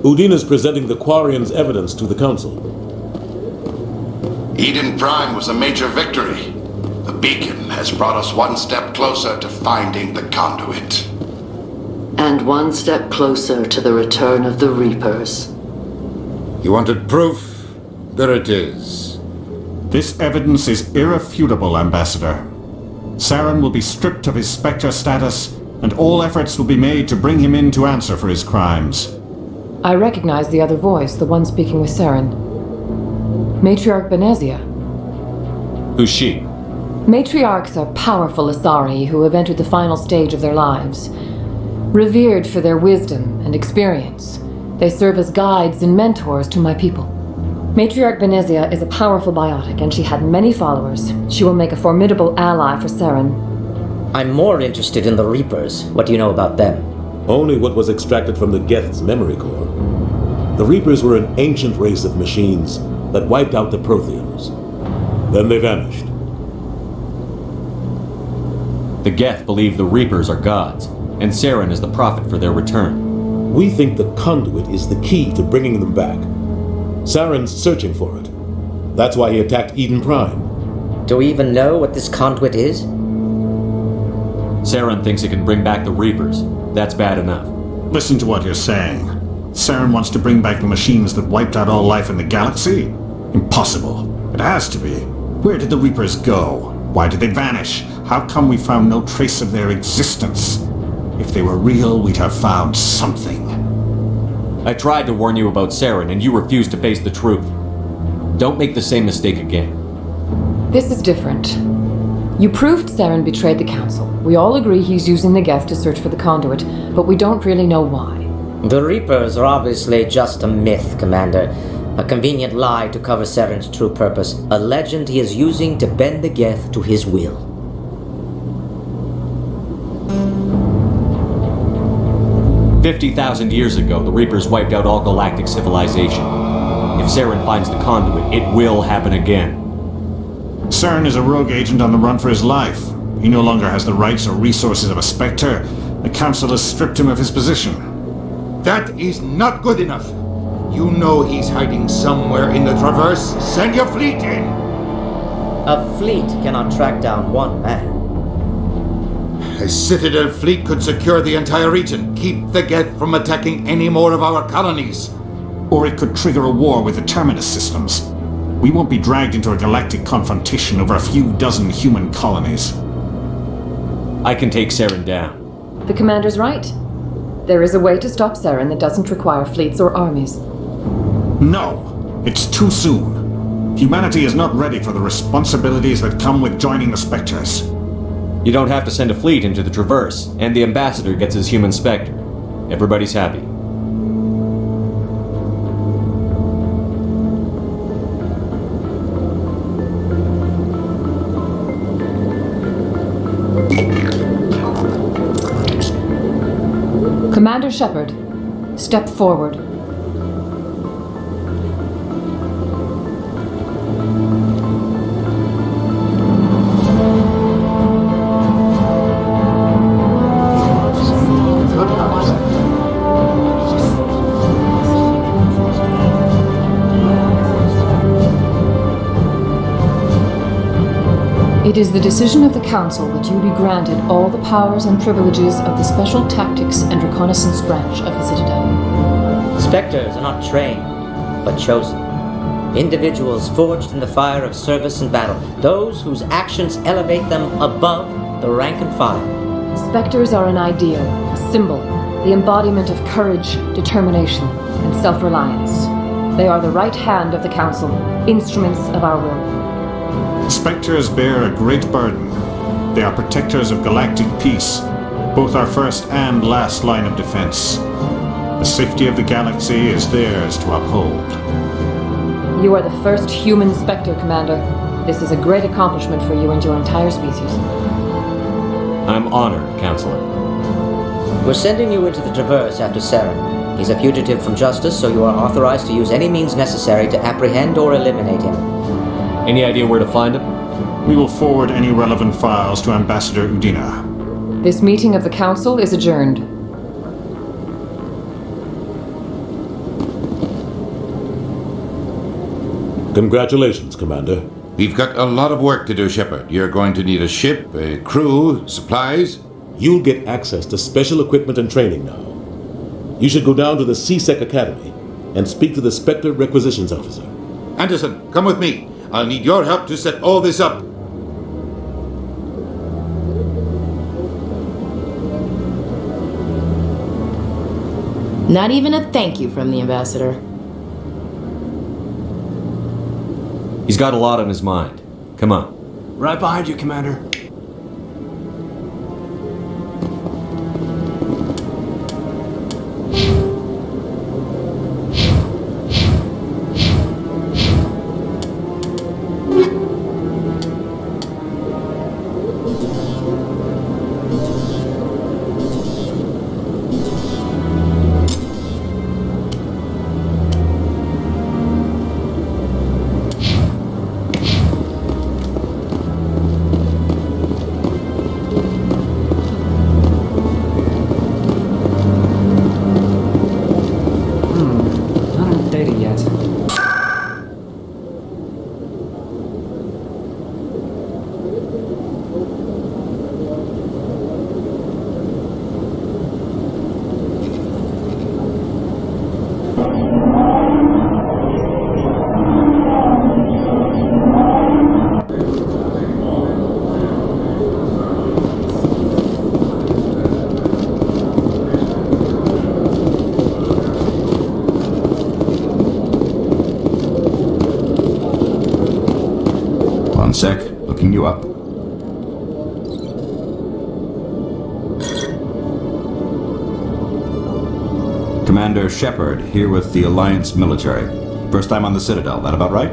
Udina's presenting the Quarians' evidence to the Council.
Eden Prime was a major victory. The beacon has brought us one step closer to finding the conduit.
And one step closer to the return of the Reapers.
You wanted proof? There it is.
This evidence is irrefutable, Ambassador. Saren will be stripped of his Spectre status, and all efforts will be made to bring him in to answer for his crimes.
I recognize the other voice, the one speaking with Saren. Matriarch Benezia.
Who's she?
Matriarchs are powerful Asari who have entered the final stage of their lives. Revered for their wisdom and experience, they serve as guides and mentors to my people. Matriarch Benezia is a powerful biotic, and she had many followers. She will make a formidable ally for Saren.
I'm more interested in the Reapers. What do you know about them?
Only what was extracted from the Geth's memory core. The Reapers were an ancient race of machines that wiped out the Protheans. Then they vanished.
The Geth believe the Reapers are gods, and Saren is the prophet for their return.
We think the conduit is the key to bringing them back. Saren's searching for it. That's why he attacked Eden Prime.
Do we even know what this conduit is?
Saren thinks it can bring back the Reapers. That's bad enough.
Listen to what you're saying. Saren wants to bring back the machines that wiped out all life in the galaxy? Impossible. It has to be. Where did the Reapers go? Why did they vanish? How come we found no trace of their existence? If they were real, we'd have found something.
I tried to warn you about Saren, and you refused to face the truth. Don't make the same mistake again.
This is different. You proved Saren betrayed the Council. We all agree he's using the Geth to search for the conduit, but we don't really know why.
The Reapers are obviously just a myth, Commander. A convenient lie to cover Saren's true purpose. A legend he is using to bend the Geth to his will.
50,000 years ago, the Reapers wiped out all galactic civilization. If Saren finds the conduit, it will happen again.
Saren is a rogue agent on the run for his life. He no longer has the rights or resources of a Spectre. The Council has stripped him of his position.
That is not good enough. You know he's hiding somewhere in the Traverse. Send your fleet in!
A fleet cannot track down one man.
A Citadel fleet could secure the entire region, keep the Geth from attacking any more of our colonies.
Or it could trigger a war with the Terminus systems. We won't be dragged into a galactic confrontation over a few dozen human colonies.
I can take Saren down.
The Commander's right. There is a way to stop Saren that doesn't require fleets or armies.
No, it's too soon. Humanity is not ready for the responsibilities that come with joining the Spectres.
You don't have to send a fleet into the Traverse, and the ambassador gets his human Spectre. Everybody's happy.
Commander Shepard, step forward. It is the decision of the Council that you be granted all the powers and privileges of the Special Tactics and Reconnaissance Branch of the Citadel.
Spectres are not trained, but chosen. Individuals forged in the fire of service and battle. Those whose actions elevate them above the rank and file.
Spectres are an ideal, a symbol, the embodiment of courage, determination, and self-reliance. They are the right hand of the Council, instruments of our will.
Spectres bear a great burden. They are protectors of galactic peace, both our first and last line of defense. The safety of the galaxy is theirs to uphold.
You are the first human Spectre, Commander. This is a great accomplishment for you and your entire species.
I'm honored, Counselor.
We're sending you into the Traverse after Saren. He's a fugitive from justice, so you are authorized to use any means necessary to apprehend or eliminate him.
Any idea where to find him?
We will forward any relevant files to Ambassador Udina.
This meeting of the Council is adjourned.
Congratulations, Commander.
We've got a lot of work to do, Shepard. You're going to need a ship, a crew, supplies.
You'll get access to special equipment and training now. You should go down to the C-Sec Academy and speak to the Spectre Requisitions Officer.
Anderson, come with me. I'll need your help to set all this up.
Not even a thank you from the ambassador.
He's got a lot on his mind. Come on.
Right behind you, Commander.
One sec, looking you up. Commander Shepard, here with the Alliance military. First time on the Citadel, that about right?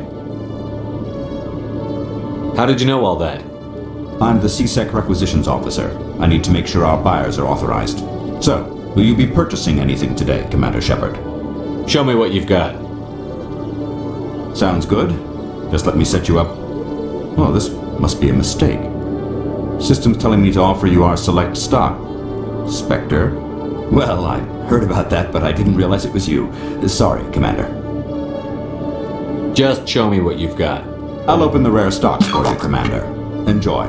How did you know all that?
I'm the C-Sec Requisitions Officer. I need to make sure our buyers are authorized. So, will you be purchasing anything today, Commander Shepard?
Show me what you've got.
Sounds good. Just let me set you up. Oh, this must be a mistake. System's telling me to offer you our select stock. Spectre? Well, I heard about that, but I didn't realize it was you. Sorry, Commander.
Just show me what you've got.
I'll open the rare stocks for you, Commander. Enjoy.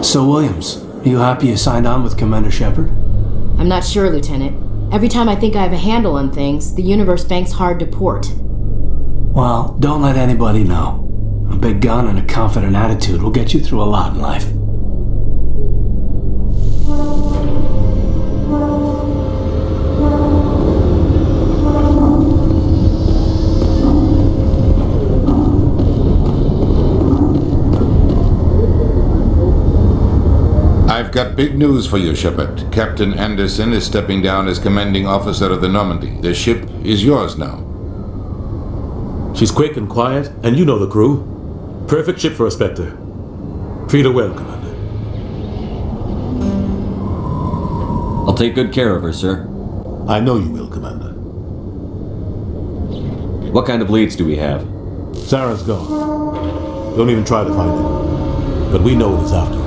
So, Williams, are you happy you signed on with Commander Shepard?
I'm not sure, Lieutenant. Every time I think I have a handle on things, the universe banks hard to port.
Well, don't let anybody know. A big gun and a confident attitude will get you through a lot in life.
I've got big news for you, Shepard. Captain Anderson is stepping down as commanding officer of the Normandy. The ship is yours now.
She's quick and quiet, and you know the crew. Perfect ship for a Spectre. Treat her well, Commander.
I'll take good care of her, sir.
I know you will, Commander.
What kind of leads do we have?
Saren's gone. Don't even try to find him. But we know what he's after.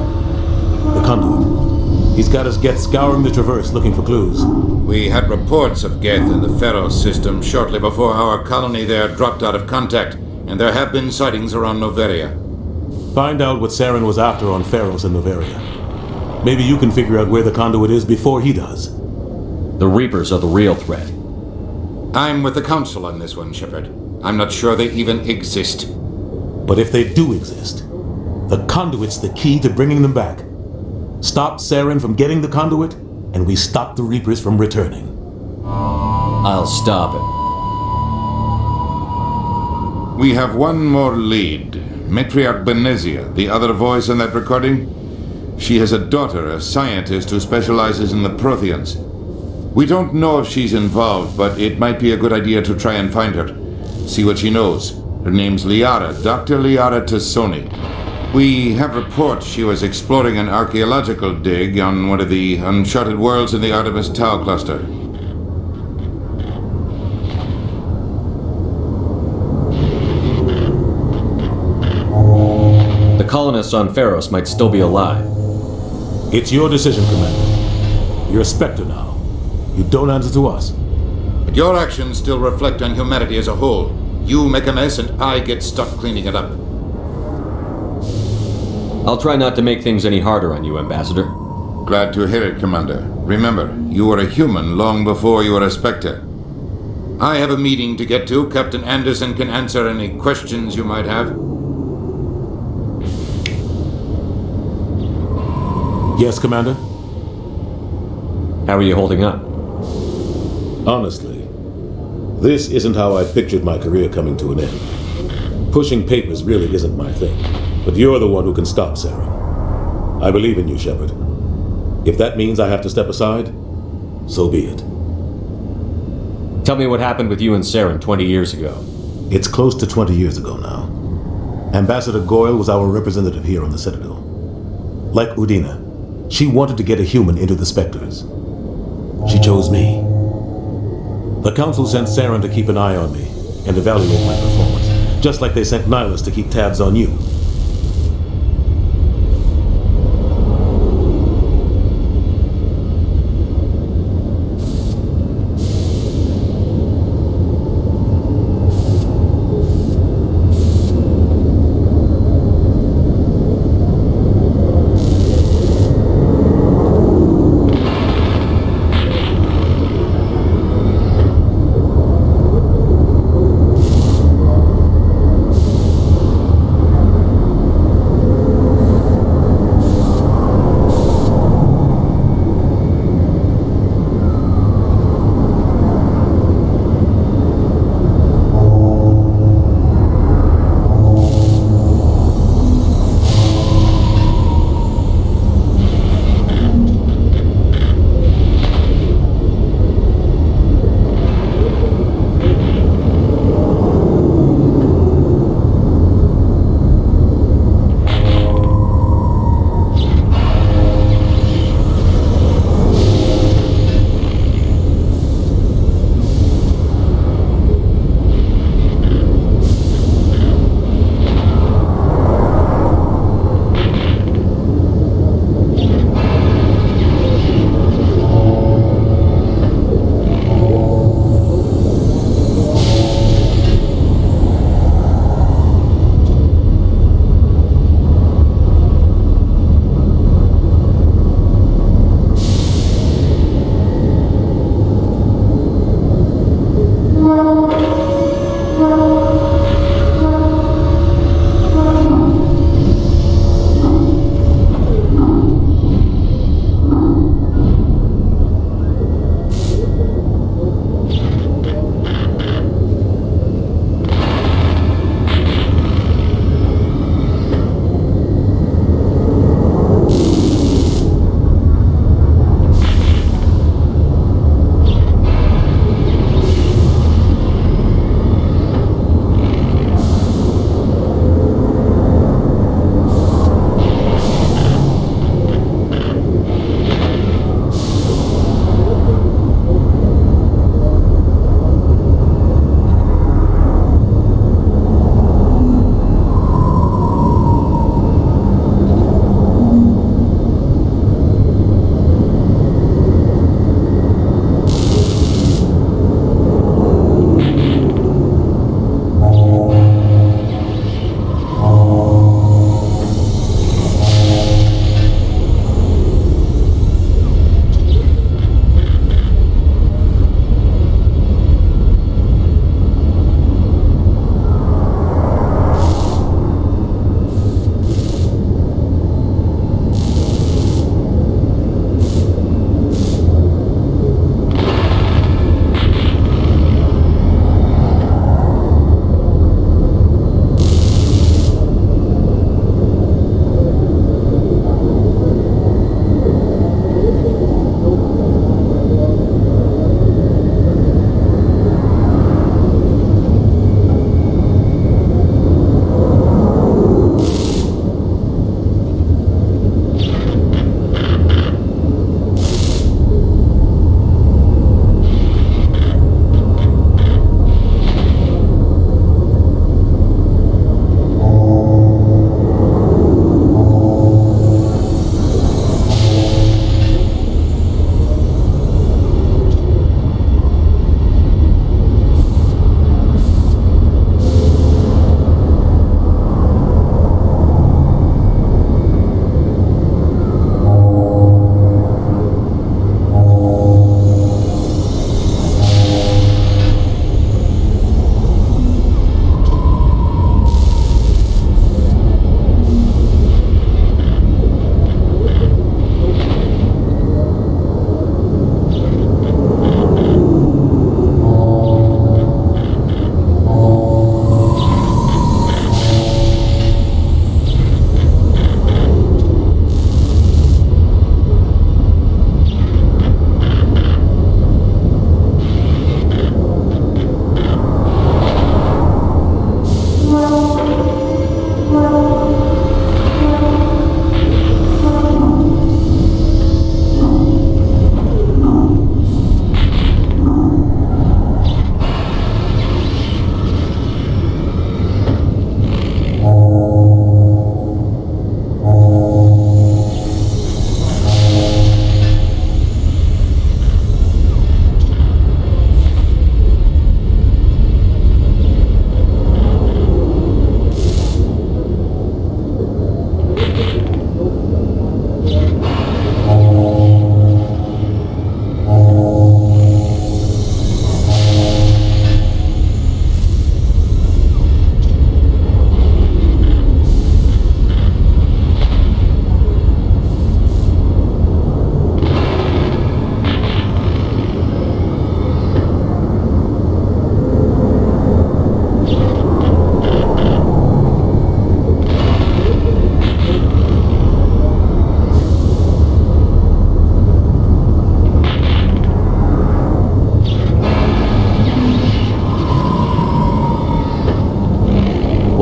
The conduit. He's got his Geth scouring the Traverse looking for clues.
We had reports of Geth in the Pharos system shortly before our colony there dropped out of contact, and there have been sightings around Noveria.
Find out what Saren was after on Pharos and Noveria. Maybe you can figure out where the conduit is before he does.
The Reapers are the real threat.
I'm with the Council on this one, Shepard. I'm not sure they even exist.
But if they do exist, the conduit's the key to bringing them back. Stop Saren from getting the conduit, and we stop the Reapers from returning.
I'll stop it.
We have one more lead. Matriarch Benezia, the other voice in that recording. She has a daughter, a scientist who specializes in the Protheans. We don't know if she's involved, but it might be a good idea to try and find her. See what she knows. Her name's Liara, Dr. Liara Tassoni. We have reports she was exploring an archaeological dig on one of the uncharted worlds in the Artemis Tau cluster.
The colonists on Pharos might still be alive.
It's your decision, Commander. You're a Spectre now. You don't answer to us.
But your actions still reflect on humanity as a whole. You make a mess and I get stuck cleaning it up.
I'll try not to make things any harder on you, Ambassador.
Glad to hear it, Commander. Remember, you were a human long before you were a Spectre. I have a meeting to get to. Captain Anderson can answer any questions you might have.
Yes, Commander?
How are you holding up?
Honestly, this isn't how I pictured my career coming to an end. Pushing papers really isn't my thing. But you're the one who can stop Saren. I believe in you, Shepard. If that means I have to step aside, so be it.
Tell me what happened with you and Saren 20 years ago.
It's close to 20 years ago now. Ambassador Goyle was our representative here on the Citadel. Like Udina, she wanted to get a human into the Spectres. She chose me. The Council sent Saren to keep an eye on me and evaluate my performance, just like they sent Nihilus to keep tabs on you.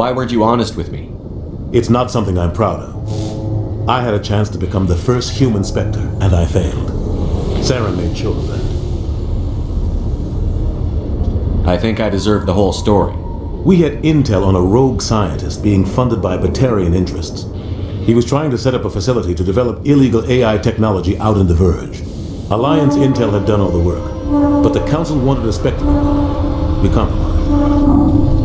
Why weren't you honest with me?
It's not something I'm proud of. I had a chance to become the first human Spectre, and I failed. Saren made sure of that.
I think I deserve the whole story.
We had intel on a rogue scientist being funded by Batarian interests. He was trying to set up a facility to develop illegal AI technology out in the Verge. Alliance intel had done all the work, but the Council wanted a Spectre. We compromised.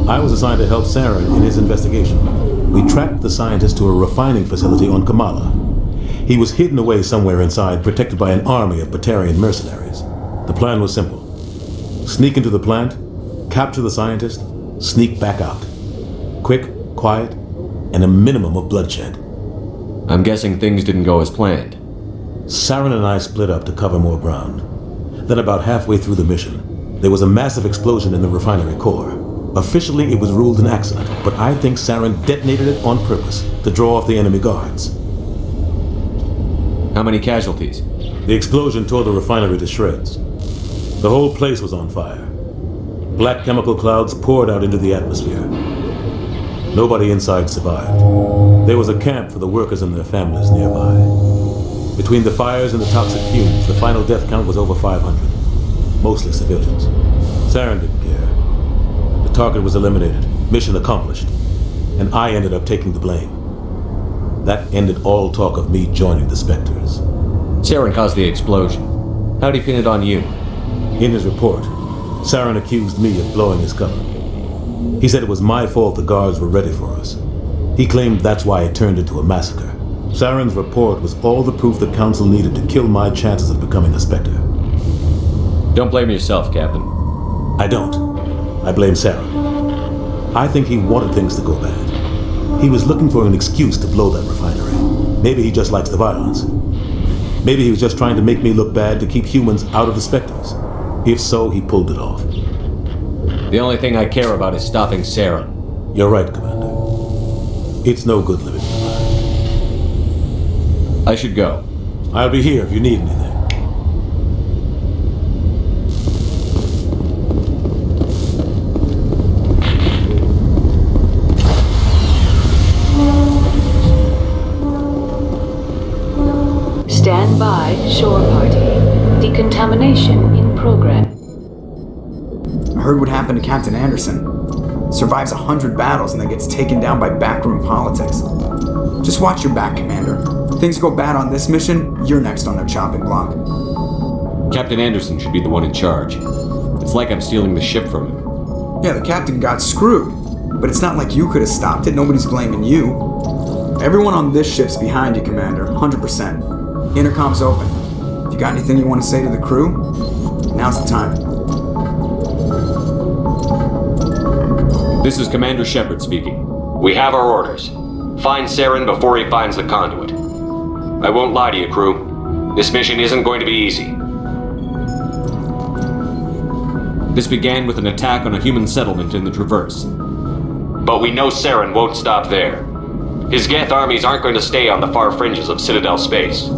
I was assigned to help Saren in his investigation. We tracked the scientist to a refining facility on Kamala. He was hidden away somewhere inside, protected by an army of Batarian mercenaries. The plan was simple. Sneak into the plant, capture the scientist, sneak back out. Quick, quiet, and a minimum of bloodshed.
I'm guessing things didn't go as planned.
Saren and I split up to cover more ground. Then about halfway through the mission, there was a massive explosion in the refinery core. Officially, it was ruled an accident, but I think Saren detonated it on purpose to draw off the enemy guards.
How many casualties?
The explosion tore the refinery to shreds. The whole place was on fire. Black chemical clouds poured out into the atmosphere. Nobody inside survived. There was a camp for the workers and their families nearby. Between the fires and the toxic fumes, the final death count was over 500. Mostly civilians. Saren didn't care. The target was eliminated, mission accomplished, and I ended up taking the blame. That ended all talk of me joining the Spectres.
Saren caused the explosion. How'd he pin it on you?
In his report, Saren accused me of blowing his cover. He said it was my fault the guards were ready for us. He claimed that's why it turned into a massacre. Saren's report was all the proof the Council needed to kill my chances of becoming a Spectre.
Don't blame yourself, Captain.
I don't. I blame Saren. I think he wanted things to go bad. He was looking for an excuse to blow that refinery. Maybe he just likes the violence. Maybe he was just trying to make me look bad to keep humans out of the Spectres. If so, he pulled it off.
The only thing I care about is stopping Saren.
You're right, Commander. It's no good living in the lie.
I should go.
I'll be here if you need anything.
Stand by, shore party. Decontamination in progress.
I heard what happened to Captain Anderson. Survives 100 battles and then gets taken down by backroom politics. Just watch your back, Commander. Things go bad on this mission, you're next on their chopping block.
Captain Anderson should be the one in charge. It's like I'm stealing the ship from him.
Yeah, the captain got screwed. But it's not like you could have stopped it. Nobody's blaming you. Everyone on this ship's behind you, Commander. 100%. Intercom's open. If you got anything you want to say to the crew, now's the time.
This is Commander Shepard speaking. We have our orders. Find Saren before he finds the conduit. I won't lie to you, crew. This mission isn't going to be easy. This began with an attack on a human settlement in the Traverse. But we know Saren won't stop there. His Geth armies aren't going to stay on the far fringes of Citadel space.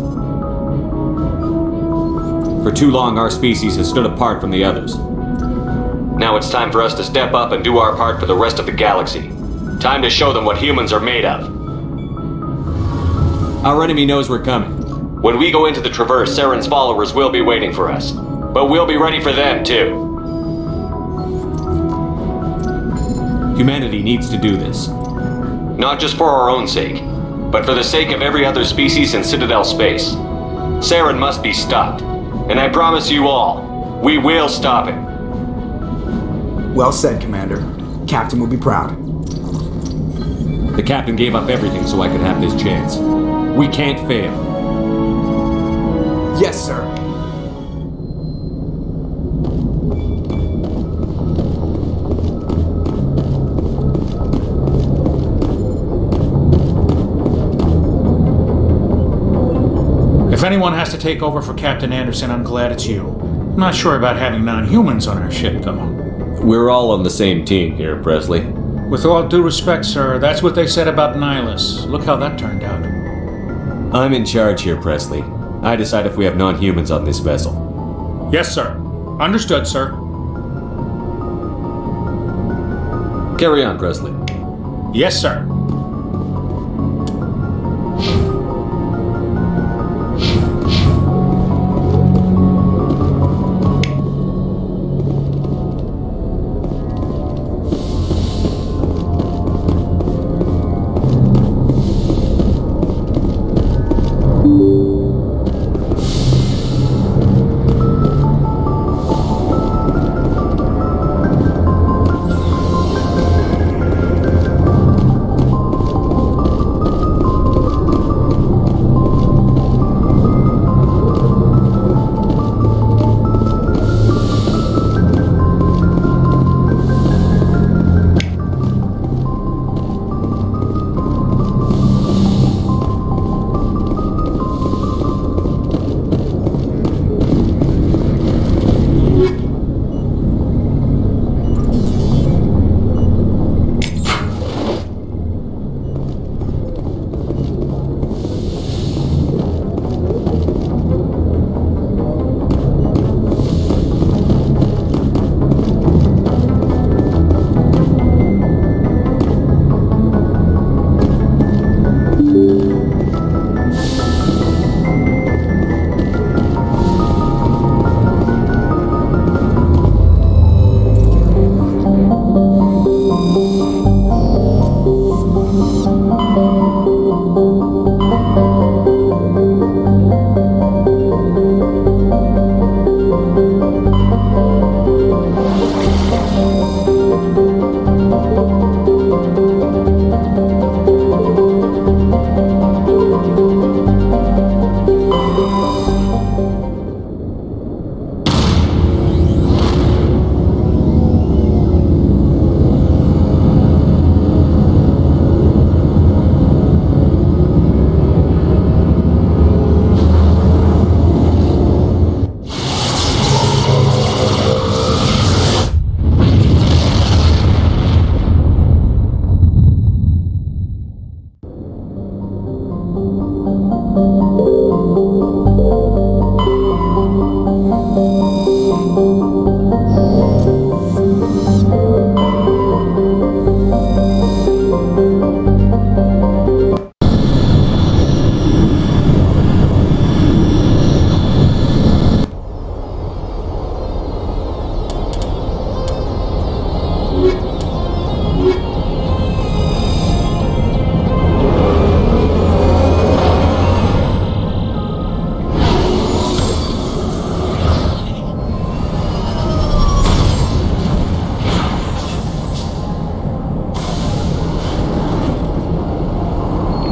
For too long, our species has stood apart from the others. Now it's time for us to step up and do our part for the rest of the galaxy. Time to show them what humans are made of. Our enemy knows we're coming. When we go into the Traverse, Saren's followers will be waiting for us. But we'll be ready for them, too. Humanity needs to do this. Not just for our own sake, but for the sake of every other species in Citadel space. Saren must be stopped. And I promise you all, we will stop him.
Well said, Commander. Captain will be proud.
The captain gave up everything so I could have this chance. We can't fail.
Yes, sir.
If anyone has to take over for Captain Anderson, I'm glad it's you. I'm not sure about having non-humans on our ship, though.
We're all on the same team here, Presley.
With all due respect, sir, that's what they said about Nihilus. Look how that turned out.
I'm in charge here, Presley. I decide if we have non-humans on this vessel.
Yes, sir. Understood, sir.
Carry on, Presley.
Yes, sir.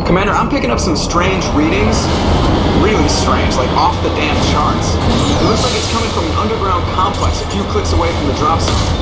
Commander, I'm picking up some strange readings. Really strange, like off the damn charts. It looks like it's coming from an underground complex a few clicks away from the drop zone.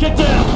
Get down!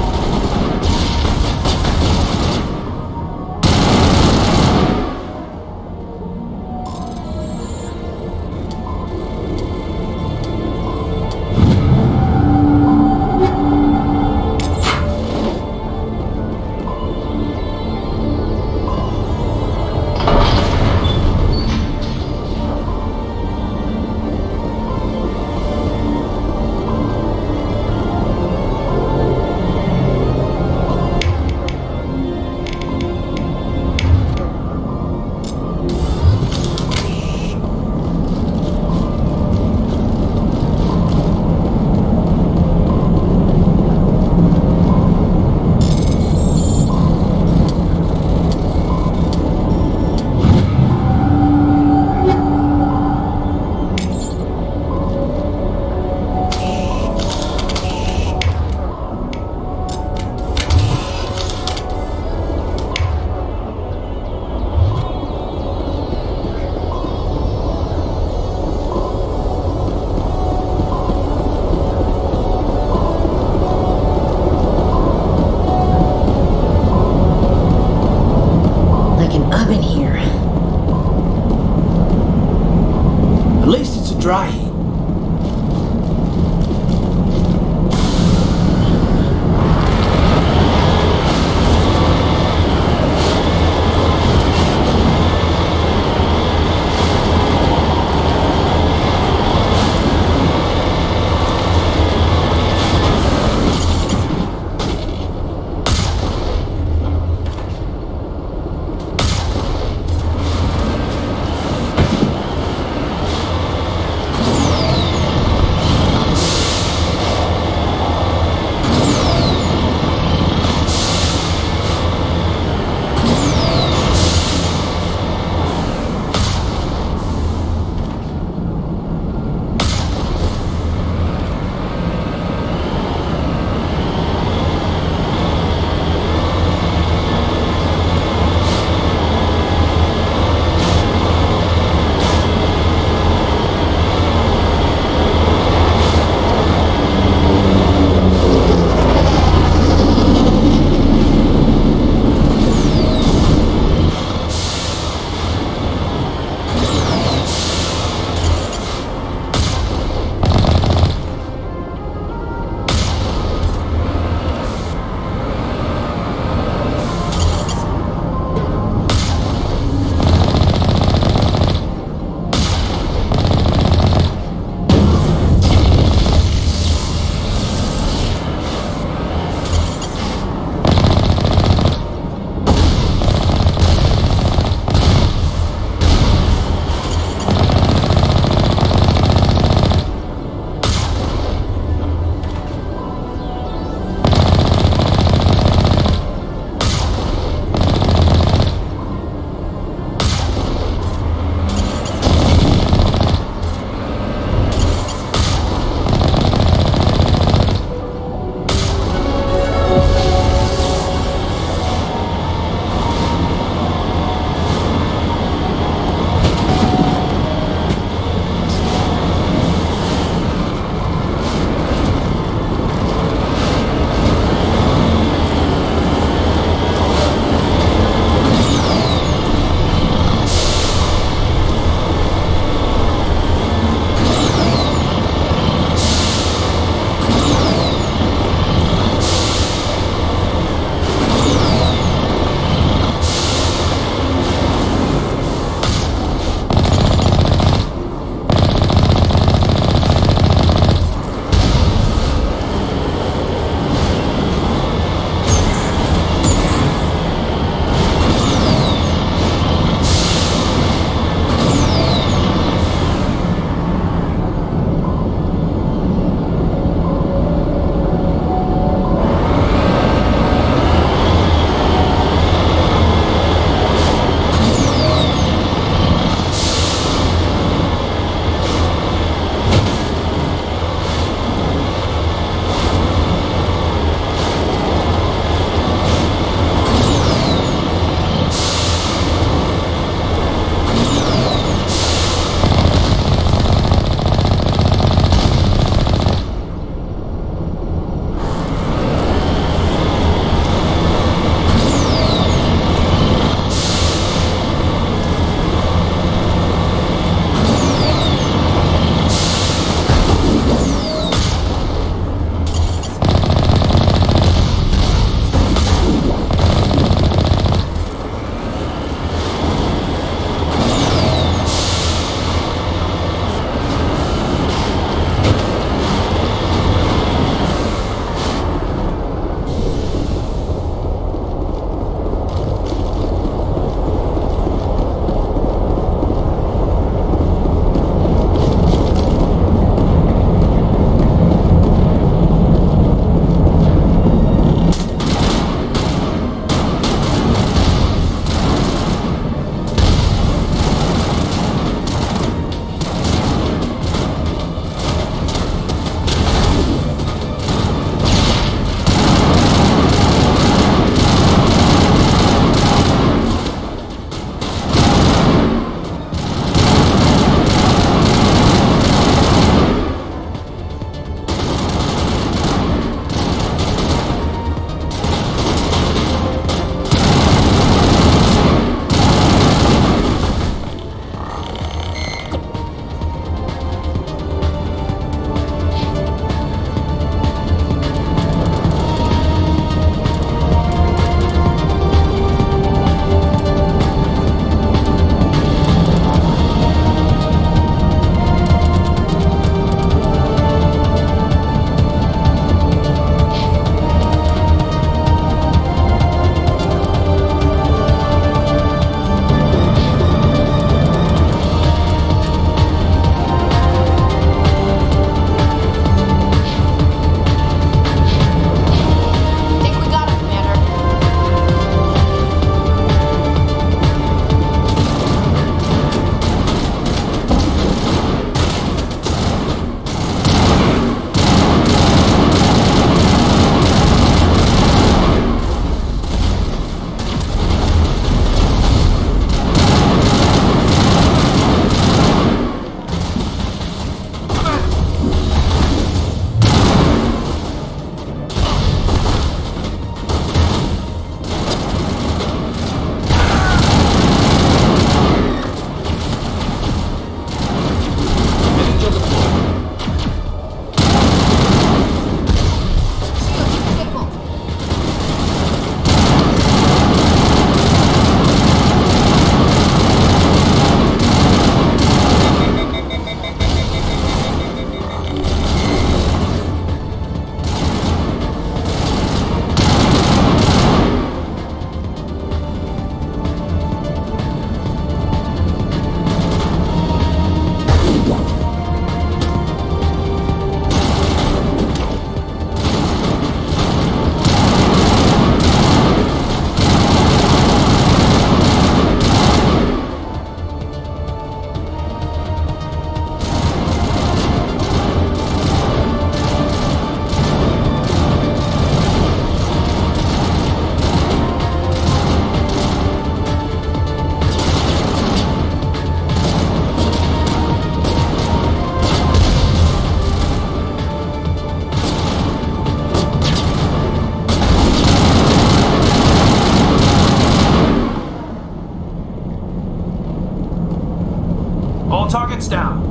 Target's down.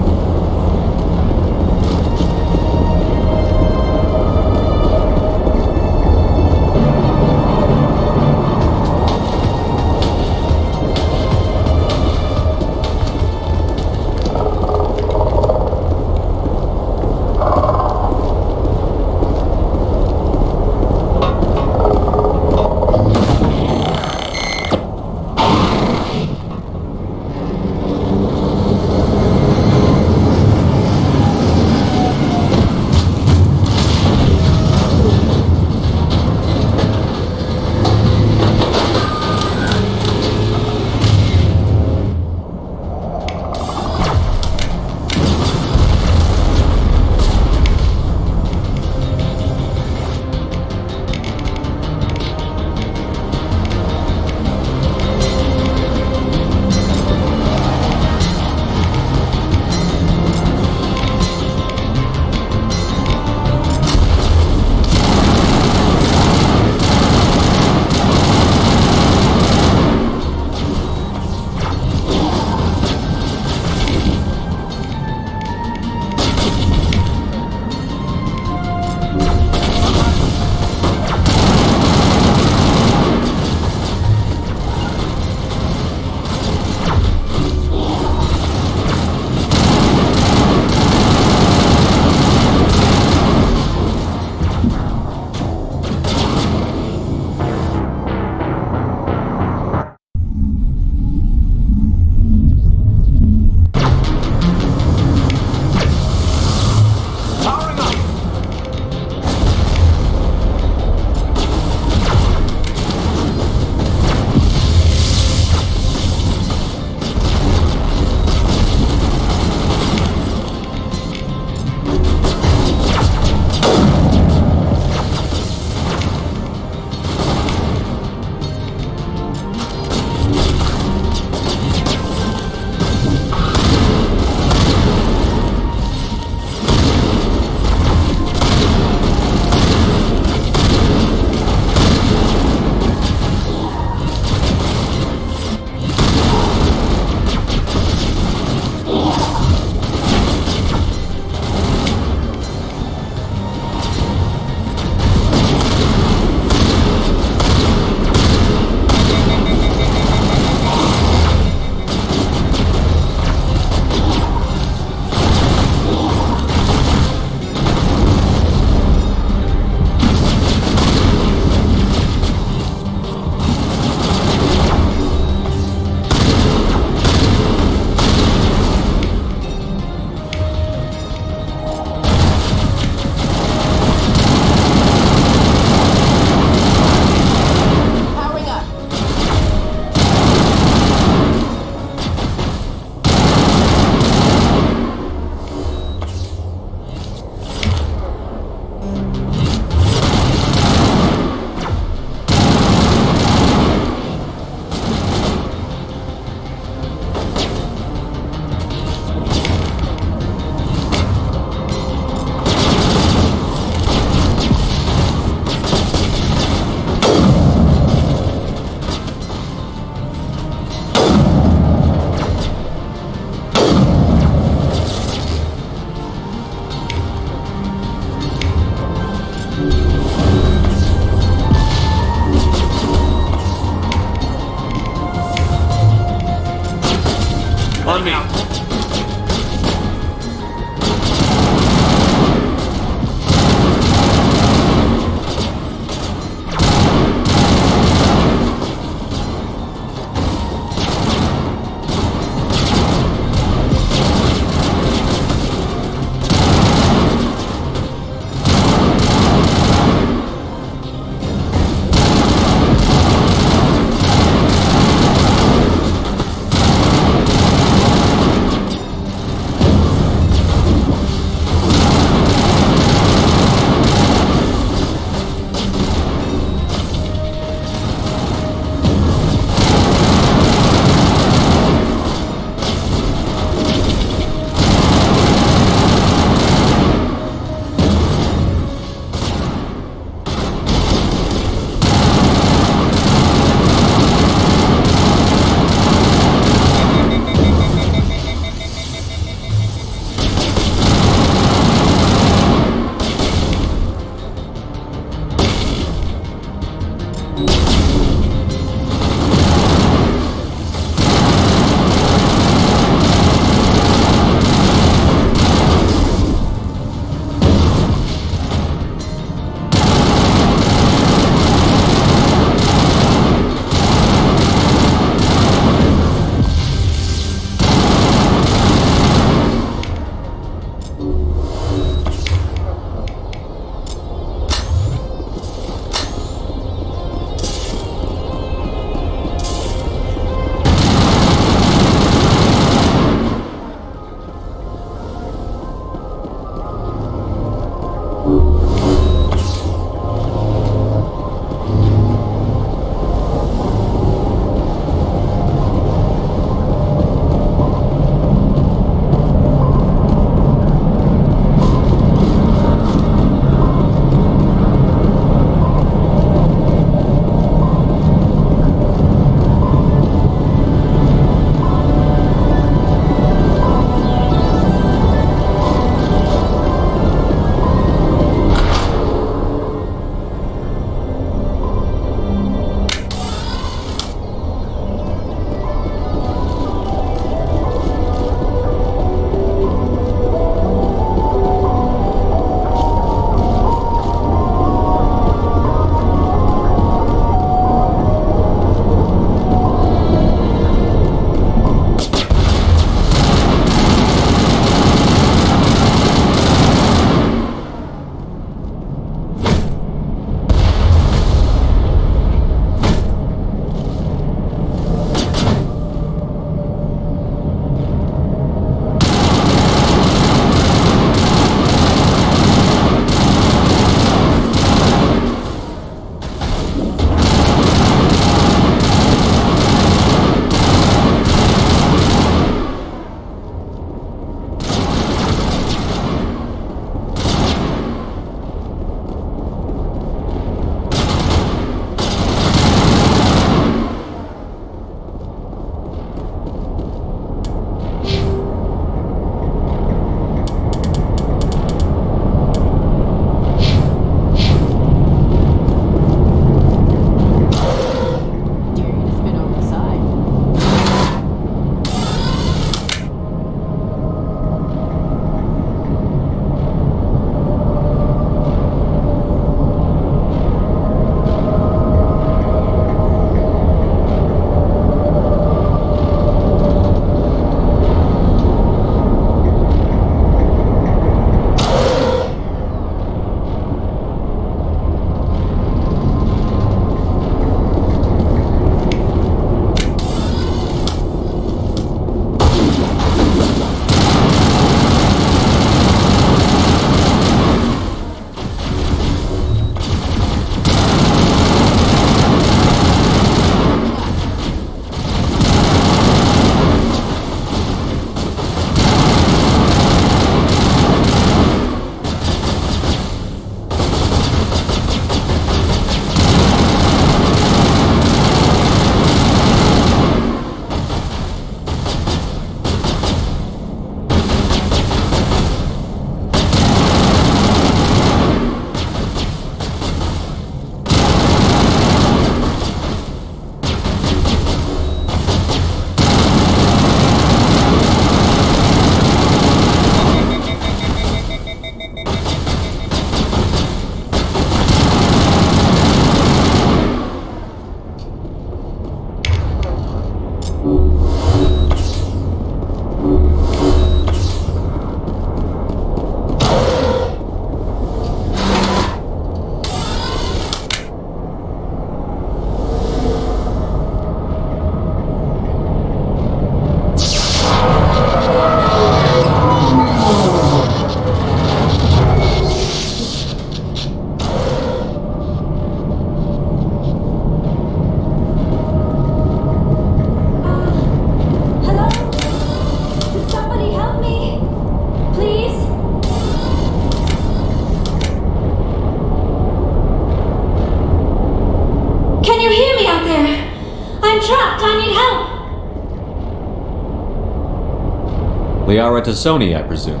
Liara Tassoni, I presume.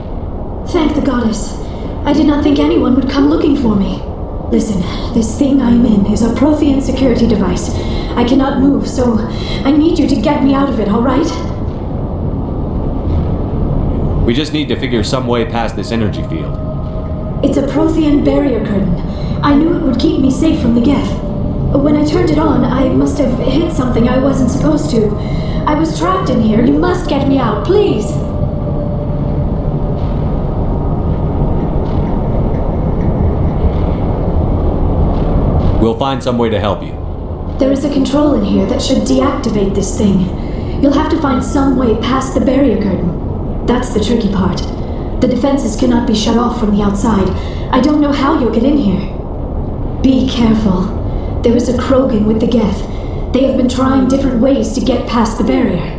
Thank the goddess. I did not think anyone would come looking for me. Listen, this thing I am in is a Prothean security device. I cannot move, so I need you to get me out of it, all right?
We just need to figure some way past this energy field.
It's a Prothean barrier curtain. I knew it would keep me safe from the Geth. When I turned it on, I must have hit something I wasn't supposed to. I was trapped in here. You must get me out, please.
We'll find some way to help you.
There is a control in here that should deactivate this thing. You'll have to find some way past the barrier curtain. That's the tricky part. The defenses cannot be shut off from the outside. I don't know how you'll get in here. Be careful. There is a Krogan with the Geth. They have been trying different ways to get past the barrier.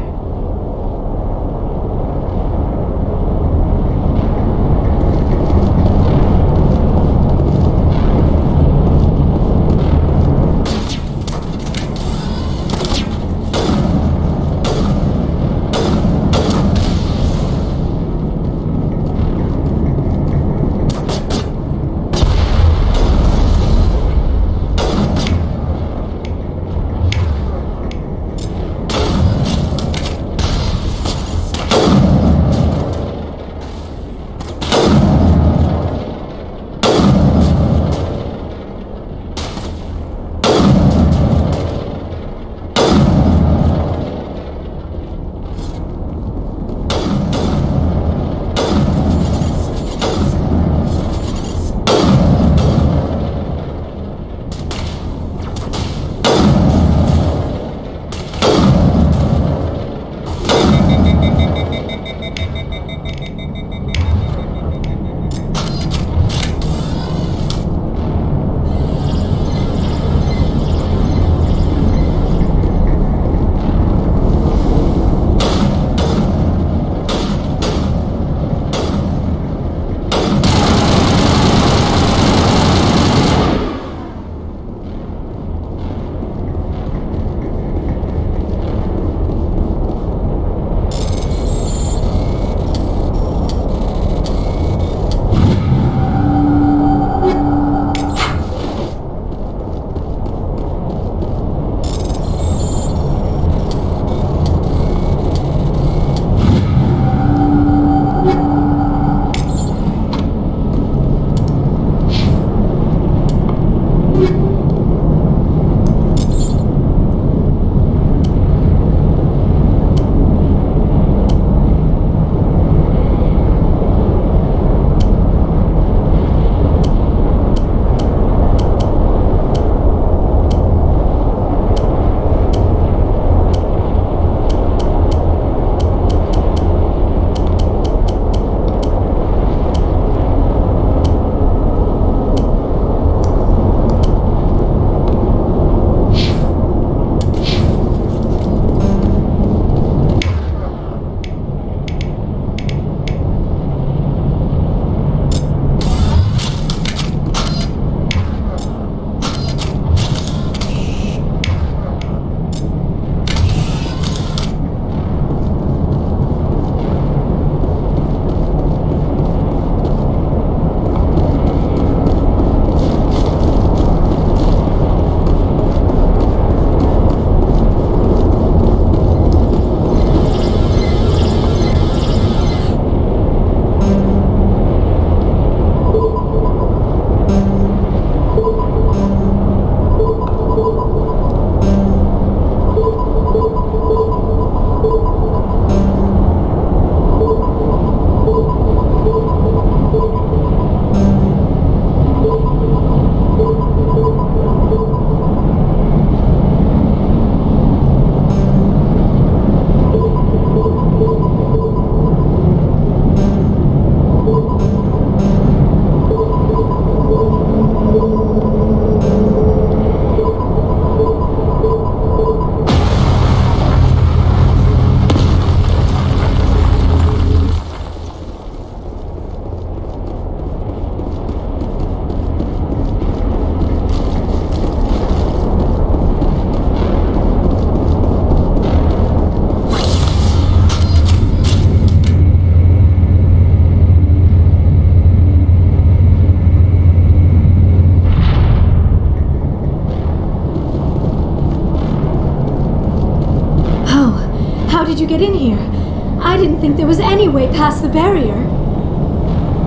think there was any way past the barrier.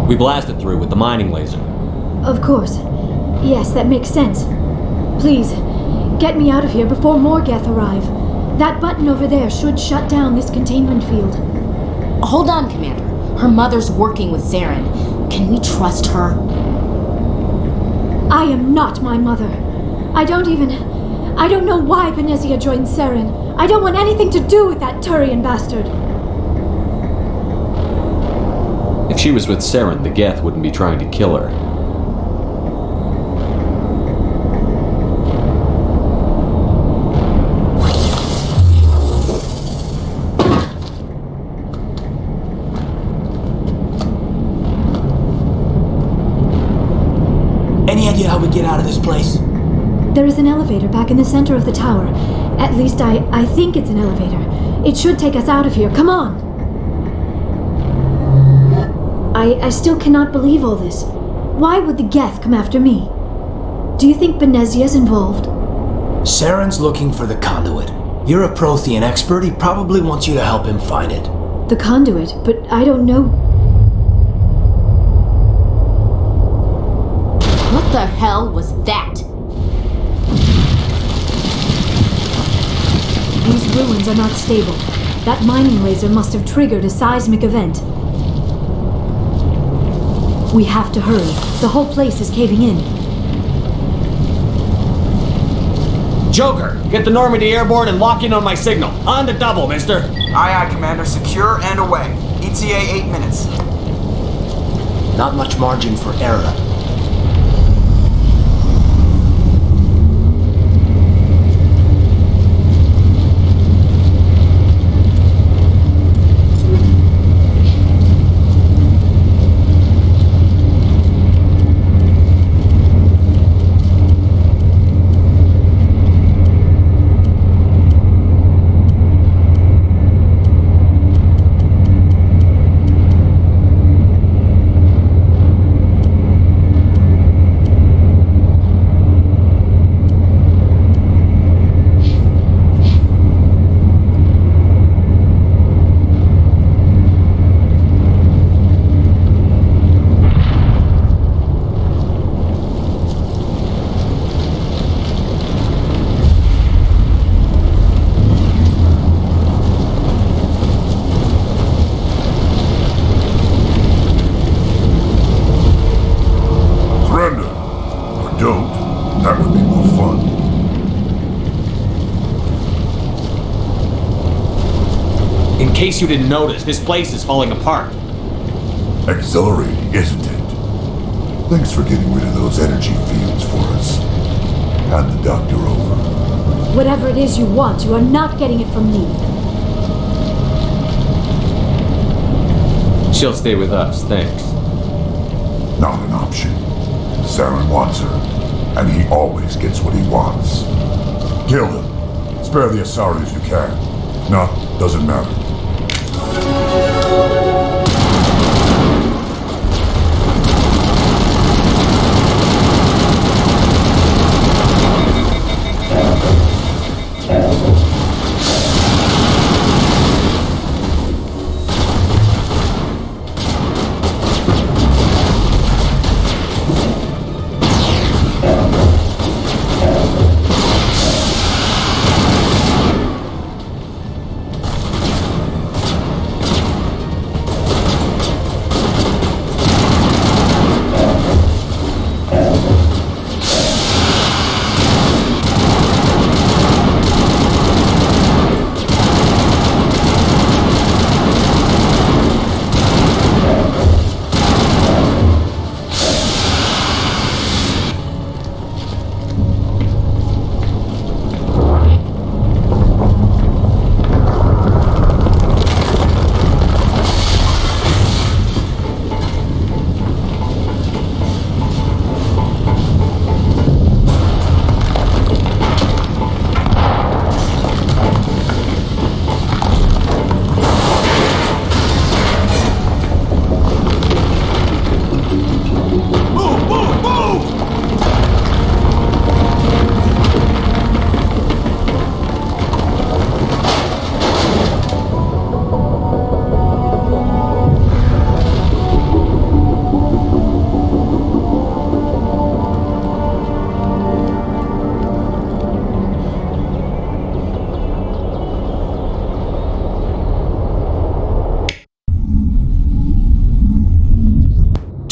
We blasted through with the mining laser.
Of course. Yes, that makes sense. Please, get me out of here before more Geth arrive. That button over there should shut down this containment field.
Hold on, Commander. Her mother's working with Saren. Can we trust her?
I am not my mother. I don't know why Benezia joined Saren. I don't want anything to do with that Turian bastard.
If she was with Saren, the Geth wouldn't be trying to kill her.
Any idea how we get out of this place?
There is an elevator back in the center of the tower. At least I think it's an elevator. It should take us out of here. Come on! I still cannot believe all this. Why would the Geth come after me? Do you think Benezia's involved?
Saren's looking for the conduit. You're a Prothean expert. He probably wants you to help him find it.
The conduit, but I don't know.
What the hell was that?
These ruins are not stable. That mining laser must have triggered a seismic event. We have to hurry. The whole place is caving in.
Joker, get the Normandy airborne and lock in on my signal. On the double, mister.
Aye, Commander. Secure and away. ETA 8 minutes.
Not much margin for error.
In case you didn't notice, this place is falling apart.
Exhilarating, isn't it? Thanks for getting rid of those energy fields for us. Hand the doctor over.
Whatever it is you want, you are not getting it from me.
She'll stay with us, thanks.
Not an option. Saren wants her, and he always gets what he wants. Kill him. Spare the Asari if you can. No, doesn't matter.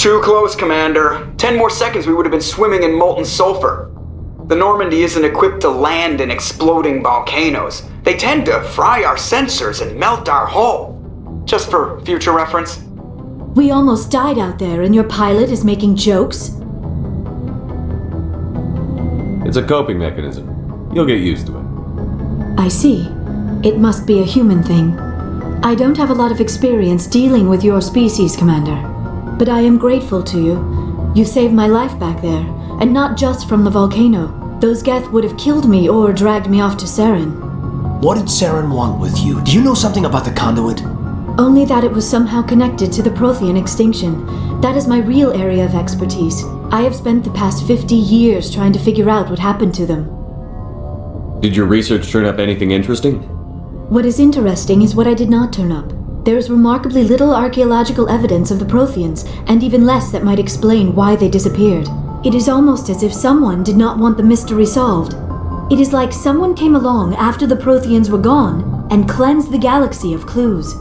Too close, Commander. 10 more seconds we would have been swimming in molten sulfur. The Normandy isn't equipped to land in exploding volcanoes. They tend to fry our sensors and melt our hull. Just for future reference.
We almost died out there, and your pilot is making jokes?
It's a coping mechanism. You'll get used to it.
I see. It must be a human thing. I don't have a lot of experience dealing with your species, Commander. But I am grateful to you. You saved my life back there, and not just from the volcano. Those Geth would have killed me or dragged me off to Saren.
What did Saren want with you? Do you know something about the conduit?
Only that it was somehow connected to the Prothean extinction. That is my real area of expertise. I have spent the past 50 years trying to figure out what happened to them.
Did your research turn up anything interesting?
What is interesting is what I did not turn up. There is remarkably little archaeological evidence of the Protheans, and even less that might explain why they disappeared. It is almost as if someone did not want the mystery solved. It is like someone came along after the Protheans were gone and cleansed the galaxy of clues.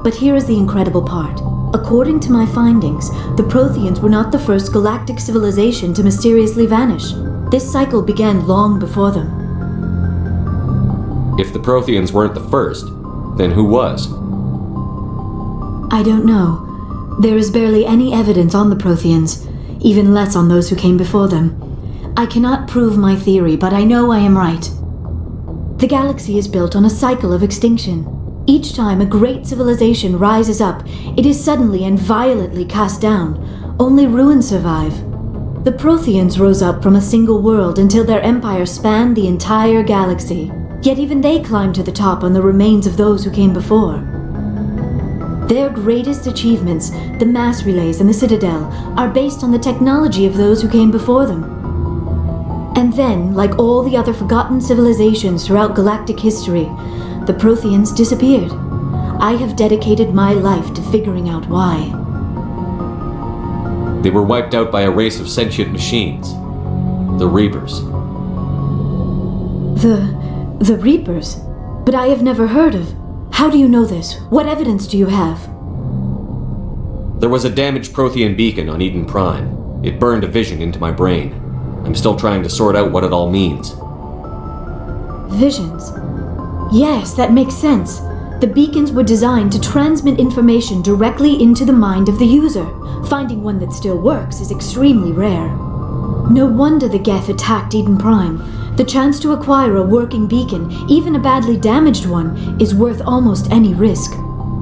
But here is the incredible part. According to my findings, the Protheans were not the first galactic civilization to mysteriously vanish. This cycle began long before them.
If the Protheans weren't the first, then who was?
I don't know. There is barely any evidence on the Protheans, even less on those who came before them. I cannot prove my theory, but I know I am right. The galaxy is built on a cycle of extinction. Each time a great civilization rises up, it is suddenly and violently cast down. Only ruins survive. The Protheans rose up from a single world until their empire spanned the entire galaxy. Yet even they climbed to the top on the remains of those who came before. Their greatest achievements, the mass relays and the Citadel, are based on the technology of those who came before them. And then, like all the other forgotten civilizations throughout galactic history, the Protheans disappeared. I have dedicated my life to figuring out why.
They were wiped out by a race of sentient machines. The Reapers.
The Reapers? But I have never heard of. How do you know this? What evidence do you have?
There was a damaged Prothean beacon on Eden Prime. It burned a vision into my brain. I'm still trying to sort out what it all means.
Visions. Yes, that makes sense. The beacons were designed to transmit information directly into the mind of the user. Finding one that still works is extremely rare. No wonder the Geth attacked Eden Prime. The chance to acquire a working beacon, even a badly damaged one, is worth almost any risk.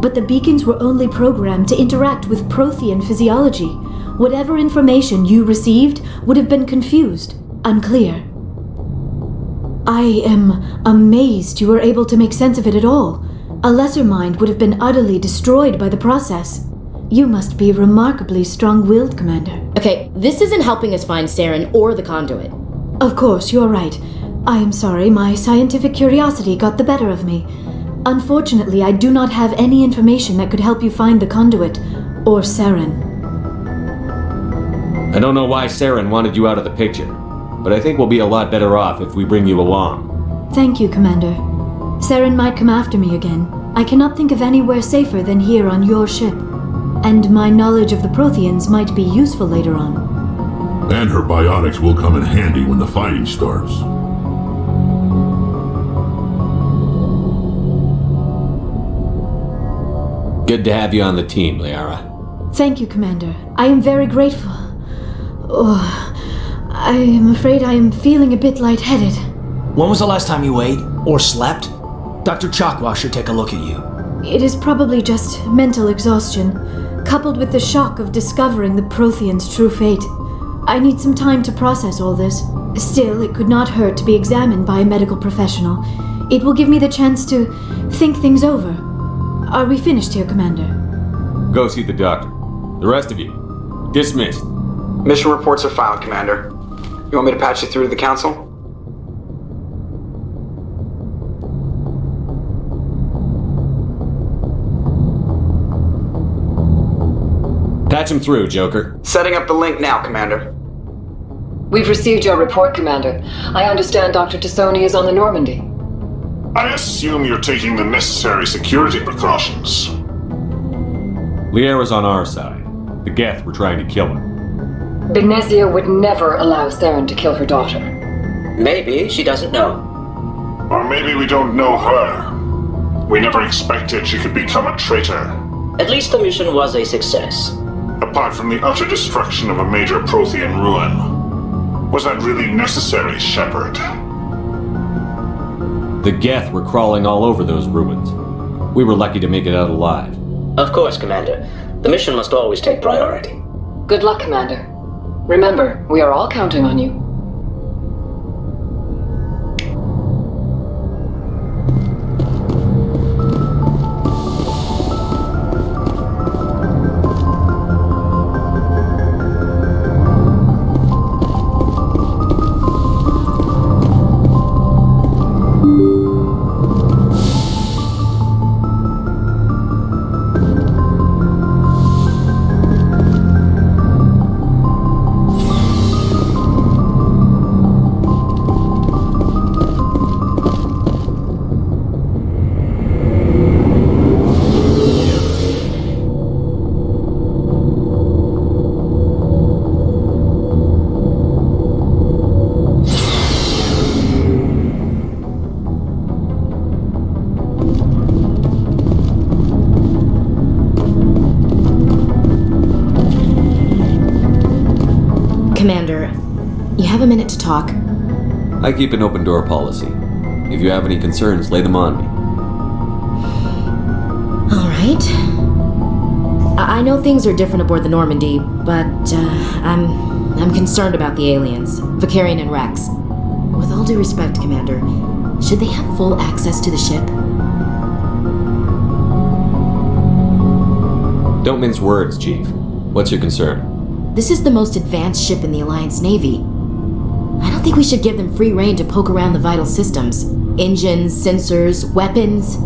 But the beacons were only programmed to interact with Prothean physiology. Whatever information you received would have been confused, unclear. I am amazed you were able to make sense of it at all. A lesser mind would have been utterly destroyed by the process. You must be remarkably strong-willed, Commander.
Okay, this isn't helping us find Saren or the conduit.
Of course, you're right. I am sorry, my scientific curiosity got the better of me. Unfortunately, I do not have any information that could help you find the conduit, or Saren.
I don't know why Saren wanted you out of the picture, but I think we'll be a lot better off if we bring you along.
Thank you, Commander. Saren might come after me again. I cannot think of anywhere safer than here on your ship. And my knowledge of the Protheans might be useful later on.
And her biotics will come in handy when the fighting starts.
Good to have you on the team, Liara.
Thank you, Commander. I am very grateful. Oh, I am afraid I am feeling a bit lightheaded.
When was the last time you ate or slept? Dr. Chakwa should take a look at you.
It is probably just mental exhaustion, coupled with the shock of discovering the Protheans' true fate. I need some time to process all this. Still, it could not hurt to be examined by a medical professional. It will give me the chance to think things over. Are we finished here, Commander?
Go see the doctor. The rest of you, dismissed.
Mission reports are filed, Commander. You want me to patch you through to the Council?
Patch him through, Joker.
Setting up the link now, Commander.
We've received your report, Commander. I understand Dr. Tassoni is on the Normandy.
I assume you're taking the necessary security precautions.
Liara's on our side. The Geth were trying to kill her.
Benezia would never allow Saren to kill her daughter.
Maybe she doesn't know.
Or maybe we don't know her. We never expected she could become a traitor.
At least the mission was a success.
Apart from the utter destruction of a major Prothean ruin. Was that really necessary, Shepard?
The Geth were crawling all over those ruins. We were lucky to make it out alive.
Of course, Commander. The mission must always take priority.
Good luck, Commander. Remember, we are all counting on you.
Commander, you have a minute to talk?
I keep an open door policy. If you have any concerns, lay them on me.
All right. I know things are different aboard the Normandy, but I'm concerned about the aliens, Vakarian and Rex. With all due respect, Commander, should they have full access to the ship?
Don't mince words, Chief. What's your concern?
This is the most advanced ship in the Alliance Navy. I don't think we should give them free rein to poke around the vital systems. Engines, sensors, weapons.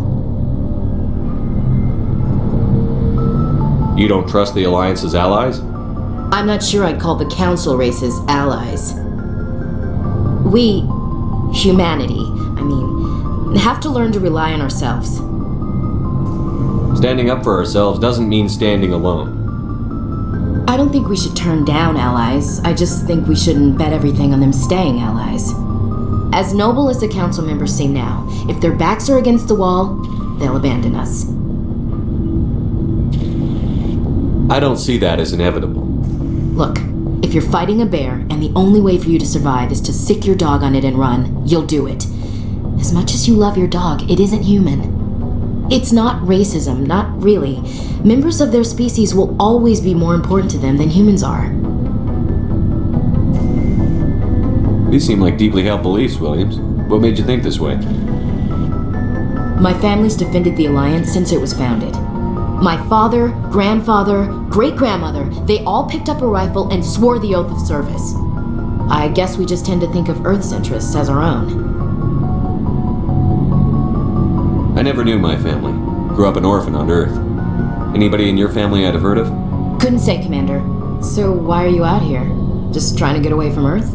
You don't trust the Alliance's allies?
I'm not sure I'd call the Council races allies. We, humanity, have to learn to rely on ourselves.
Standing up for ourselves doesn't mean standing alone.
I don't think we should turn down allies. I just think we shouldn't bet everything on them staying allies. As noble as the council members seem now, if their backs are against the wall, they'll abandon us.
I don't see that as inevitable.
Look, if you're fighting a bear and the only way for you to survive is to sick your dog on it and run, you'll do it. As much as you love your dog, it isn't human. It's not racism, not really. Members of their species will always be more important to them than humans are.
These seem like deeply held beliefs, Williams. What made you think this way?
My family's defended the Alliance since it was founded. My father, grandfather, great-grandmother, they all picked up a rifle and swore the oath of service. I guess we just tend to think of Earth's interests as our own.
I never knew my family. Grew up an orphan on Earth. Anybody in your family I'd have heard of?
Couldn't say, Commander. So why are you out here? Just trying to get away from Earth?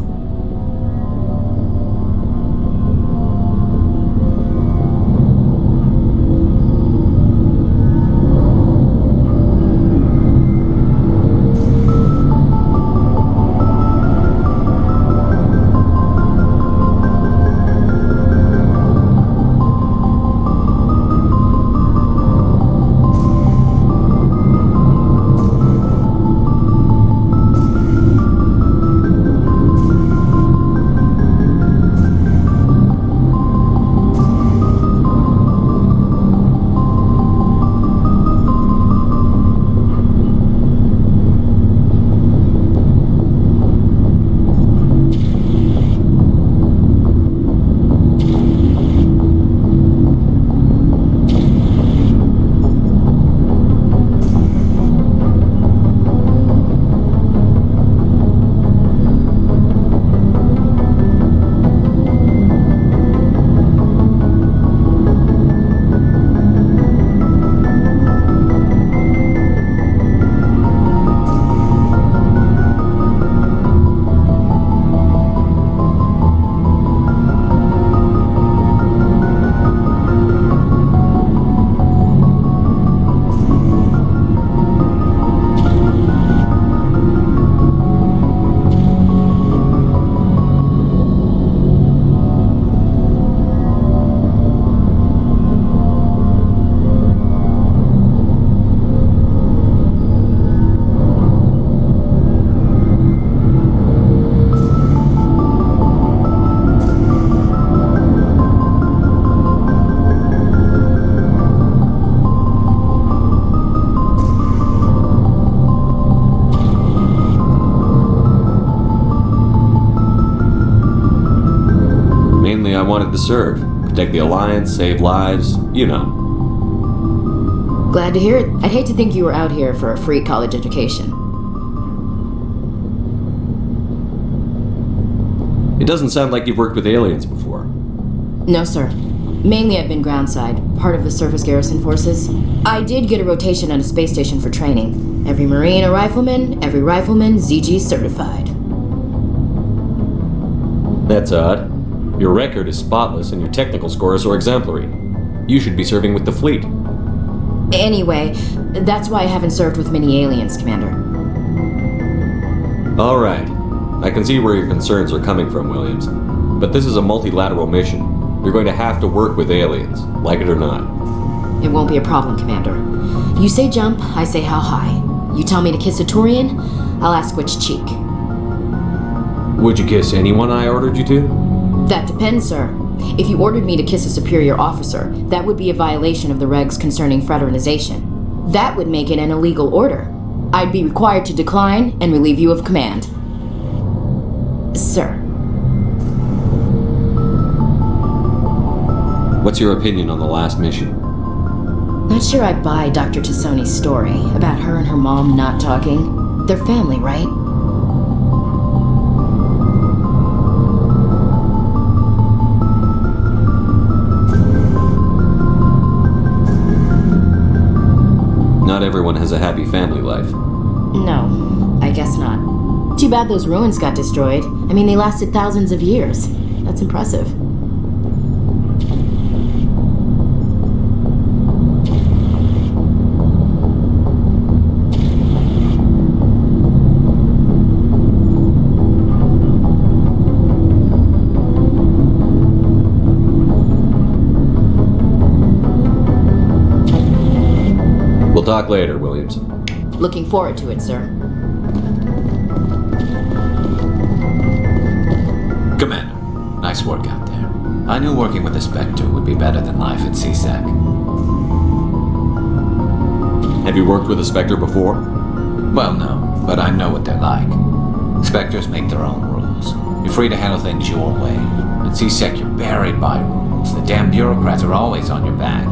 I wanted to serve. Protect the Alliance, save lives, you know.
Glad to hear it. I'd hate to think you were out here for a free college education.
It doesn't sound like you've worked with aliens before.
No, sir. Mainly I've been groundside, part of the surface garrison forces. I did get a rotation at a space station for training. Every Marine a rifleman, every rifleman ZG certified.
That's odd. Your record is spotless and your technical scores are exemplary. You should be serving with the fleet.
Anyway, that's why I haven't served with many aliens, Commander.
All right. I can see where your concerns are coming from, Williams. But this is a multilateral mission. You're going to have to work with aliens, like it or not.
It won't be a problem, Commander. You say jump, I say how high. You tell me to kiss a Turian, I'll ask which cheek.
Would you kiss anyone I ordered you to?
That depends, sir. If you ordered me to kiss a superior officer, that would be a violation of the regs concerning fraternization. That would make it an illegal order. I'd be required to decline and relieve you of command. Sir.
What's your opinion on the last mission?
Not sure I buy Dr. Tassoni's story about her and her mom not talking. They're family, right?
Not everyone has a happy family life.
No, I guess not. Too bad those ruins got destroyed. I mean, they lasted thousands of years. That's impressive.
We'll talk later, Williams.
Looking forward to it, sir.
Commander, nice work out there. I knew working with a Spectre would be better than life at CSEC.
Have you worked with a Spectre before?
Well, no, but I know what they're like. Spectres make their own rules. You're free to handle things your way. At CSEC, you're buried by rules. The damn bureaucrats are always on your back.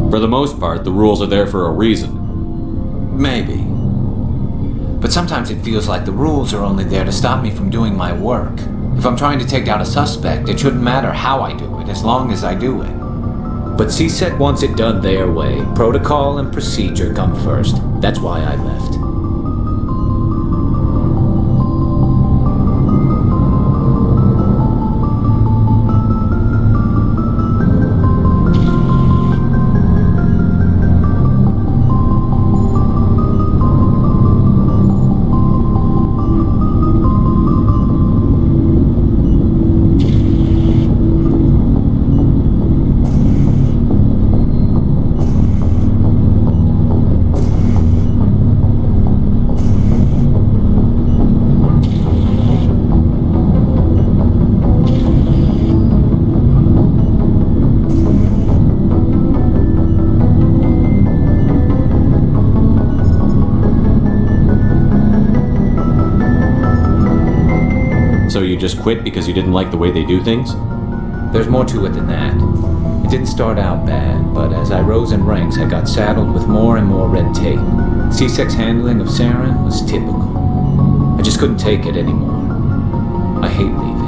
For the most part, the rules are there for a reason.
Maybe. But sometimes it feels like the rules are only there to stop me from doing my work. If I'm trying to take down a suspect, it shouldn't matter how I do it, as long as I do it.
But CSEC wants it done their way. Protocol and procedure come first. That's why I left.
So you just quit because you didn't like the way they do things?
There's more to it than that. It didn't start out bad, but as I rose in ranks, I got saddled with more and more red tape. CSEC's handling of Saren was typical. I just couldn't take it anymore. I hate leaving.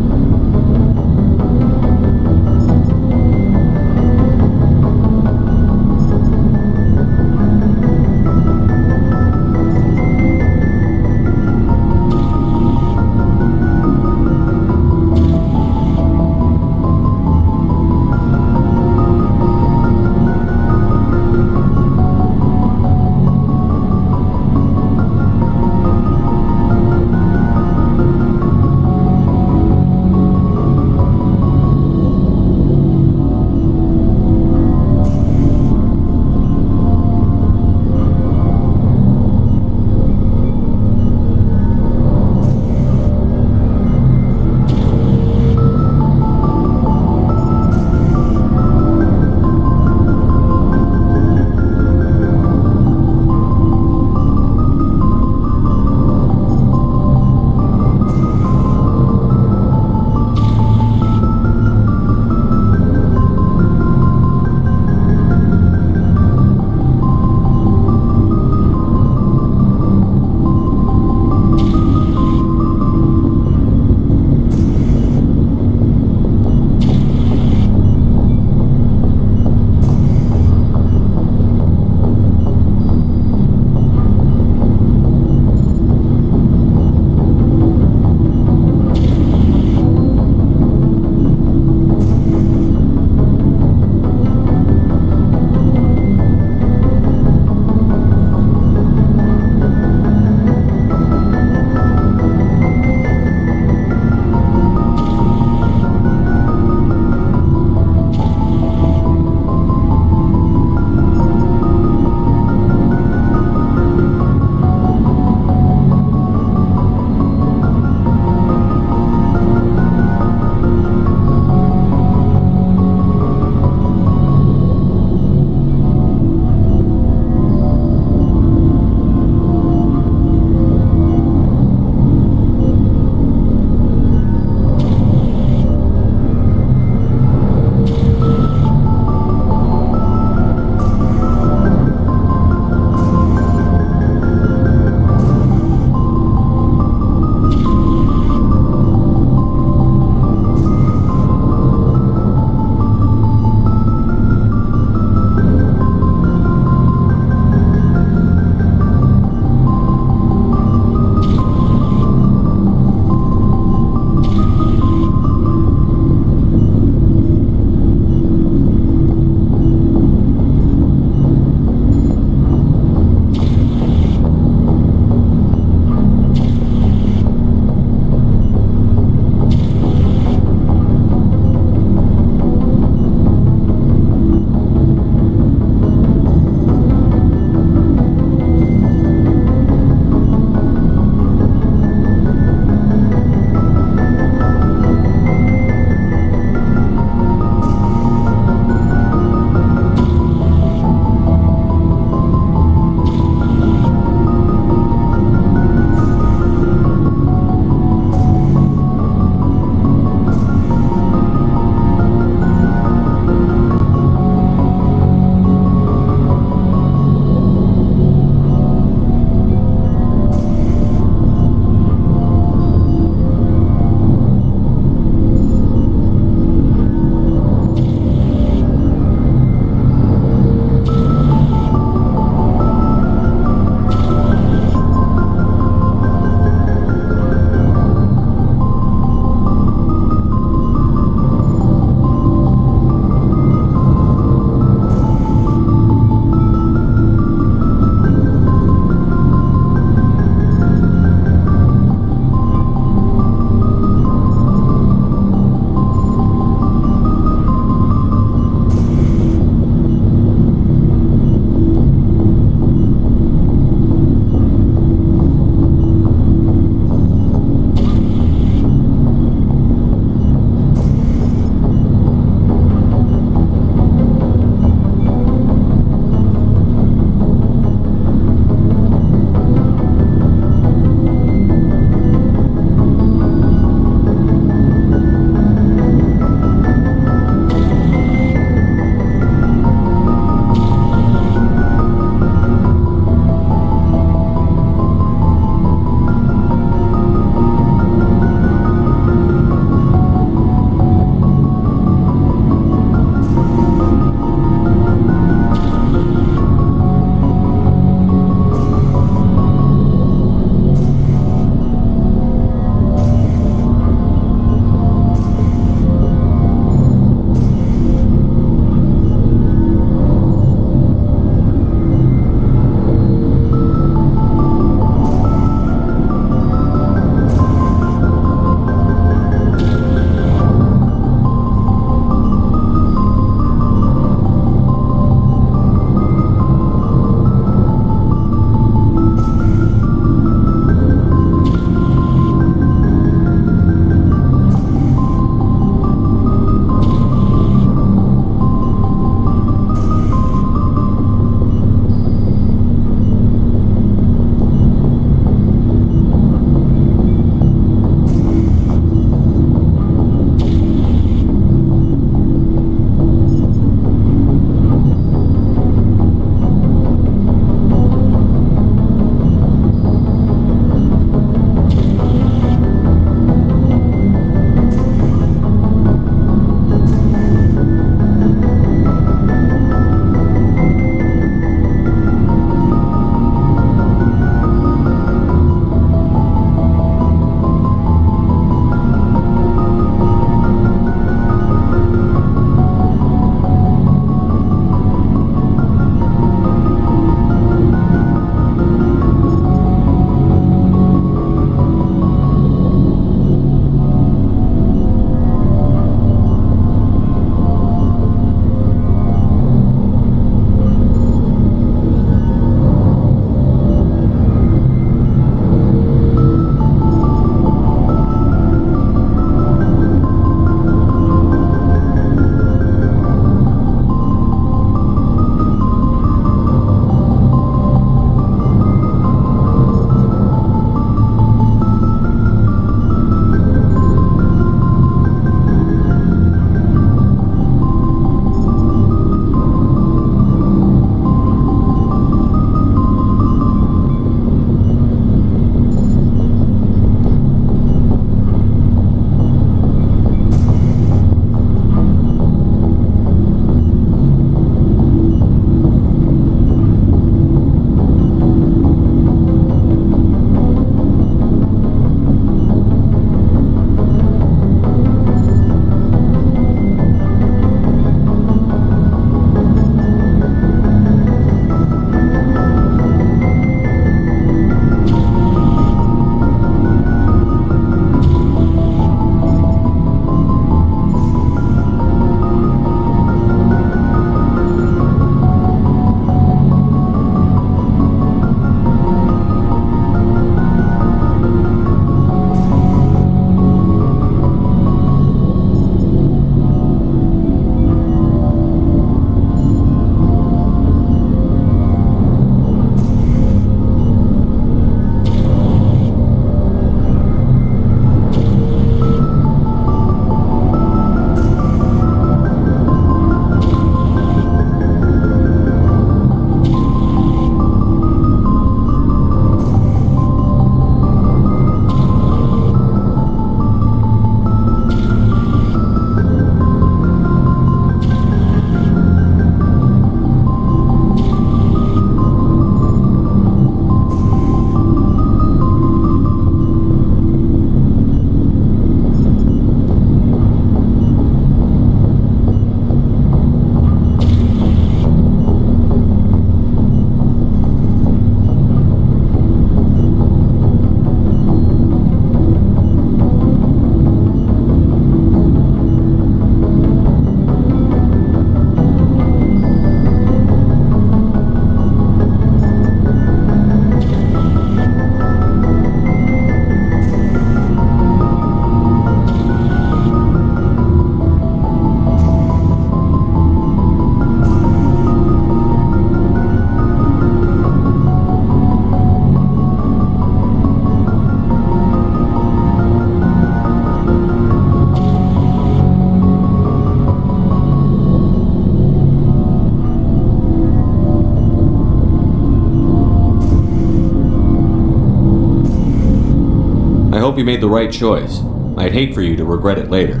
hope you made the right choice. I'd hate for you to regret it later.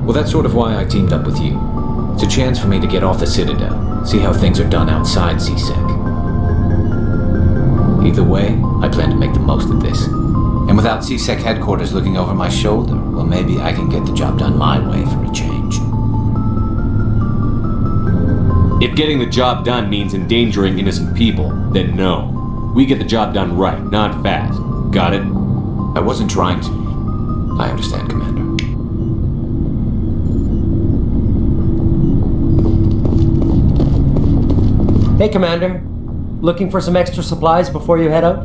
Well, that's sort of why I teamed up with you. It's a chance for me to get off the Citadel, see how things are done outside CSEC. Either way, I plan to make the most of this. And without CSEC headquarters looking over my shoulder, well, maybe I can get the job done my way for a change.
If getting the job done means endangering innocent people, then no. We get the job done right, not fast. Got it?
I wasn't trying to. I understand, Commander.
Hey, Commander. Looking for some extra supplies before you head out?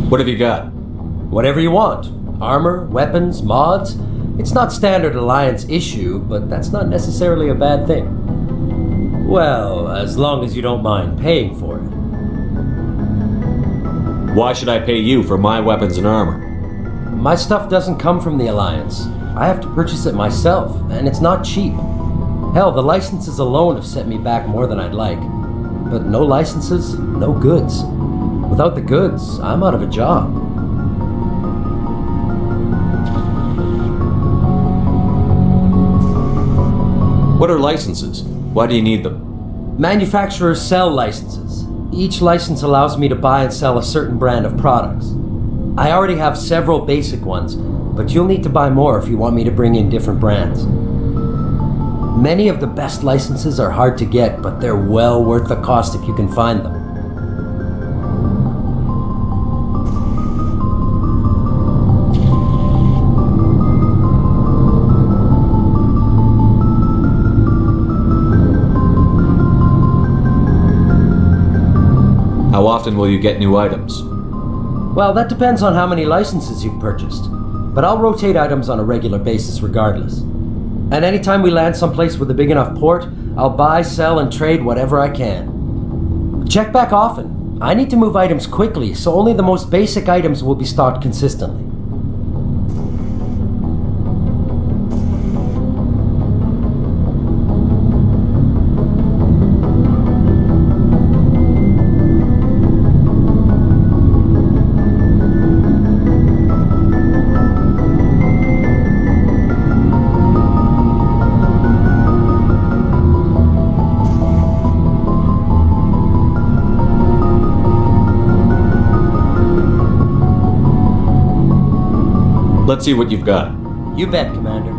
What have you got?
Whatever you want. Armor, weapons, mods. It's not standard Alliance issue, but that's not necessarily a bad thing. Well, as long as you don't mind paying for it.
Why should I pay you for my weapons and armor?
My stuff doesn't come from the Alliance. I have to purchase it myself, and it's not cheap. Hell, the licenses alone have set me back more than I'd like. But no licenses, no goods. Without the goods, I'm out of a job.
What are licenses? Why do you need them?
Manufacturers sell licenses. Each license allows me to buy and sell a certain brand of products. I already have several basic ones, but you'll need to buy more if you want me to bring in different brands. Many of the best licenses are hard to get, but they're well worth the cost if you can find them.
How often will you get new items?
Well, that depends on how many licenses you've purchased. But I'll rotate items on a regular basis regardless. And anytime we land someplace with a big enough port, I'll buy, sell, and trade whatever I can. Check back often. I need to move items quickly, so only the most basic items will be stocked consistently.
Let's see what you've got.
You bet, Commander.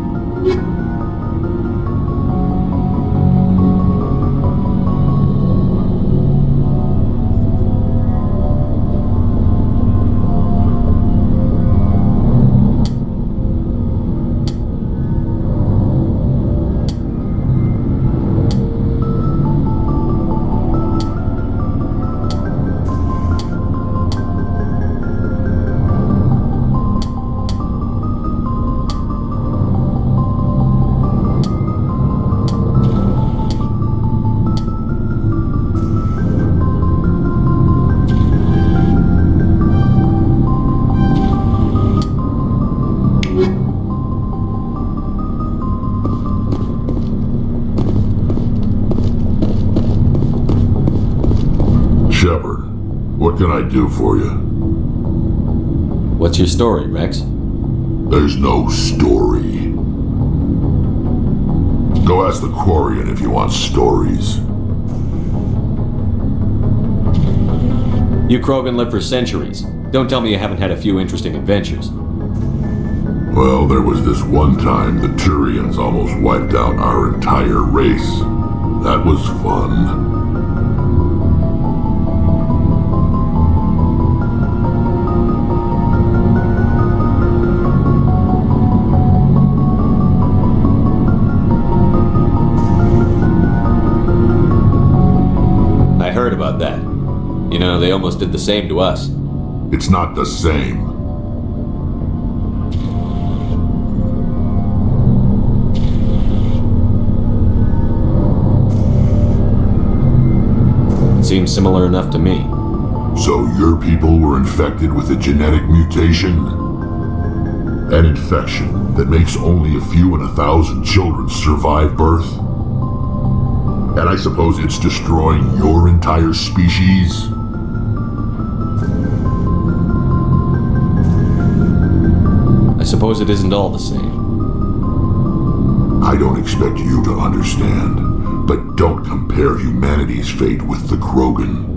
Shepard, what can I do for you?
What's your story, Rex?
There's no story. Go ask the Quarian if you want stories.
You Krogan lived for centuries. Don't tell me you haven't had a few interesting adventures.
Well, there was this one time the Turians almost wiped out our entire race. That was fun.
I heard about that. You know, they almost did the same to us.
It's not the same.
Seems similar enough to me.
So your people were infected with a genetic mutation? An infection that makes only a few in 1,000 children survive birth? And I suppose it's destroying your entire species?
suppose it isn't all the same.
I don't expect you to understand, but don't compare humanity's fate with the Krogan.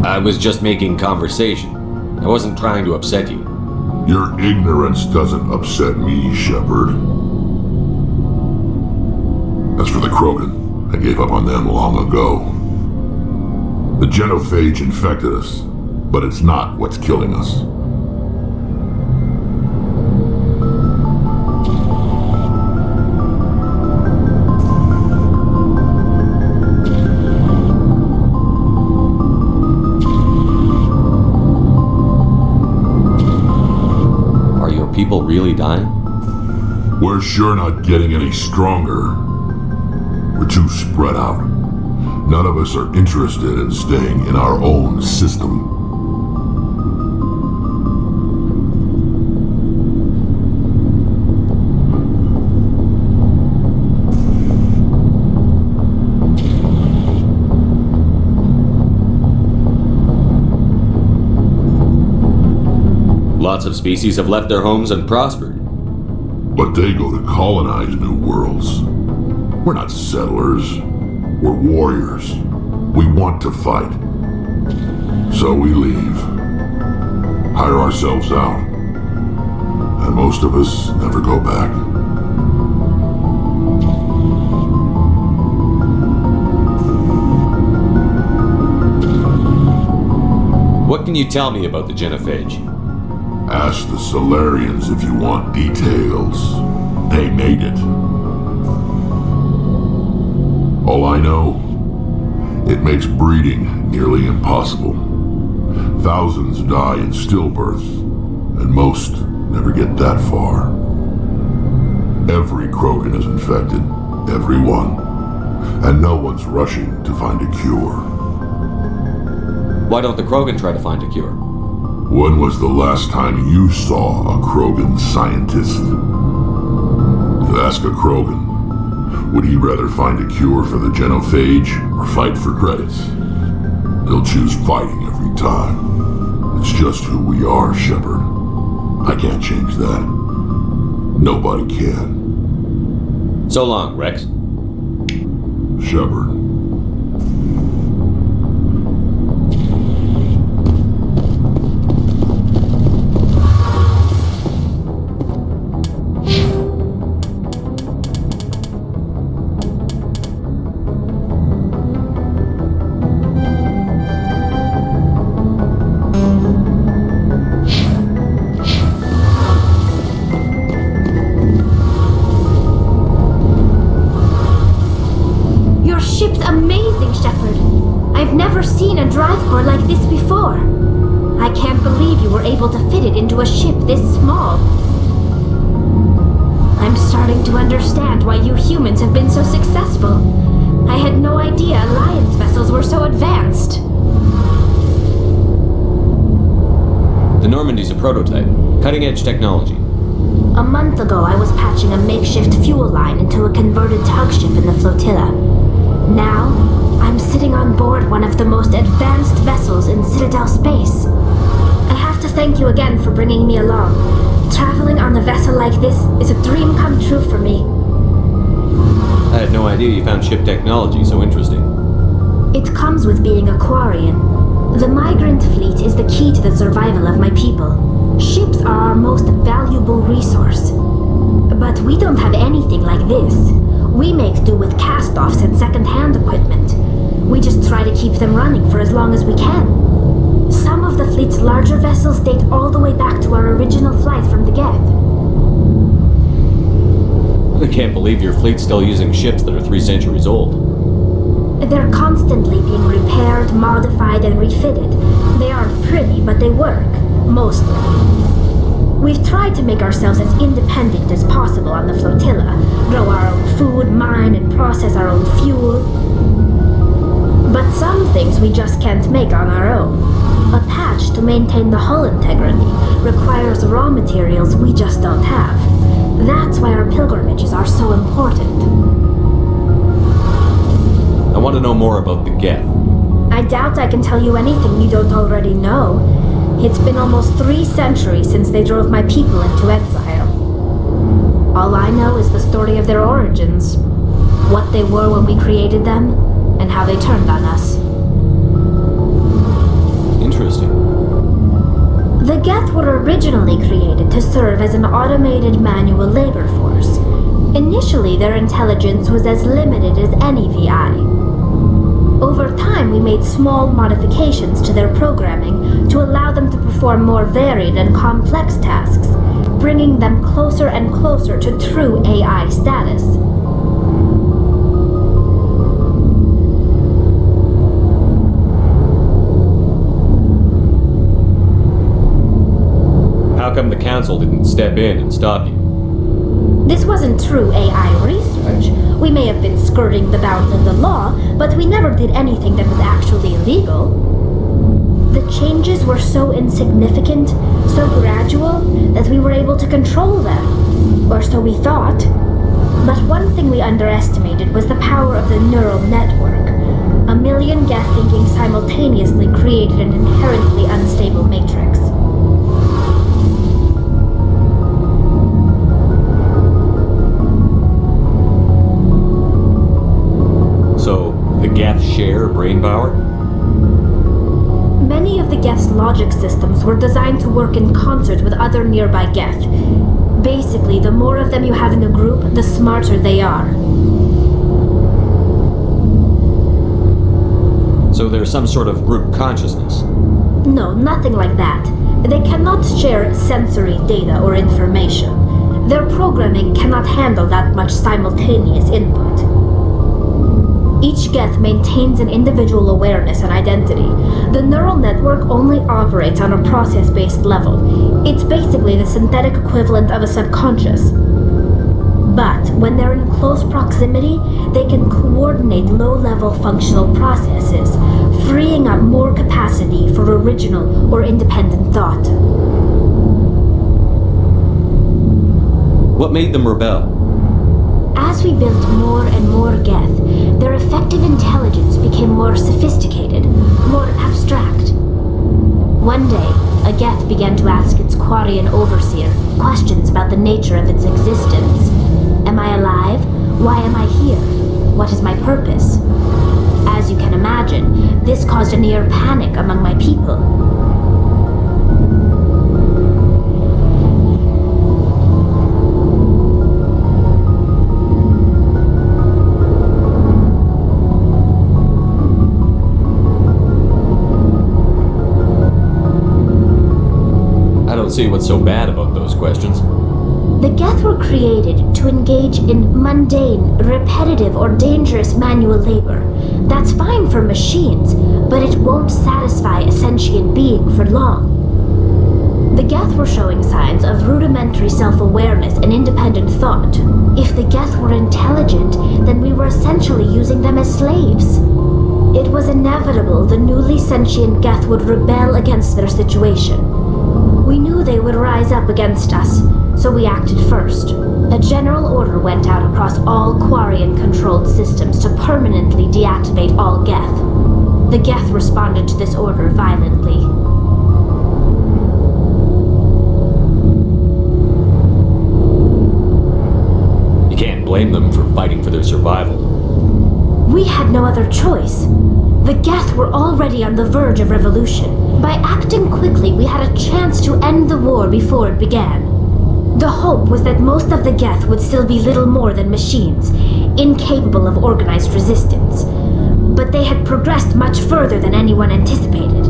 I was just making conversation. I wasn't trying to upset you.
Your ignorance doesn't upset me, Shepard. As for the Krogan, I gave up on them long ago. The genophage infected us, but it's not what's killing us.
People really dying?
We're sure not getting any stronger. We're too spread out. None of us are interested in staying in our own system.
Lots of species have left their homes and prospered.
But they go to colonize new worlds. We're not settlers. We're warriors. We want to fight. So we leave. Hire ourselves out. And most of us never go back.
What can you tell me about the genophage?
Ask the Solarians if you want details. They made it. All I know, it makes breeding nearly impossible. Thousands die in stillbirth, and most never get that far. Every Krogan is infected, every one, and no one's rushing to find a cure.
Why don't the Krogan try to find a cure?
When was the last time you saw a Krogan scientist? Ask a Krogan. Would he rather find a cure for the genophage or fight for credits? He'll choose fighting every time. It's just who we are, Shepard. I can't change that. Nobody can.
So long, Rex.
Shepard.
Into a ship this small. I'm starting to understand why you humans have been so successful. I had no idea Alliance vessels were so advanced.
The Normandy's a prototype. Cutting-edge technology.
A month ago, I was patching a makeshift fuel line into a converted tug ship in the flotilla. Now, I'm sitting on board one of the most advanced vessels in Citadel space. I have to thank you again for bringing me along. Traveling on a vessel like this is a dream come true for me.
I had no idea you found ship technology so interesting.
It comes with being a Quarian. The migrant fleet is the key to the survival of my people. Ships are our most valuable resource. But we don't have anything like this. We make do with cast-offs and second-hand equipment. We just try to keep them running for as long as we can. Some of the fleet's larger vessels date all the way back to our original flight from the Geth.
can't believe your fleet's still using ships that are 3 centuries old.
They're constantly being repaired, modified, and refitted. They aren't pretty, but they work. Mostly. We've tried to make ourselves as independent as possible on the flotilla. Grow our own food, mine, and process our own fuel. But some things we just can't make on our own. A patch to maintain the hull integrity requires raw materials we just don't have. That's why our pilgrimages are so important.
I want to know more about the Geth.
I doubt I can tell you anything you don't already know. It's been almost 3 centuries since they drove my people into exile. All I know is the story of their origins, what they were when we created them, and how they turned on us.
Interesting.
The Geth were originally created to serve as an automated manual labor force. Initially, their intelligence was as limited as any VI. Over time, we made small modifications to their programming to allow them to perform more varied and complex tasks, bringing them closer and closer to true AI status.
How come the Council didn't step in and stop you?
This wasn't true AI research. We may have been skirting the bounds of the law, but we never did anything that was actually illegal. The changes were so insignificant, so gradual, that we were able to control them. Or so we thought. But one thing we underestimated was the power of the neural network. 1 million Geth thinking simultaneously created an inherently unstable matrix.
So, the Geth share brain power?
Many of the Geth's logic systems were designed to work in concert with other nearby Geth. Basically, the more of them you have in a group, the smarter they are.
So there's some sort of group consciousness?
No, nothing like that. They cannot share sensory data or information. Their programming cannot handle that much simultaneous input. Each Geth maintains an individual awareness and identity. The neural network only operates on a process-based level. It's basically the synthetic equivalent of a subconscious. But when they're in close proximity, they can coordinate low-level functional processes, freeing up more capacity for original or independent thought.
What made them rebel?
As we built more and more Geth, their effective intelligence became more sophisticated, more abstract. One day, a Geth began to ask its Quarian overseer questions about the nature of its existence. Am I alive? Why am I here? What is my purpose? As you can imagine, this caused a near panic among my people.
I don't see what's so bad about those questions.
The Geth were created to engage in mundane, repetitive, or dangerous manual labor. That's fine for machines, but it won't satisfy a sentient being for long. The Geth were showing signs of rudimentary self-awareness and independent thought. If the Geth were intelligent, then we were essentially using them as slaves. It was inevitable the newly sentient Geth would rebel against their situation. We knew they would rise up against us, so we acted first. A general order went out across all Quarian-controlled systems to permanently deactivate all Geth. The Geth responded to this order violently.
You can't blame them for fighting for their survival.
We had no other choice. The Geth were already on the verge of revolution. By acting quickly, we had a chance to end the war before it began. The hope was that most of the Geth would still be little more than machines, incapable of organized resistance. But they had progressed much further than anyone anticipated.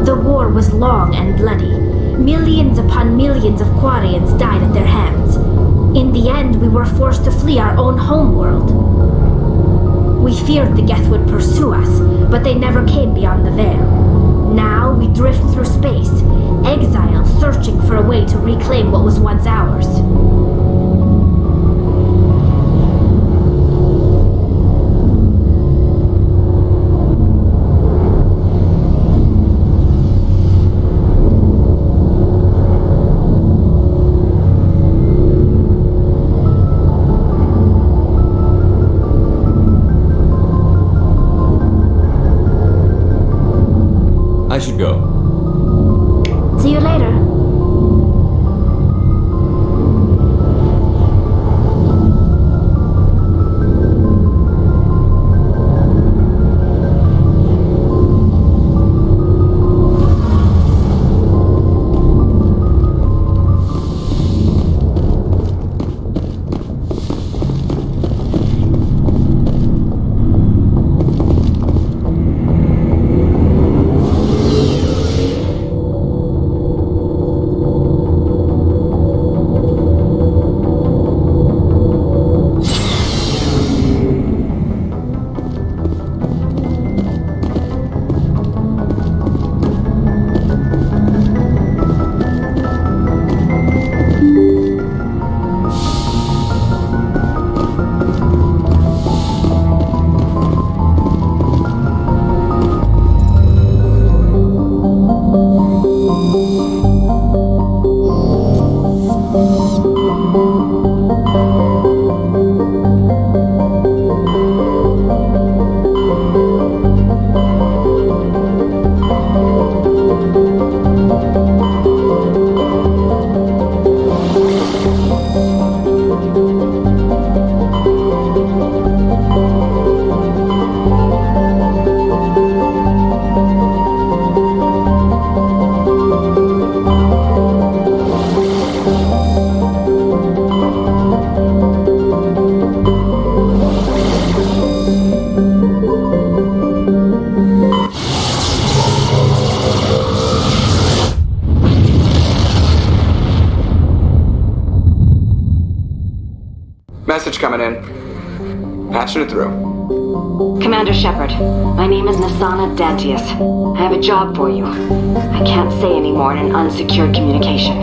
The war was long and bloody. Millions upon millions of Quarians died at their hands. In the the end, we were forced to flee our own homeworld. We feared the Geth would pursue us, but they never came beyond the Veil. Now we drift through space, exile, searching for a way to reclaim what was once ours.
I should go.
See you later.
Message coming in. Patching it through.
Commander Shepard, my name is Nasana Dantius. I have a job for you. I can't say any more in an unsecured communication.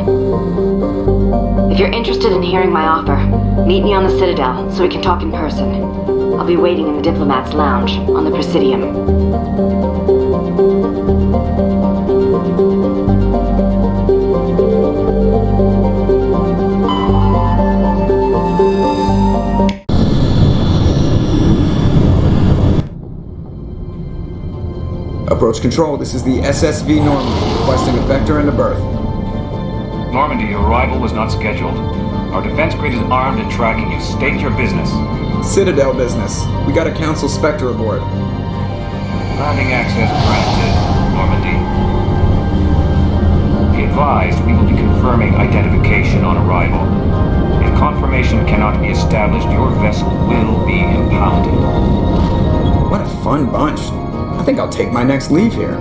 If you're interested in hearing my offer, meet me on the Citadel so we can talk in person. I'll be waiting in the Diplomat's Lounge on the Presidium.
Approach control, this is the SSV Normandy, requesting a vector and a berth.
Normandy, your arrival was not scheduled. Our defense grid is armed and tracking you. State your business.
Citadel business. We got a Council Spectre aboard.
Landing access granted, Normandy. Be advised, we will be confirming identification on arrival. If confirmation cannot be established, your vessel will be impounded.
What a fun bunch. I think I'll take my next leave here.